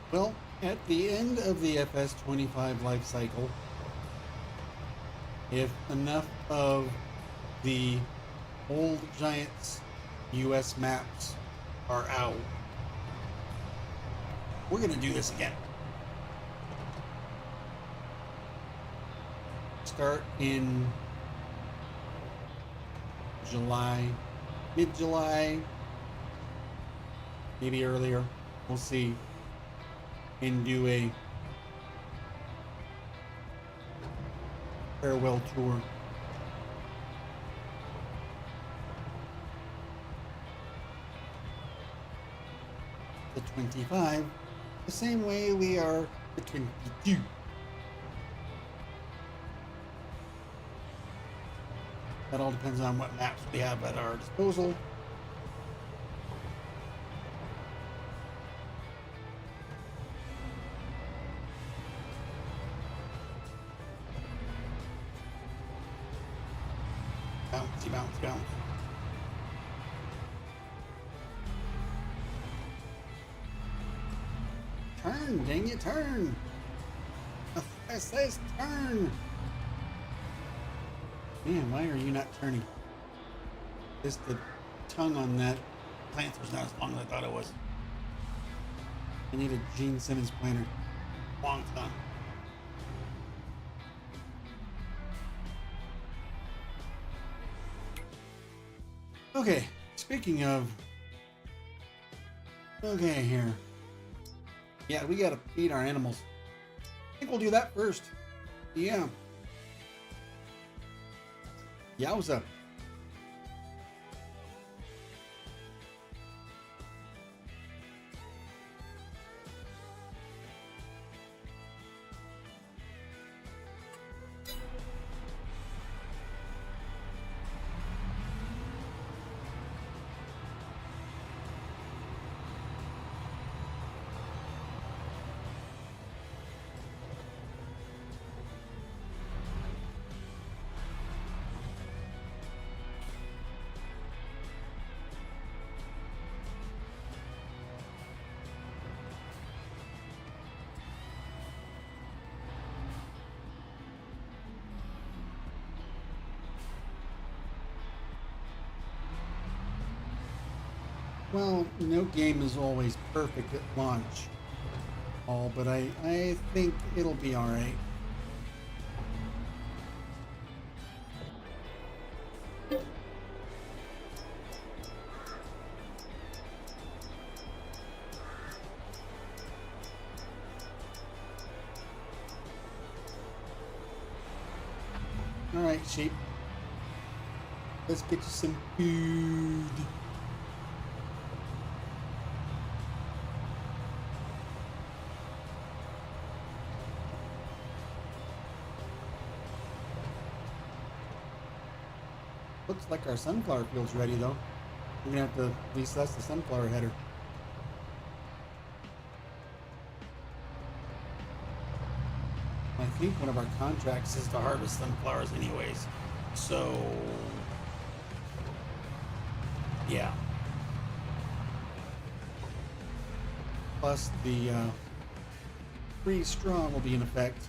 Well, at the end of the FS25 life cycle, if enough of the old Giants US maps are out, we're going to do this again. Start in July, mid-July, maybe earlier. We'll see. And do a farewell tour. The 25, the same way we are the 22. That all depends on what maps we have at our disposal. Bouncy, bounce, bounce. Turn, dang it, turn! I says turn! Man, why are you not turning? Just the tongue on that planter's not as long as I thought it was. I need a Gene Simmons planter. Long tongue. Okay, speaking of... Okay, here. Yeah, we gotta feed our animals. I think we'll do that first. Yeah. Yowza. Well, no game is always perfect at launch, Paul, but I think it'll be alright. Alright, sheep. Let's get you some food. Looks like our sunflower field's ready, though. We're gonna have to recess the sunflower header. I think one of our contracts is to harvest sunflowers anyways. So, yeah. Plus the free straw will be in effect.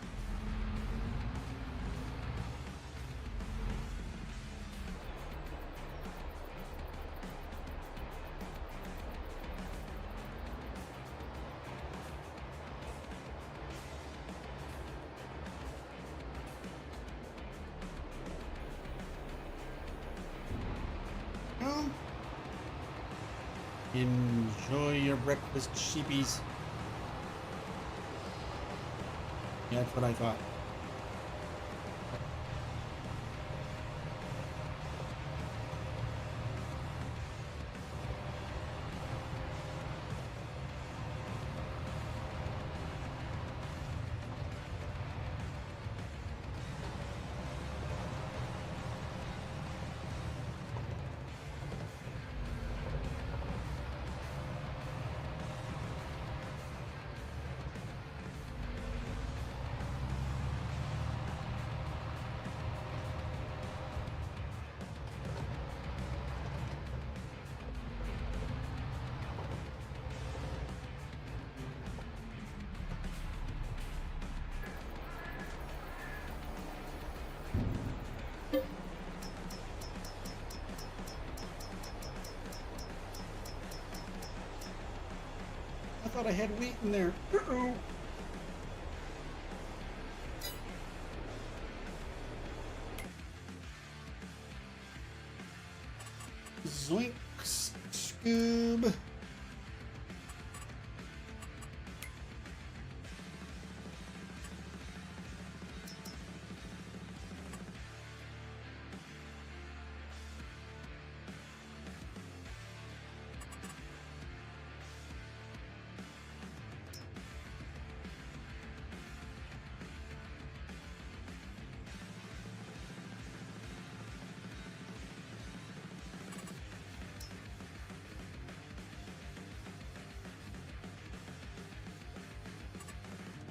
Well, enjoy your breakfast, sheepies. Yeah, that's what I thought. I thought I had wheat in there. Uh-oh. Zoinks, Scoob.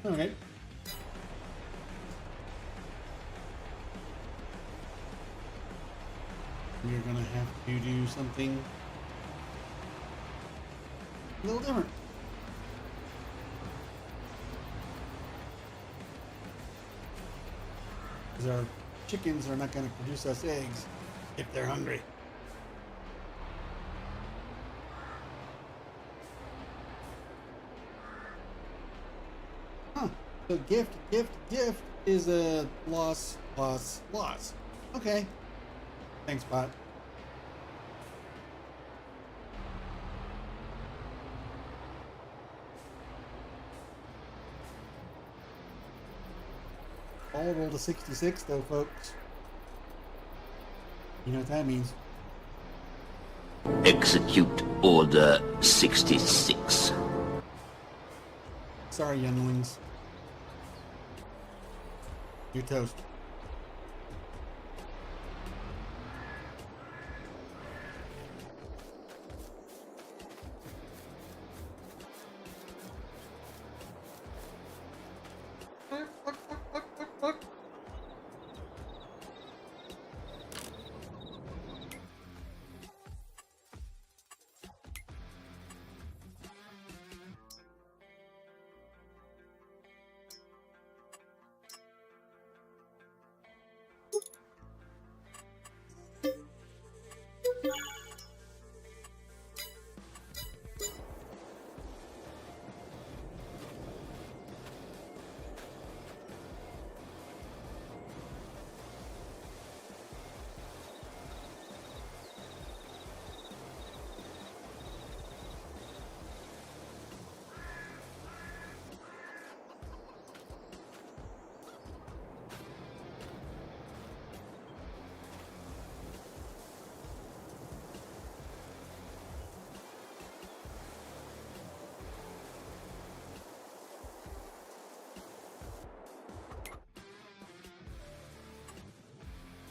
Okay. We're gonna have to do something a little different. Because our chickens are not gonna produce us eggs if they're hungry. Huh. So gift is a loss. Okay. Thanks, bot. All rolled a 66 though, folks. You know what that means. Execute Order 66. Sorry, younglings. You're toast.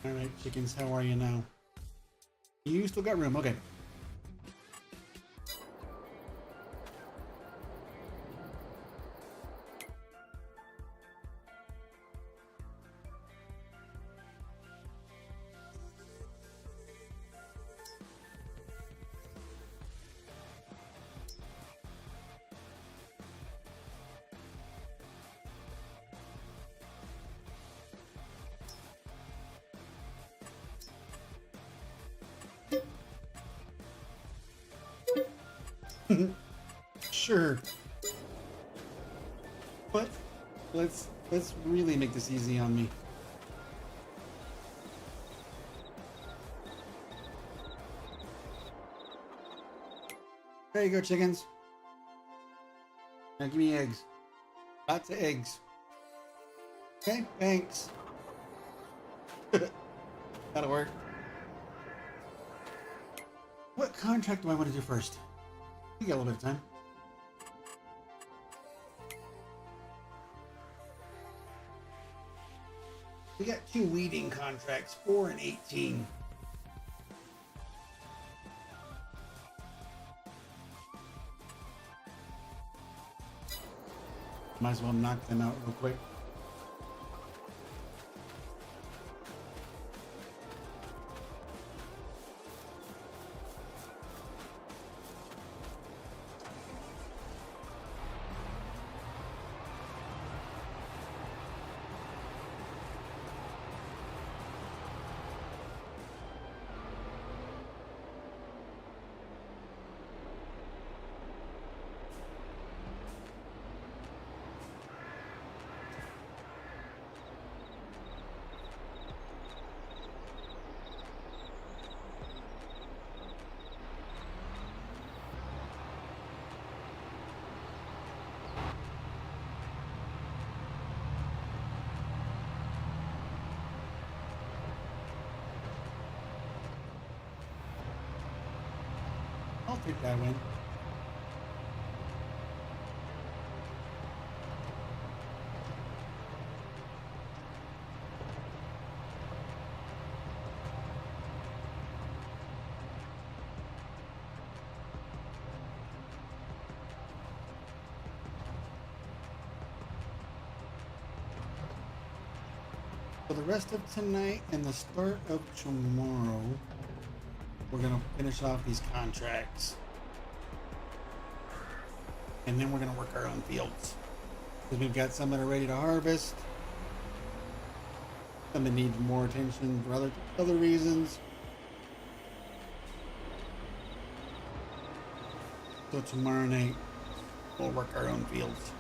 Alright, chickens, how are you now? You still got room, okay. Sure. But let's really make this easy on me. There you go, chickens. Now give me eggs. Lots of eggs. Okay, thanks. That'll work. What contract do I want to do first? We got a little bit of time. We got 2 weeding contracts, 4 and 18. Might as well knock them out real quick. I'll take that win. For the rest of tonight and the start of tomorrow, we're going to finish off these contracts. And then we're going to work our own fields. Because we've got some that are ready to harvest. Some that need more attention for other reasons. So tomorrow night, we'll work our own fields.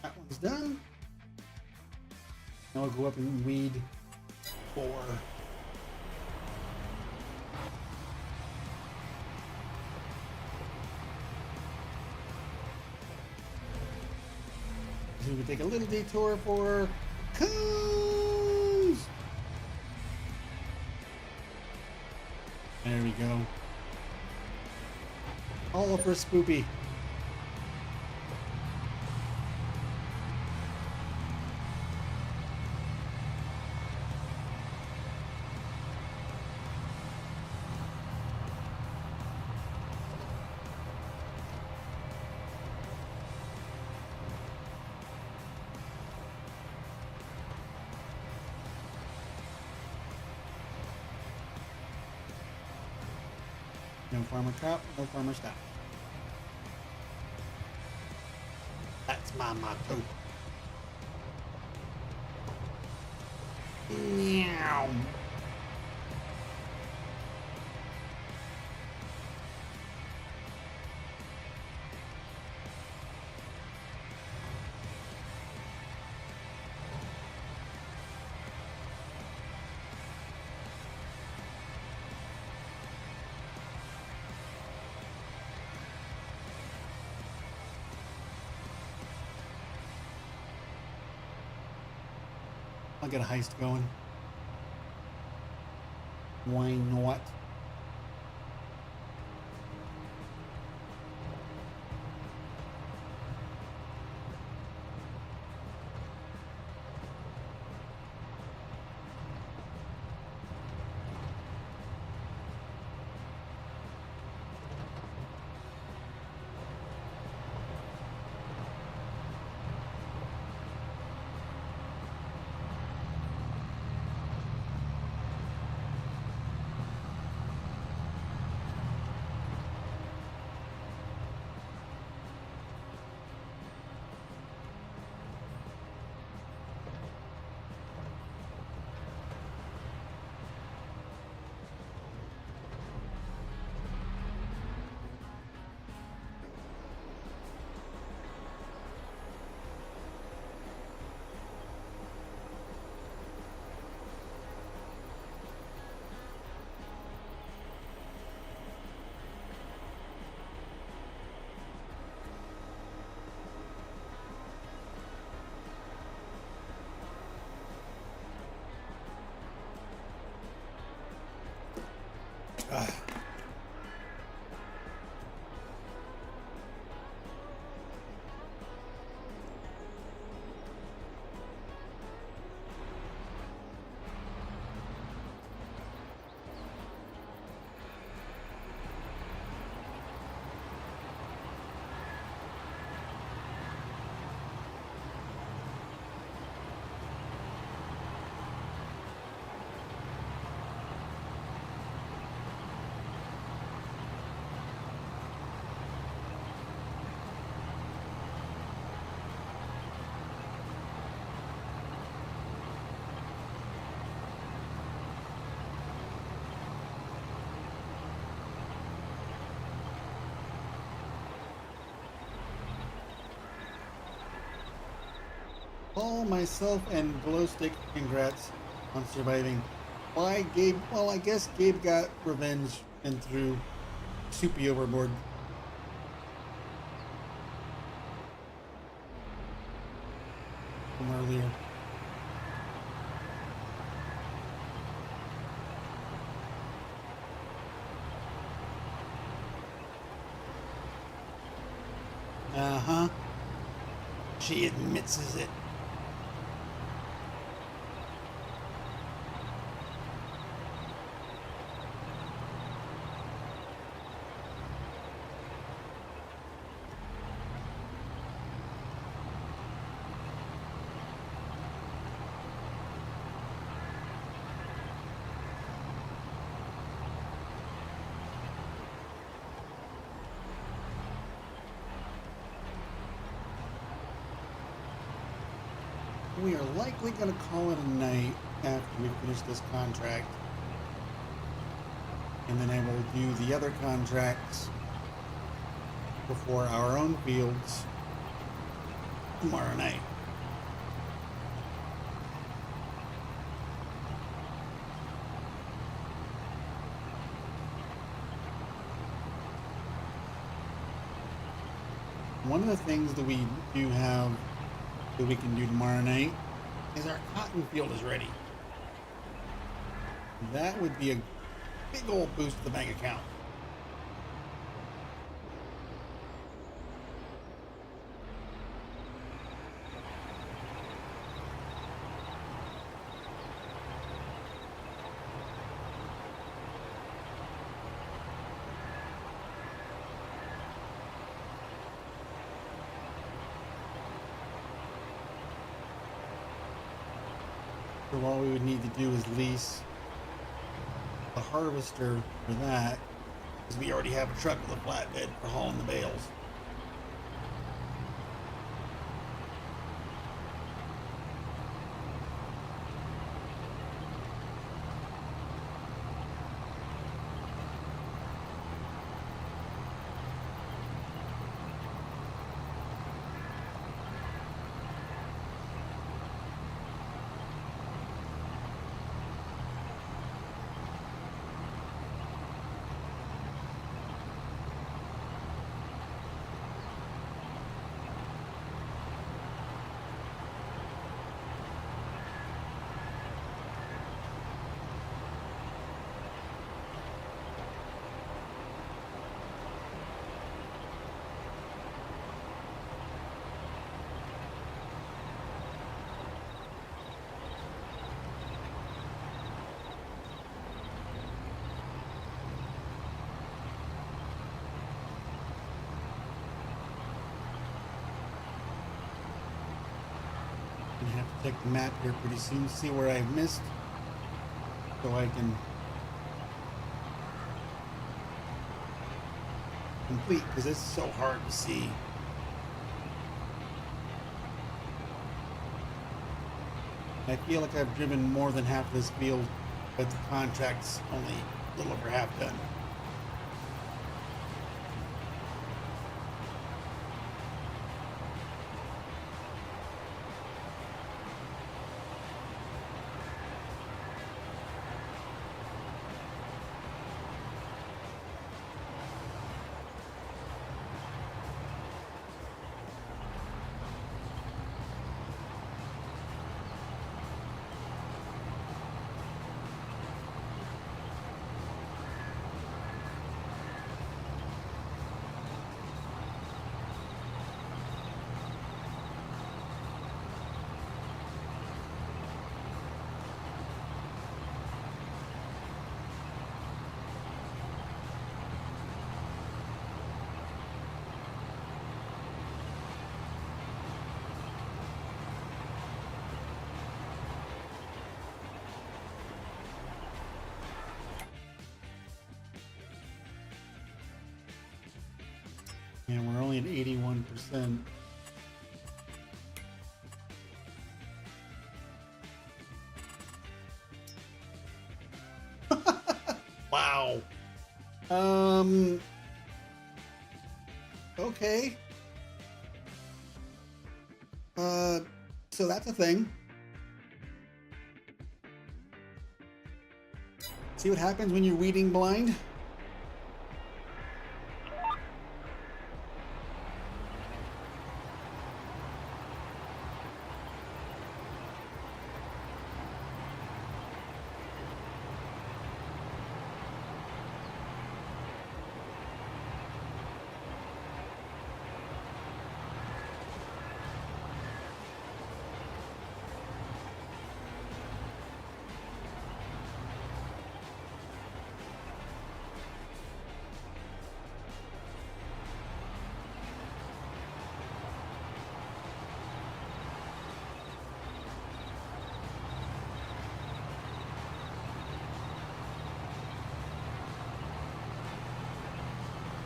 That one's done. Now I'll go up and weed 4. So we can take a little detour for coons. There we go. All for Spoopy. No farmer crop, no farmer stop. That's my motto. Meow. I'll get a heist going. Why not? Paul, myself, and Glowstick, congrats on surviving. Why, Gabe? Well, I guess Gabe got revenge and threw Soupy overboard. From earlier. Uh-huh. She admits it. We are likely going to call it a night after we finish this contract. And then I will do the other contracts before our own fields tomorrow night. One of the things that we do have that we can do tomorrow night is our cotton field is ready. That would be a big old boost to the bank account. So all we would need to do is lease a harvester for that because we already have a truck with a flatbed for hauling the bales. I have to check the map here pretty soon, see where I've missed, so I can complete, because it's so hard to see. I feel like I've driven more than half this field, but the contract's only a little over half done. And we're only at 81%. Wow. Okay. So that's a thing. See what happens when you're weeding blind?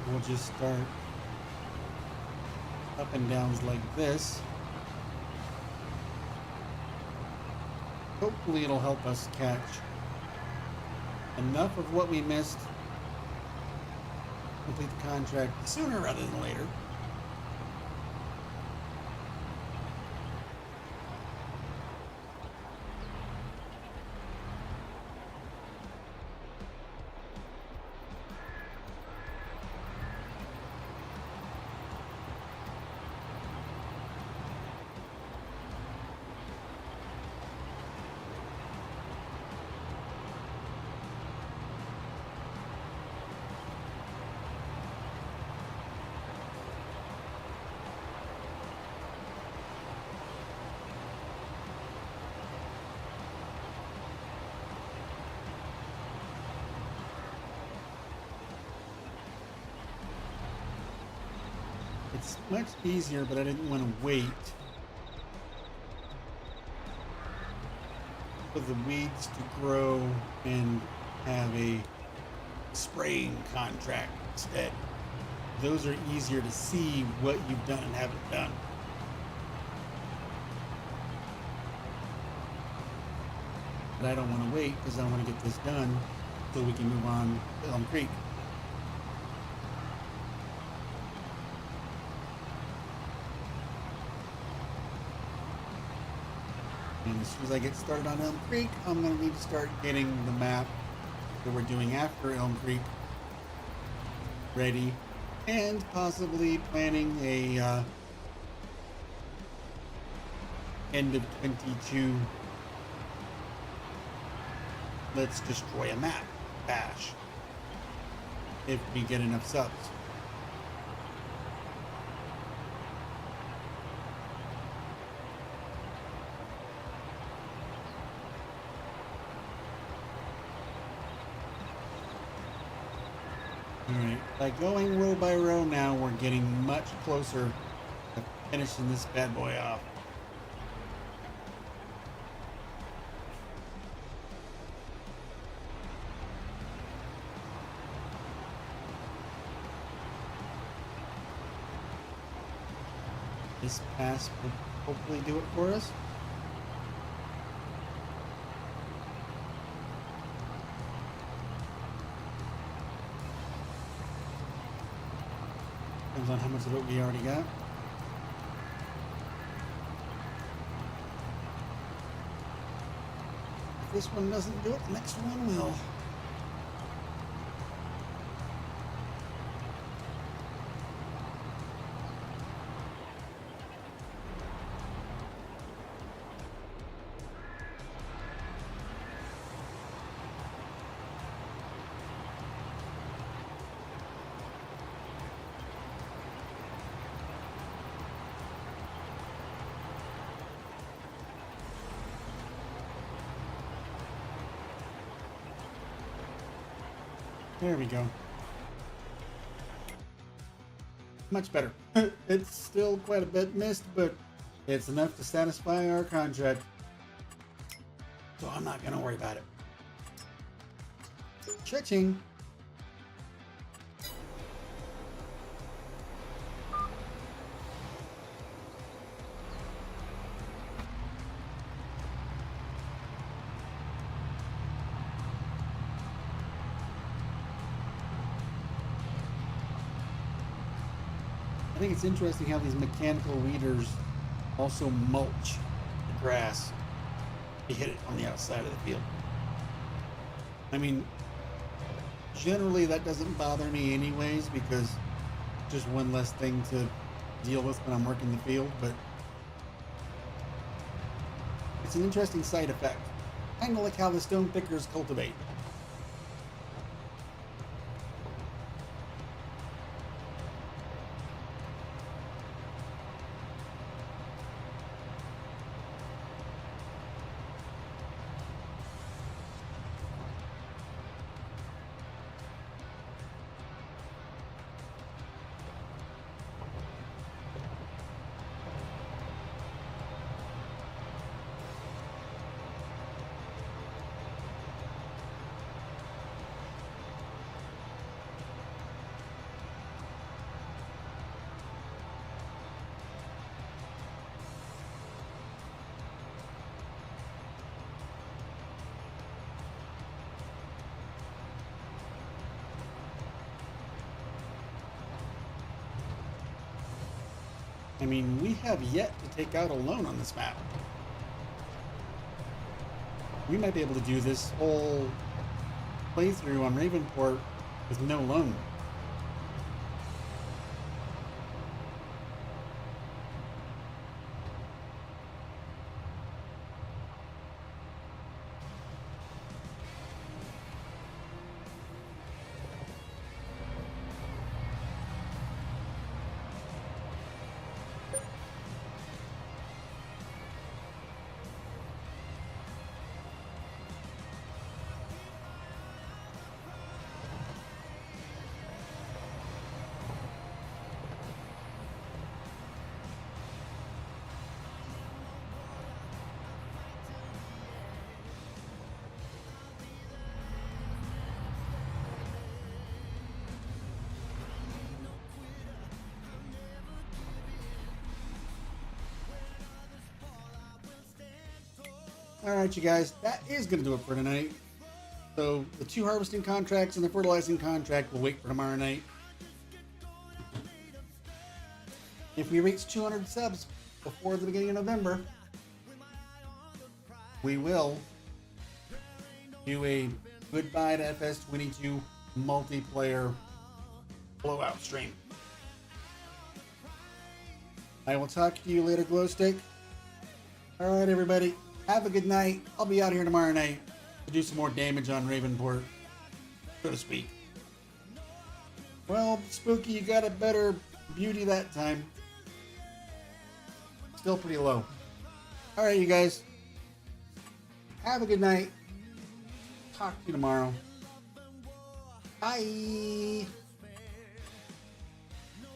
We'll just start up and downs like this. Hopefully it'll help us catch enough of what we missed, complete the contract sooner rather than later. It's much easier, but I didn't want to wait for the weeds to grow and have a spraying contract instead. Those are easier to see what you've done and haven't done. But I don't want to wait because I want to get this done so we can move on to Elm Creek. And as soon as I get started on Elm Creek, I'm going to need to start getting the map that we're doing after Elm Creek ready, and possibly planning a end of 22 let's destroy a map bash if we get enough subs. Alright, by going row by row now, we're getting much closer to finishing this bad boy off. This pass will hopefully do it for us. Depends on how much of it we already got. If this one doesn't do it, the next one will. There we go. Much better. It's still quite a bit missed, but it's enough to satisfy our contract. So I'm not going to worry about it. Cha-ching. I think it's interesting how these mechanical weeders also mulch the grass. You hit it on the outside of the field. I mean, generally that doesn't bother me anyways because just one less thing to deal with when I'm working the field, but it's an interesting side effect. Kind of like how the stone pickers cultivate. I mean, we have yet to take out a loan on this map. We might be able to do this whole playthrough on Ravenport with no loan. All right, you guys, that is going to do it for tonight. So the 2 harvesting contracts and the fertilizing contract will wait for tomorrow night. If we reach 200 subs before the beginning of November, we will do a goodbye to FS22 multiplayer blowout stream. I will talk to you later, Glowstick. All right, everybody. Have a good night. I'll be out here tomorrow night to do some more damage on Ravenport, so to speak. Well, Spooky, you got a better beauty that time. Still pretty low. All right, you guys. Have a good night. Talk to you tomorrow. Bye.